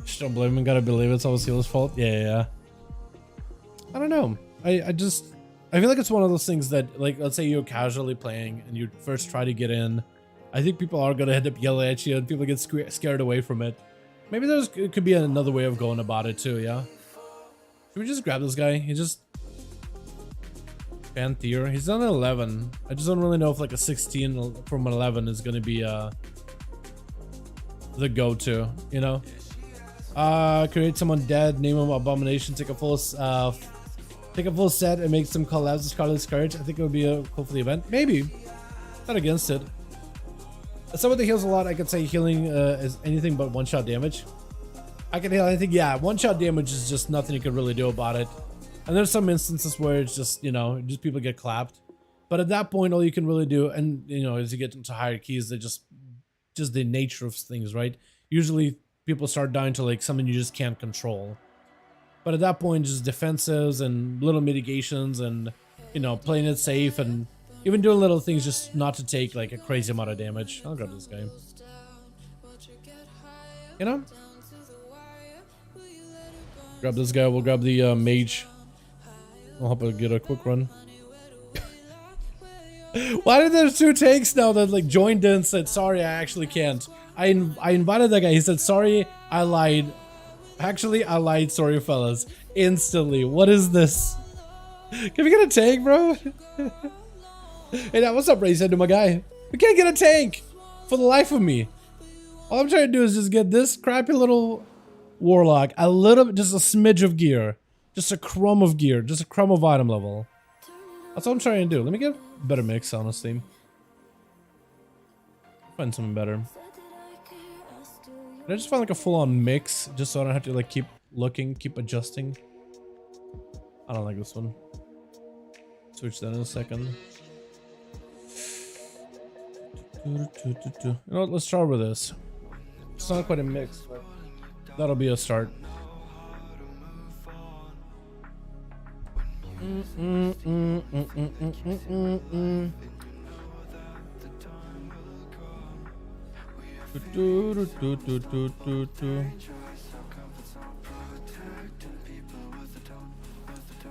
Just don't blame him, gotta believe it's always healer's fault. Yeah. I don't know. I feel like it's one of those things that, like, let's say you're casually playing and you first try to get in. I think people are gonna end up yelling at you and people get scared away from it. Maybe it could be another way of going about it too, yeah? Should we just grab this guy? He just... Panther. He's on an 11. I just don't really know if like a 16 from an 11 is gonna be the go-to, you know? Create someone dead, name him Abomination, take a full set and make some collabs with Scarlet's Courage. I think it would be a cool for the event. Maybe. Not against it. Someone that heals a lot, I could say healing is anything but one-shot damage. I can heal anything. Yeah, one-shot damage is just nothing you can really do about it. And there's some instances where it's just, you know, just people get clapped. But at that point, all you can really do, and, you know, as you get into higher keys, they're just the nature of things, right? Usually people start dying to like something you just can't control. But at that point, just defensives and little mitigations and, you know, playing it safe and even doing little things just not to take like a crazy amount of damage. I'll grab this guy. You know? Grab this guy. We'll grab the mage. I'll hope I get a quick run. Why did there's two tanks now that like joined in and said, sorry, I actually can't. I invited that guy. He said, sorry, I lied. Actually, I lied. Sorry, fellas. Instantly. What is this? Can we get a tank, bro? Hey, now, what's up, Ray? Said to my guy. We can't get a tank for the life of me. All I'm trying to do is just get this crappy little warlock, a little, just a smidge of gear, just a crumb of gear, just a crumb of item level. That's what I'm trying to do. Let me get a better mix, honestly. Find something better. Can I just find like a full-on mix, just so I don't have to like keep looking, keep adjusting? I don't like this one. Switch that in a second. You know what? Let's start with this. It's not quite a mix, but that'll be a start.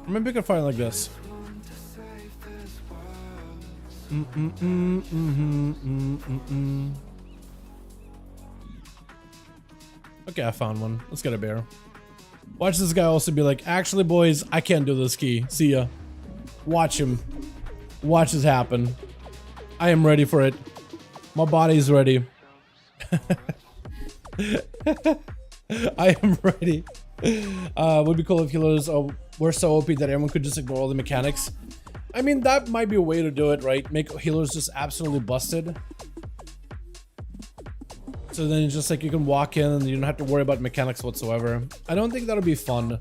Maybe we can find like this. Okay, I found one. Let's get a bear. Watch this guy also be like, actually, boys, I can't do this key. See ya. Watch him. Watch this happen. I am ready for it. My body's ready. I am ready. Would be cool if healers were so OP that everyone could just ignore all the mechanics. I mean, that might be a way to do it, right? Make healers just absolutely busted. So then it's just like you can walk in and you don't have to worry about mechanics whatsoever. I don't think that'll be fun.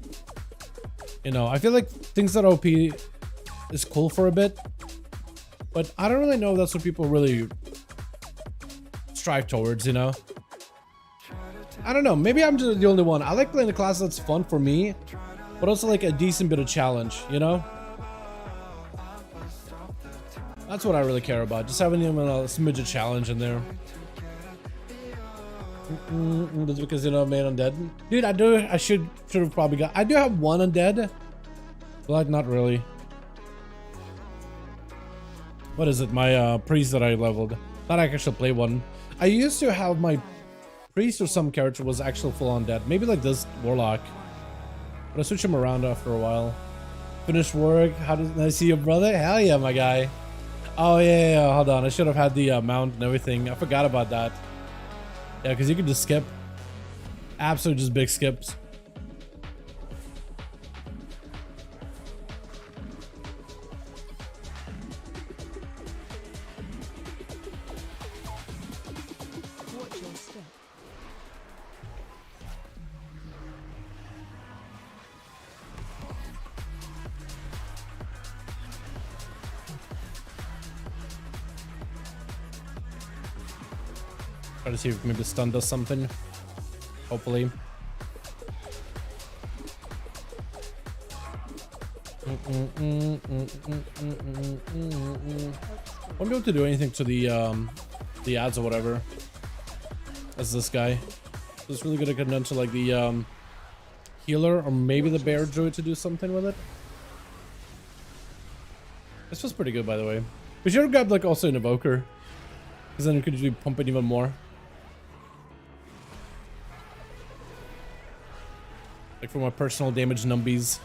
You know, I feel like things that OP is cool for a bit, but I don't really know if that's what people really strive towards, you know? I don't know, maybe I'm just the only one. I like playing a class that's fun for me, but also like a decent bit of challenge, you know? That's what I really care about, just having a smidge of challenge in there. That's because, you know, made undead. Dude, I should have probably got, I do have one undead, but like not really. What is it? My priest that I leveled. Not I can actually play one. I used to have my priest or some character was actually full undead. Maybe like this warlock. But I switched him around after a while. Finished work. How did I see your brother? Hell yeah, my guy. Oh yeah, hold on. I should have had the mount and everything. I forgot about that. Yeah, because you can just skip. Absolutely just big skips. Watch your step. Try to see if maybe stun does something. Hopefully. Won't be able to do anything to the ads or whatever. As this guy. So it's really good to get into like the healer or maybe the bear druid to do something with it. This was pretty good, by the way. We should have grabbed like also an evoker, because then it could be pumping even more. Like for my personal damage numbies.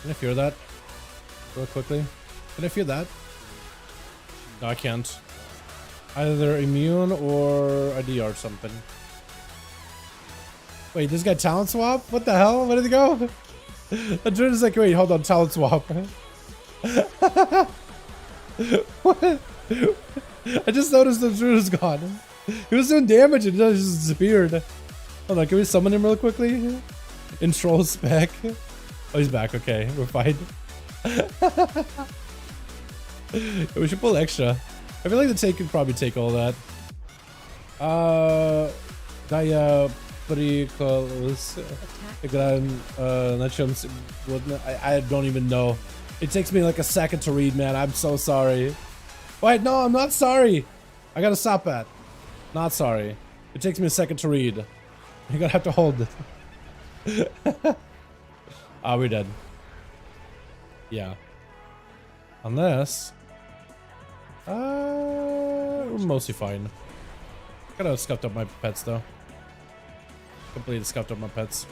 Can I fear that? Real quickly. Can I fear that? No, I can't. Either immune or a DR or something. Wait, this guy talent swap? What the hell? Where did it go? The druid is like, wait, hold on, talent swap. What? I just noticed the druid is gone. He was doing damage and it just disappeared. Hold on, can we summon him real quickly? In troll spec. Oh, he's back. Okay, we're fine. We should pull extra. I feel like the tank could probably take all that. Daya pretty close. I don't even know. It takes me like a second to read, man. I'm so sorry. Wait, no, I'm not sorry. I gotta stop that. Not sorry. It takes me a second to read. You're gonna have to hold it. Ah, we're dead. Yeah. Unless... we're mostly fine. Gotta have scuffed up my pets, though. Completely scuffed up my pets.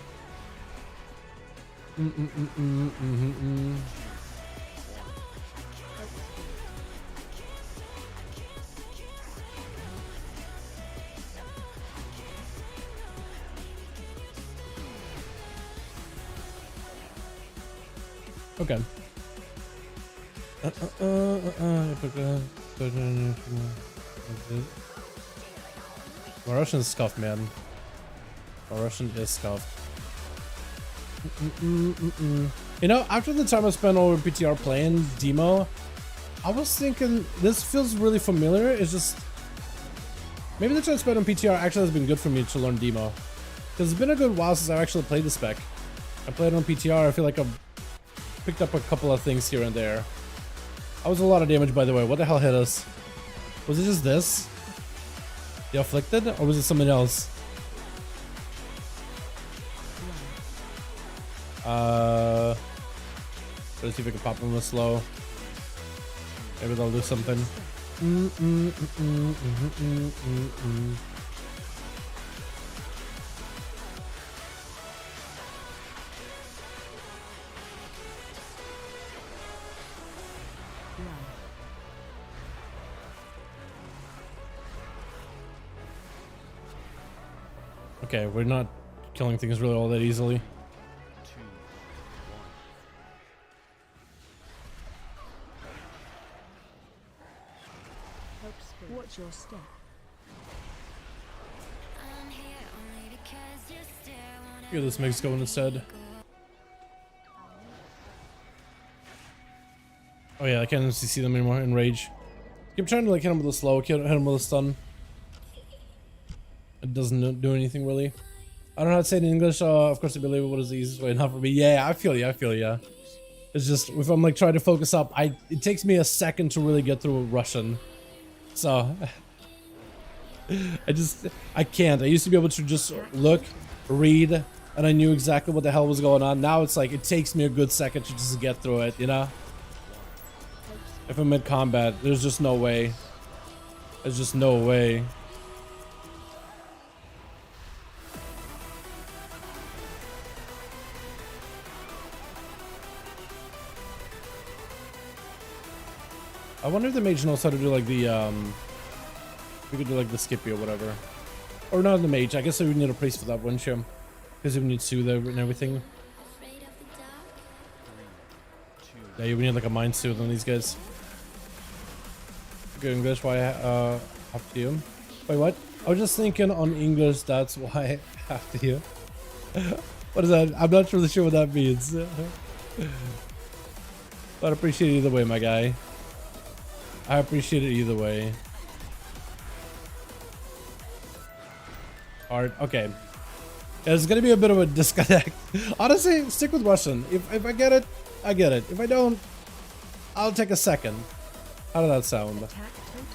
Okay. My Russian is scuffed, man. My Russian is scuffed. You know, after the time I spent over PTR playing demo, I was thinking this feels really familiar. It's just maybe the time I spent on PTR actually has been good for me to learn demo, because it's been a good while since I actually played the spec. I played on PTR. I feel like I've picked up a couple of things here and there. That was a lot of damage, by the way. What the hell hit us? Was it just this? The afflicted? Or was it something else? Let's see if we can pop them a slow. Maybe they'll do something. Okay, we're not killing things really all that easily. Watch your step. Here, this mix going instead. Oh yeah, I can't see them anymore in rage. Keep trying to like hit him with a slow, hit him with a stun. It doesn't do anything really. I don't know how to say it in English. Of course, I believe what is the easiest way. Not for me. Yeah, I feel you. I feel you. It's just if I'm like trying to focus up, it takes me a second to really get through Russian. So I can't. I used to be able to just look, read, and I knew exactly what the hell was going on. Now it's like it takes me a good second to just get through it, you know? If I'm in combat, there's just no way. There's just no way. I wonder if the mage knows how to do like the we could do like the skippy or whatever. Or not the mage, I guess we would need a priest for that, wouldn't you? Because we need soothe and everything. Yeah, you would need like a mind soothe on these guys. Good English, why I have to you. Wait, what? I was just thinking on English, that's why I have to you. What is that? I'm not really sure what that means. But I appreciate it either way, my guy. I appreciate it either way. Art, okay. There's gonna be a bit of a disconnect. Honestly, stick with Russian. If I get it, I get it. If I don't, I'll take a second. How did that sound? Attack totem.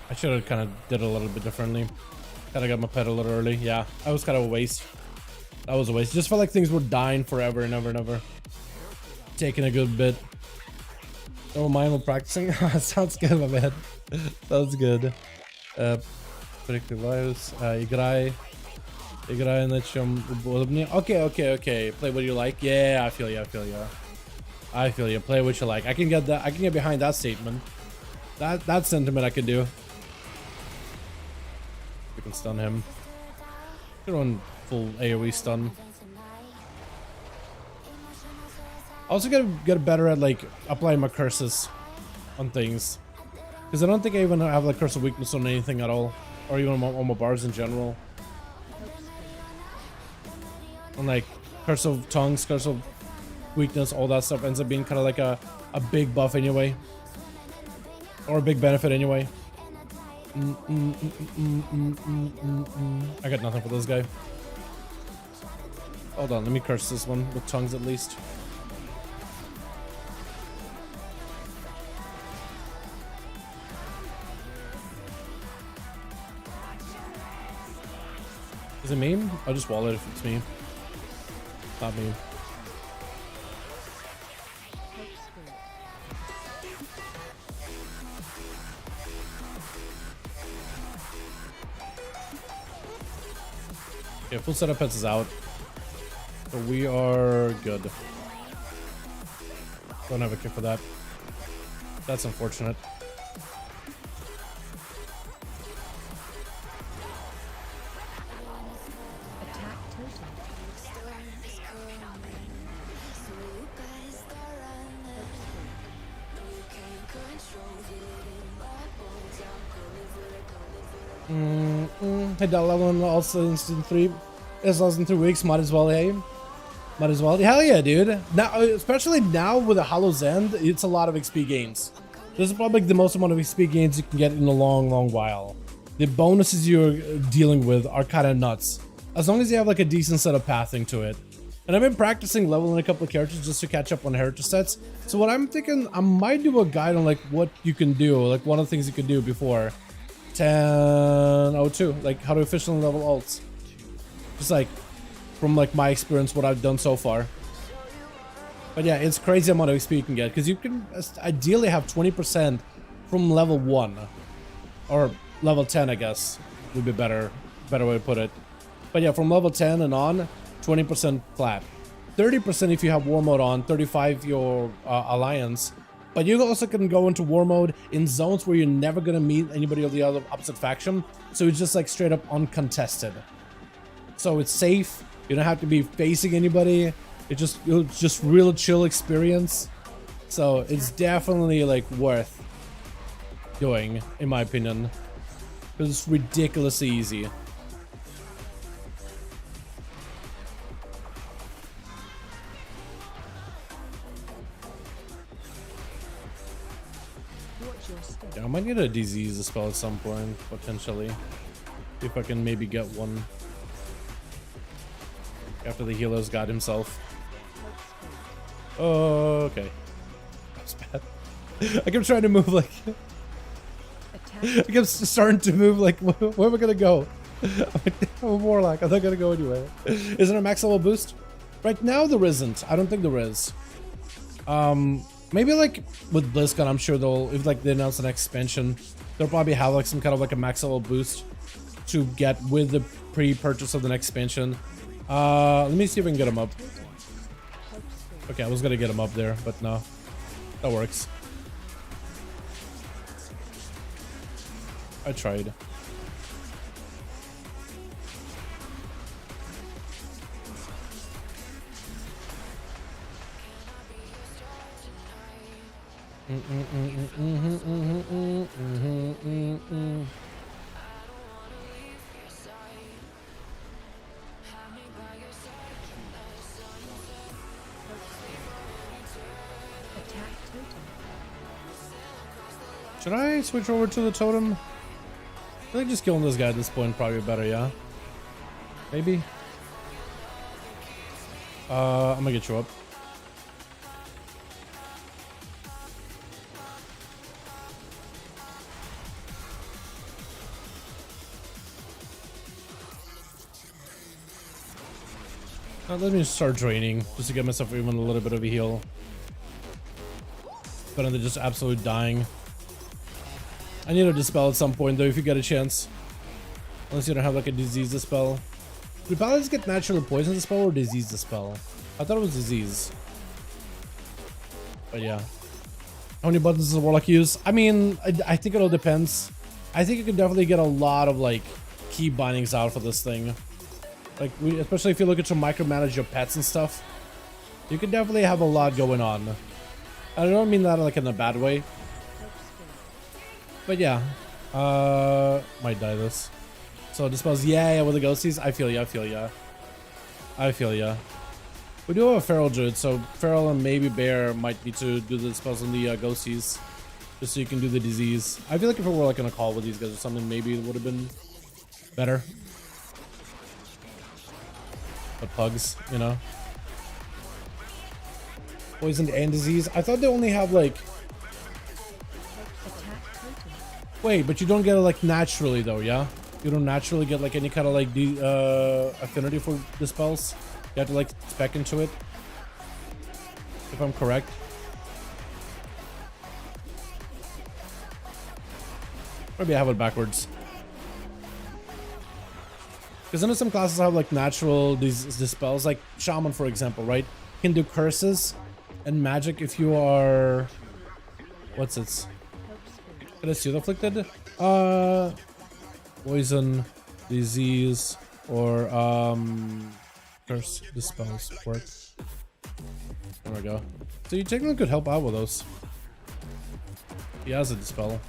I should have kind of did it a little bit differently. Kind of got my pet a little early. Yeah, that was kind of a waste. That was a waste. Just felt like things were dying forever and ever and ever. Taking a good bit. Don't mind while practicing. Sounds good, my man. Sounds good. Predictive lives. Играй на чем удобнее. Okay. Play what you like. Yeah, I feel you. I feel you. Play what you like. I can get that. I can get behind that statement. That sentiment I can do. We can stun him. Could run full AoE stun. Also gotta get better at like applying my curses on things, because I don't think I even have like curse of weakness on anything at all, or even on my bars in general. And like curse of tongues, curse of weakness, all that stuff ends up being kind of like a big buff anyway, or a big benefit anyway. I got nothing for this guy. Hold on, let me curse this one with tongues at least. Is it me? I'll just wall it if it's me. Not me. Okay, full setup pets is out. So we are good. Don't have a kick for that. That's unfortunate. Attack totem. Hey, Dalaran also instant 3 is less than 3 weeks. Might as well, hey. Might as well. Hell yeah, dude. Now, especially now with the Hallow's End, it's a lot of XP gains. This is probably the most amount of XP gains you can get in a long, long while. The bonuses you're dealing with are kind of nuts. As long as you have like a decent set of pathing to it. And I've been practicing leveling a couple of characters just to catch up on heritage sets. So what I'm thinking, I might do a guide on like what you can do, like one of the things you can do before 10:02, like how to efficiently level alts. Just like from like my experience, what I've done so far. But yeah, it's crazy amount of XP you can get because you can ideally have 20% from level 1 or level 10, I guess would be better way to put it. But yeah, from level 10 and on, 20% flat, 30% if you have war mode on, 35 your alliance. But you also can go into war mode in zones where you're never gonna meet anybody of the other opposite faction, so it's just like straight up uncontested. So it's safe. You don't have to be facing anybody. It's just real chill experience. So it's definitely like worth doing, in my opinion, because it's ridiculously easy. Watch your step. Yeah, I might get a disease spell at some point, potentially. If I can maybe get one. After the healer's got himself. Oh, okay. That's bad. I kept trying to move like... I kept starting to move like, where am I gonna go? I'm a warlock, I'm not gonna go anywhere. Isn't there a max level boost? Right now there isn't. I don't think there is. Maybe like with BLIZZCON, I'm sure they'll, if like they announce the next expansion, they'll probably have like some kind of like a max level boost to get with the pre-purchase of the next expansion. Let me see if I can get him up. Okay, I was gonna get him up there, but no. That works. I tried. Attack totem. Should I switch over to the totem? I think just killing this guy at this point probably better, yeah? Maybe? I'm gonna get you up. Let me start draining just to get myself even a little bit of a heal. Better than just absolutely dying. I need a dispel at some point though if you get a chance. Unless you don't have like a disease dispel. Do paladins get natural poison dispel or disease dispel? I thought it was disease. But yeah. How many buttons does a warlock use? I mean, I think it all depends. I think you can definitely get a lot of like key bindings out for this thing. Like, especially if you look at to micromanage your pets and stuff, you can definitely have a lot going on. I don't mean that like in a bad way, but yeah, might die this. So dispels, yeah, with the ghosties. I feel ya, I feel ya, I feel ya. We do have a feral druid, so feral and maybe bear might need to do the spells on the ghosties, just so you can do the disease. I feel like if it were like in a call with these guys or something, maybe it would have been better. But pugs, you know. Poisoned and disease. I thought they only have like... Wait, but you don't get it like naturally though, yeah? You don't naturally get like any kind of like affinity for the spells? You have to like spec into it? If I'm correct. Maybe I have it backwards. Because I know some classes have like natural these spells, like Shaman for example, right? You can do curses and magic if you are... What's it? Can I see the afflicted? Poison, disease, or curse dispels work. There we go. So you technically could help out with those. He has a dispel.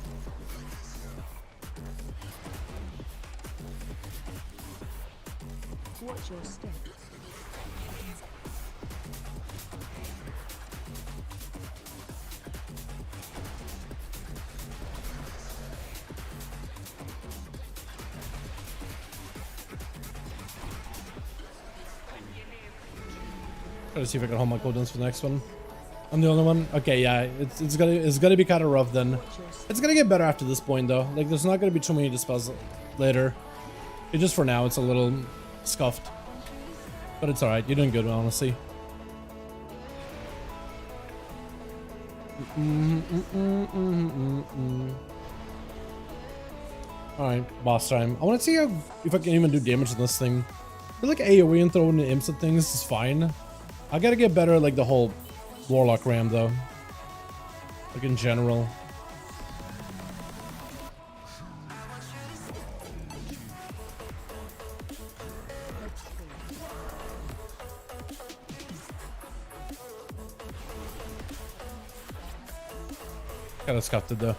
your step. Try to see if I can hold my cooldowns for the next one. I'm the only one. Okay, yeah, it's gonna be kind of rough then. It's gonna get better after this point though. Like, there's not gonna be too many dispels later. It's just for now, it's a little scuffed, but it's all right. You're doing good, honestly. All right, boss time. I want to see if I can even do damage on this thing. I feel like AoE and throwing imps at things is fine. I gotta get better at like the whole warlock ram though. Like in general. Kinda scuffed it though.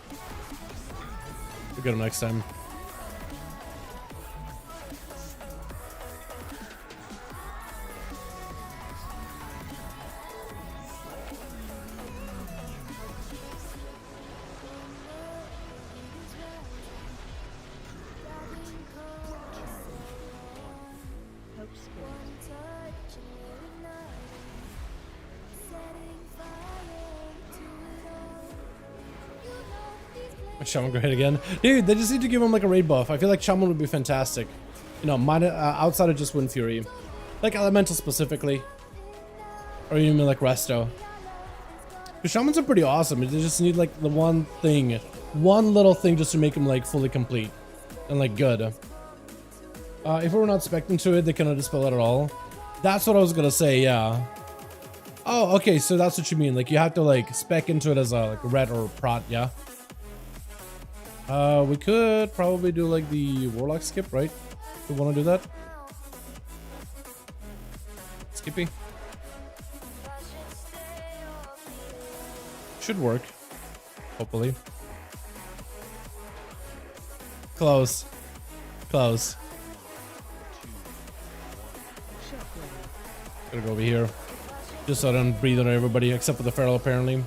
We'll get him next time. Shaman go hit again. Dude, they just need to give him like a raid buff. I feel like Shaman would be fantastic. You know, outside of just Wind Fury. Like Elemental specifically. Or you mean like Resto. Because Shamans are pretty awesome. They just need like the one thing. One little thing just to make him like fully complete. And like good. If we're not spec'ing to it, they cannot dispel it at all. That's what I was gonna say, yeah. Oh, okay, so that's what you mean. Like you have to like spec into it as a like red or prot, yeah. We could probably do like the warlock skip, right? We want to do that. Skippy should work, hopefully. Close. Gotta go over here, just so I don't breathe on everybody except for the feral apparently.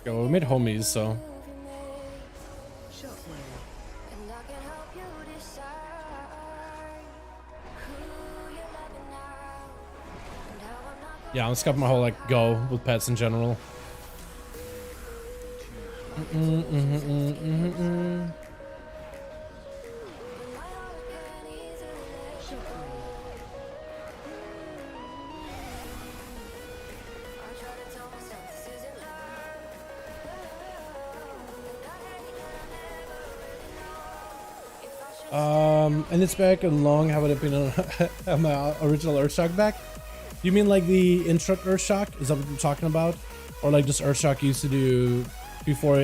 Yo, we made homies, so. Yeah, I'm scuffing my whole like go with pets in general. And it's back and long. Have an opinion on my original Earthshock back? You mean like the Instruct Earthshock? Is that what you're talking about? Or like just Earthshock used to do before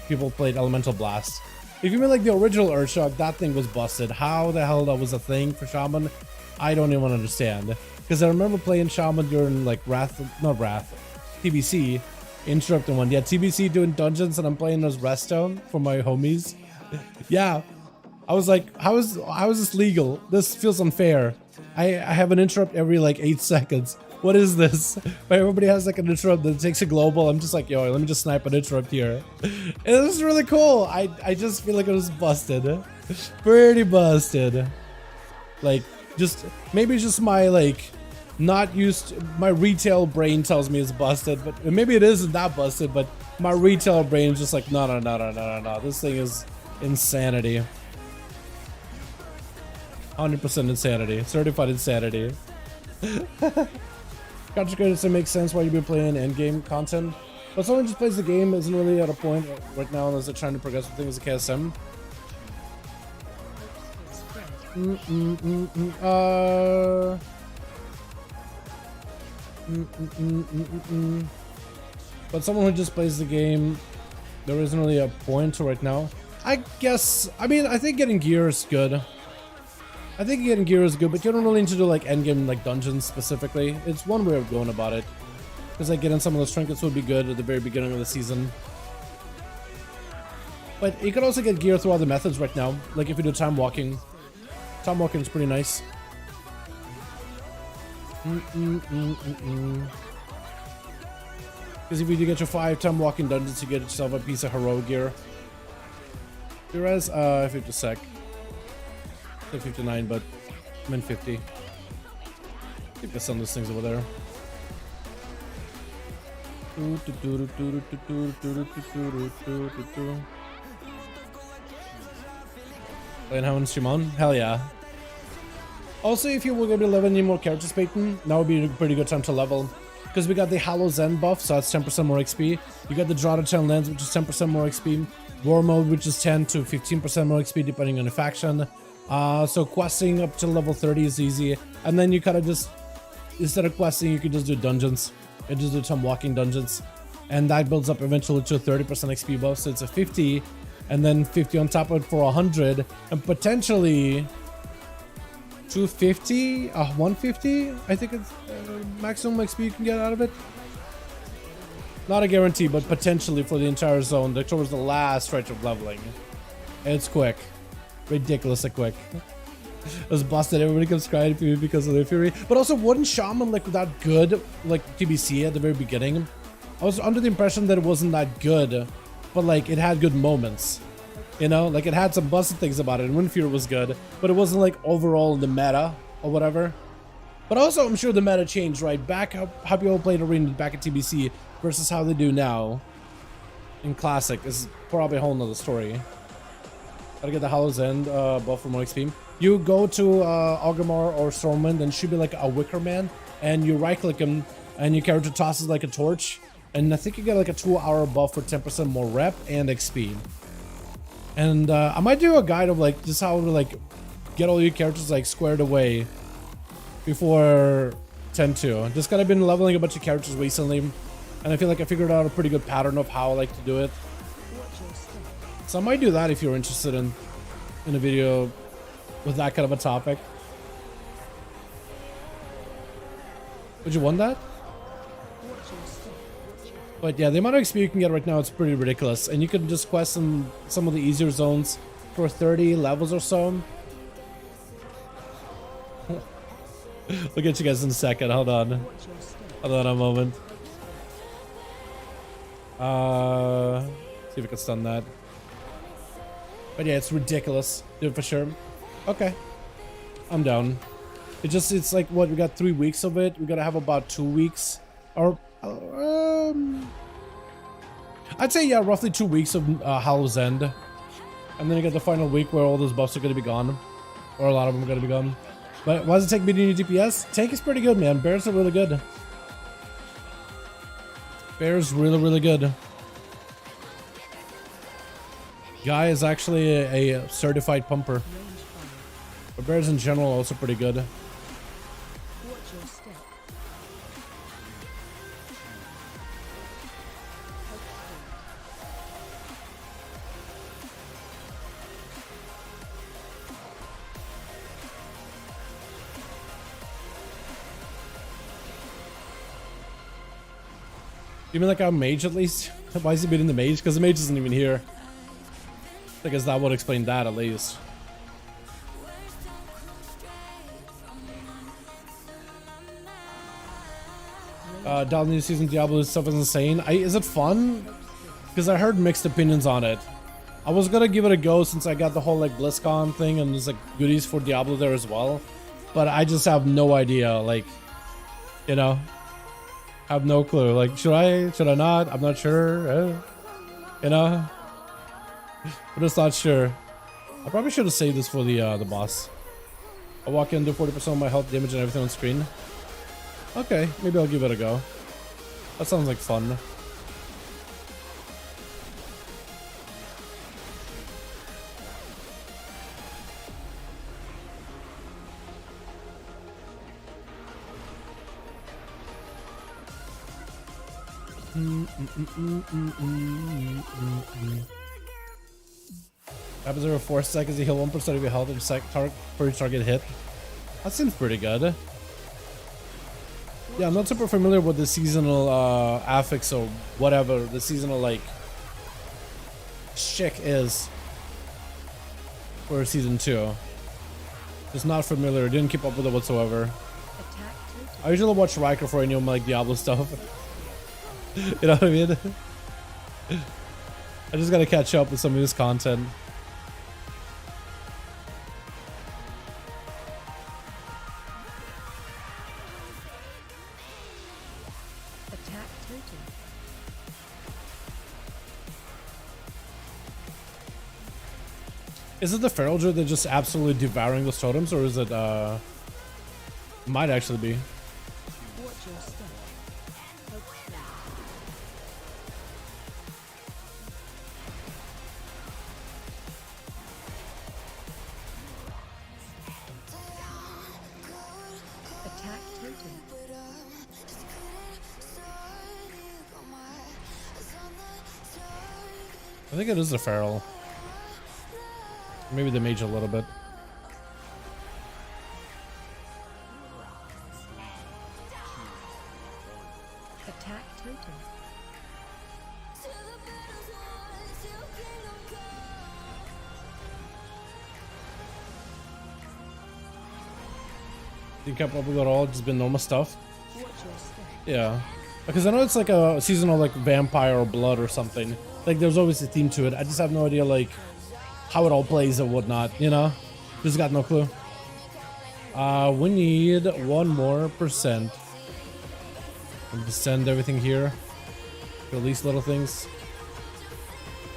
people played Elemental Blast? If you mean like the original Earthshock, that thing was busted. How the hell that was a thing for Shaman? I don't even understand. Because I remember playing Shaman during like TBC, interrupting one. Yeah, TBC doing dungeons and I'm playing as Resto for my homies. Yeah. I was like, how is this legal? This feels unfair. I have an interrupt every like 8 seconds. What is this? But everybody has like an interrupt that takes a global. I'm just like, yo, let me just snipe an interrupt here. And it was really cool. I just feel like it was busted. Pretty busted. Like, just, maybe just my like, not used, my retail brain tells me it's busted. But maybe it isn't that busted, but my retail brain is just like, no. This thing is insanity. 100% insanity. Certified insanity. Contra credits to make sense why you've been playing endgame content. But someone just plays the game isn't really at a point right now unless they're trying to progress with things like KSM. But someone who just plays the game, there isn't really a point to right now. I guess, I mean, I think getting gear is good. I think getting gear is good, but you don't really need to do like endgame like dungeons specifically. It's one way of going about it. Because like getting some of those trinkets would be good at the very beginning of the season. But you could also get gear through other methods right now. Like if you do time walking. Time walking is pretty nice. Because if you do get your 5 time walking dungeons, you get yourself a piece of hero gear. Whereas, 50 sec. Still 59, but I'm in 50. I think there's some of those things over there. Playing how on stream on? Hell yeah. Also, if you were going to be leveling any more characters, Peyton, now would be a pretty good time to level. Because we got the Hallow Zen buff, so that's 10% more XP. You got the Drata 10 Lens, which is 10% more XP. War Mode, which is 10 to 15% more XP, depending on the faction. So questing up to level 30 is easy. And then you kind of just, instead of questing, you could just do dungeons. You just do some walking dungeons. And that builds up eventually to a 30% XP buff. So it's a 50, and then 50 on top of it for 100. And potentially 250, 150, I think it's maximum XP you can get out of it. Not a guarantee, but potentially for the entire zone, towards the last stretch of leveling. It's quick. Ridiculously quick. It was busted. Everybody comes crying to me because of their fury. But also, wasn't Shaman like that good, like TBC at the very beginning? I was under the impression that it wasn't that good, but like it had good moments. You know, like it had some busted things about it, and Wind Fury was good, but it wasn't like overall the meta or whatever. But also, I'm sure the meta changed, right? Back how people played Arena back at TBC versus how they do now in Classic is probably a whole nother story. Gotta get the Hallow's End buff for more XP. You go to Augamar or Stormwind, and should be like a Wicker Man, and you right click him, and your character tosses like a torch, and I think you get like a 2-hour buff for 10% more rep and XP. And I might do a guide of like just how to like get all your characters like squared away before 10-2. Just kind of been leveling a bunch of characters recently, and I feel like I figured out a pretty good pattern of how I like to do it. So I might do that if you're interested in a video with that kind of a topic. Would you want that? But yeah, the amount of XP you can get right now is pretty ridiculous, and you can just quest in some of the easier zones for 30 levels or so. We'll get you guys in a second. Hold on. Hold on a moment. See if we can stun that. But yeah, it's ridiculous. Do it for sure. Okay. I'm down. It's like, what, we got 3 weeks of it. We gotta have about 2 weeks. Or, I'd say, yeah, roughly 2 weeks of Hallow's End. And then you get the final week where all those buffs are gonna be gone. Or a lot of them are gonna be gone. But why does it take me to new DPS? Tank is pretty good, man. Bears are really good. Bears really, really good. Guy is actually a certified pumper. But bears in general are also pretty good. You mean like our mage at least? Why is he beating the mage? Because the mage isn't even here. I guess that would explain that at least. Dalaran new season Diablo stuff is insane. Is it fun? Because I heard mixed opinions on it. I was gonna give it a go since I got the whole like BlizzCon thing and there's like goodies for Diablo there as well. But I just have no idea. Like, you know, I have no clue. Like, should I not? I'm not sure. You know, I'm just not sure. I probably should have saved this for the boss. I walk in, do 40% of my health damage and everything on screen. Okay, maybe I'll give it a go. That sounds like fun. Happens over 4 seconds, you heal 1% of your health for each target hit. That seems pretty good. Yeah, I'm not super familiar with the seasonal affix or whatever the seasonal like shtick is for season 2. Just not familiar. Didn't keep up with it whatsoever. Attack totem. I usually watch Riker for any of my like Diablo stuff. You know what I mean? I just gotta catch up with some of this content. Attack totem. Is it the feral druid that just absolutely devouring those totems, or is it might actually be? Watch your step. Hope flat. Attack totem. I think it is the feral. Maybe the mage a little bit. Attack totem. Didn't keep up with it all, just been normal stuff. Watch your step. Yeah. Because I know it's like a seasonal like vampire or blood or something. Like there's always a theme to it. I just have no idea like how it all plays and whatnot, you know? Just got no clue. We need 1 more percent. And just send everything here. Release little things.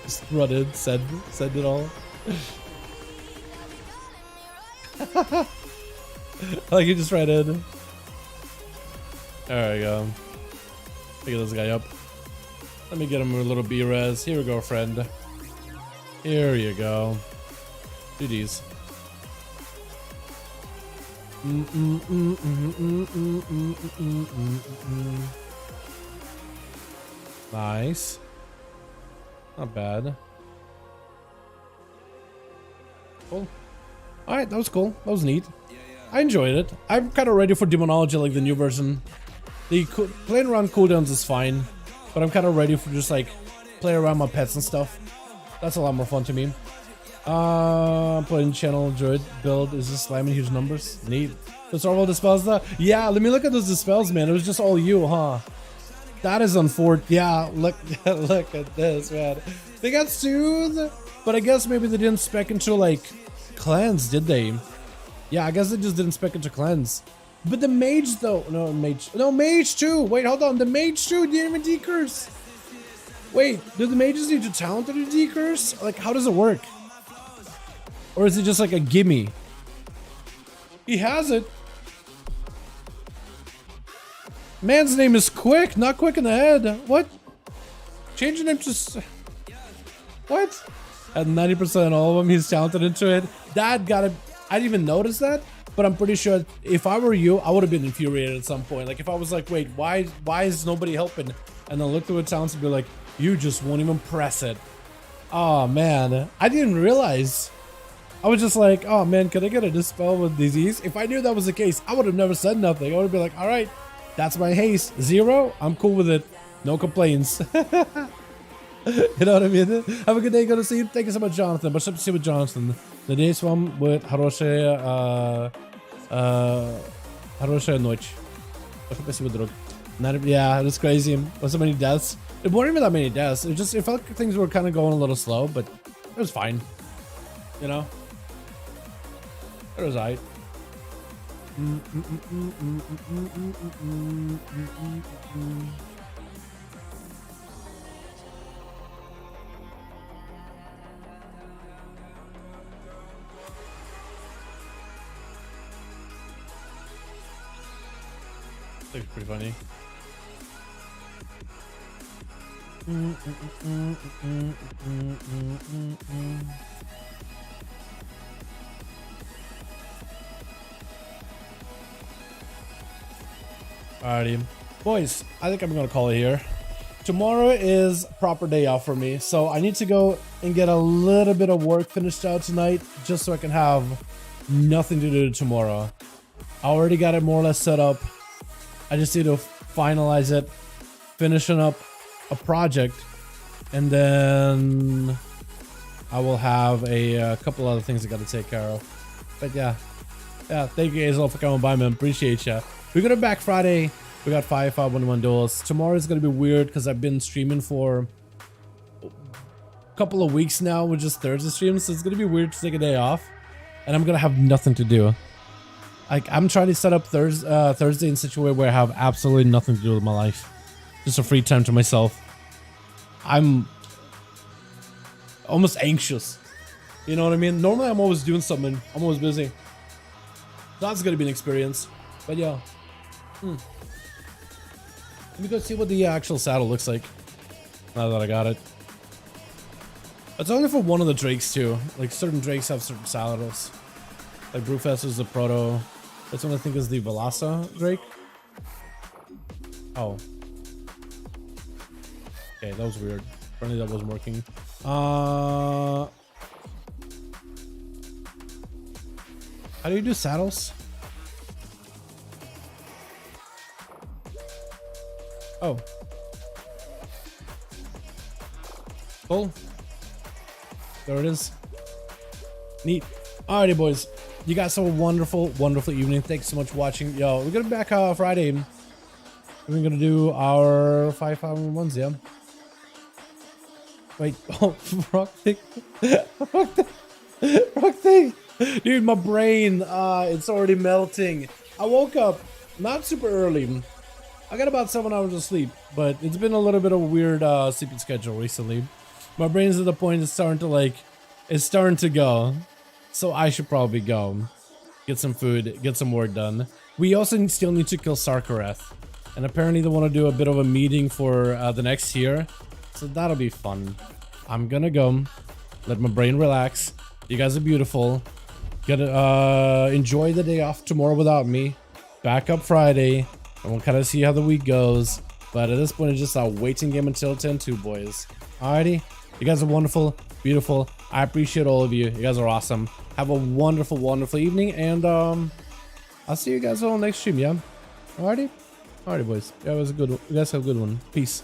Just run in, send it all. Like you just ran in. There we go. Pick this guy up. Let me get him a little B-res. Here we go, friend. Here you go. Do these. Nice. Not bad. Cool. Alright, that was cool. That was neat. I enjoyed it. I'm kind of ready for Demonology, like the new version. The playing around cooldowns is fine, but I'm kind of ready for just like play around my pets and stuff. That's a lot more fun to me. Playing channel druid build is just slamming huge numbers. Neat. Those are all the spells though. Yeah, let me look at those dispels, man. It was just all you, huh? That is unfortunate. Yeah, look at this, man. They got soothed, but I guess maybe they didn't spec into like cleanse, did they? Yeah, I guess they just didn't spec into cleanse. But the mage though, no mage too. Wait, hold on, the mage too didn't even decurse. Wait, do the mages need to talent to decurse? Like, how does it work? Or is it just like a gimme? He has it. Man's name is Quick, not Quick in the head. What? Change your name to... What? At 90% all of them, he's talented into it. That gotta... I didn't even notice that, but I'm pretty sure if I were you, I would have been infuriated at some point. Like if I was like, wait, why is nobody helping? And then look through the talents and be like, you just won't even press it. Oh man, I didn't realize. I was just like, oh man, can I get a dispel with disease? If I knew that was the case, I would have never said nothing. I would have been like, all right, that's my haste. 0, I'm cool with it. No complaints. You know what I mean? Have a good day, go to sleep. Thank you so much, Jonathan. Much up to see with Jonathan. The day swam with хорошая ночь. Yeah, it was crazy. Was so many deaths. It weren't even that many deaths. It felt like things were kind of going a little slow, but it was fine. You know? It was alright. Looks pretty funny. Alrighty, boys, I think I'm gonna call it here. Tomorrow is proper day off for me, so I need to go and get a little bit of work finished out tonight just so I can have nothing to do tomorrow. I already got it more or less set up. I just need to finalize it, finishing up a project, and then I will have a couple other things I got to take care of. But yeah, thank you guys all for coming by, man. Appreciate ya. We're gonna back Friday. We got 5-5-1-1 duels. Tomorrow is gonna be weird because I've been streaming for a couple of weeks now with just Thursday streams, so it's gonna be weird to take a day off, and I'm gonna have nothing to do. Like, I'm trying to set up Thursday in such a way where I have absolutely nothing to do with my life, just a free time to myself. I'm almost anxious, you know what I mean? Normally I'm always doing something, I'm always busy. That's gonna be an experience, but yeah. Let me go see what the actual saddle looks like now that I got it. It's only for one of the drakes too. Like, certain drakes have certain saddles. Like Brewfest is the proto. This one I think is the Velasa drake. Oh. Okay, that was weird. Apparently that wasn't working. How do you do saddles? Oh. Cool. There it is. Neat. Alrighty, boys. You guys have a wonderful, wonderful evening. Thanks so much for watching. Yo, we're gonna be back Friday. We're gonna do our 5-5-1s, yeah? Wait, oh, rock thing. Rock thing. Dude, my brain, it's already melting. I woke up not super early. I got about 7 hours of sleep, but it's been a little bit of a weird sleeping schedule recently. My brain's at the point it's starting to go. So I should probably go get some food, get some work done. We also still need to kill Sarkareth, and apparently they want to do a bit of a meeting for the next year, so that'll be fun. I'm gonna go, let my brain relax. You guys are beautiful. Enjoy the day off tomorrow without me. Back up Friday, and we'll kind of see how the week goes. But at this point, it's just a waiting game until 10-2, boys. Alrighty, you guys are wonderful, beautiful. I appreciate all of you. You guys are awesome. Have a wonderful, wonderful evening, and I'll see you guys all next stream, yeah? Alrighty? Alrighty, boys. Yeah, it was a good one. You guys have a good one. Peace.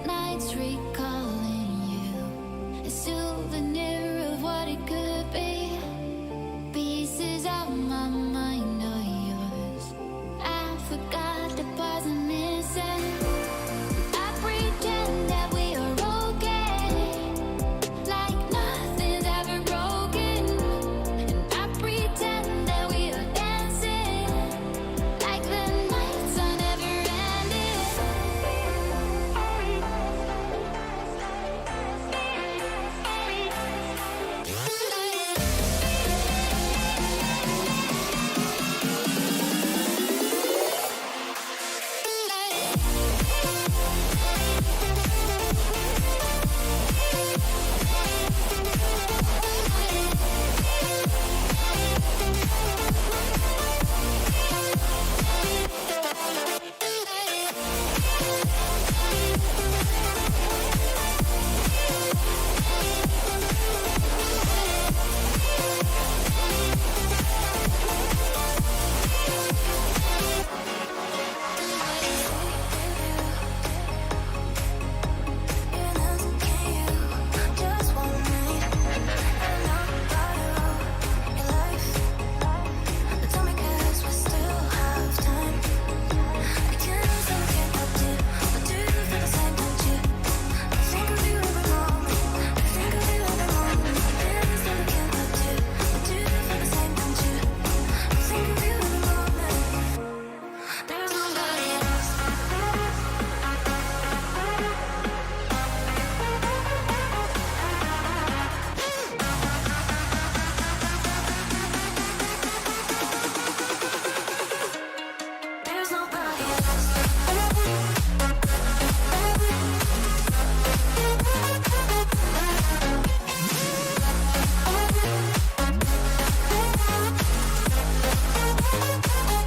Bye.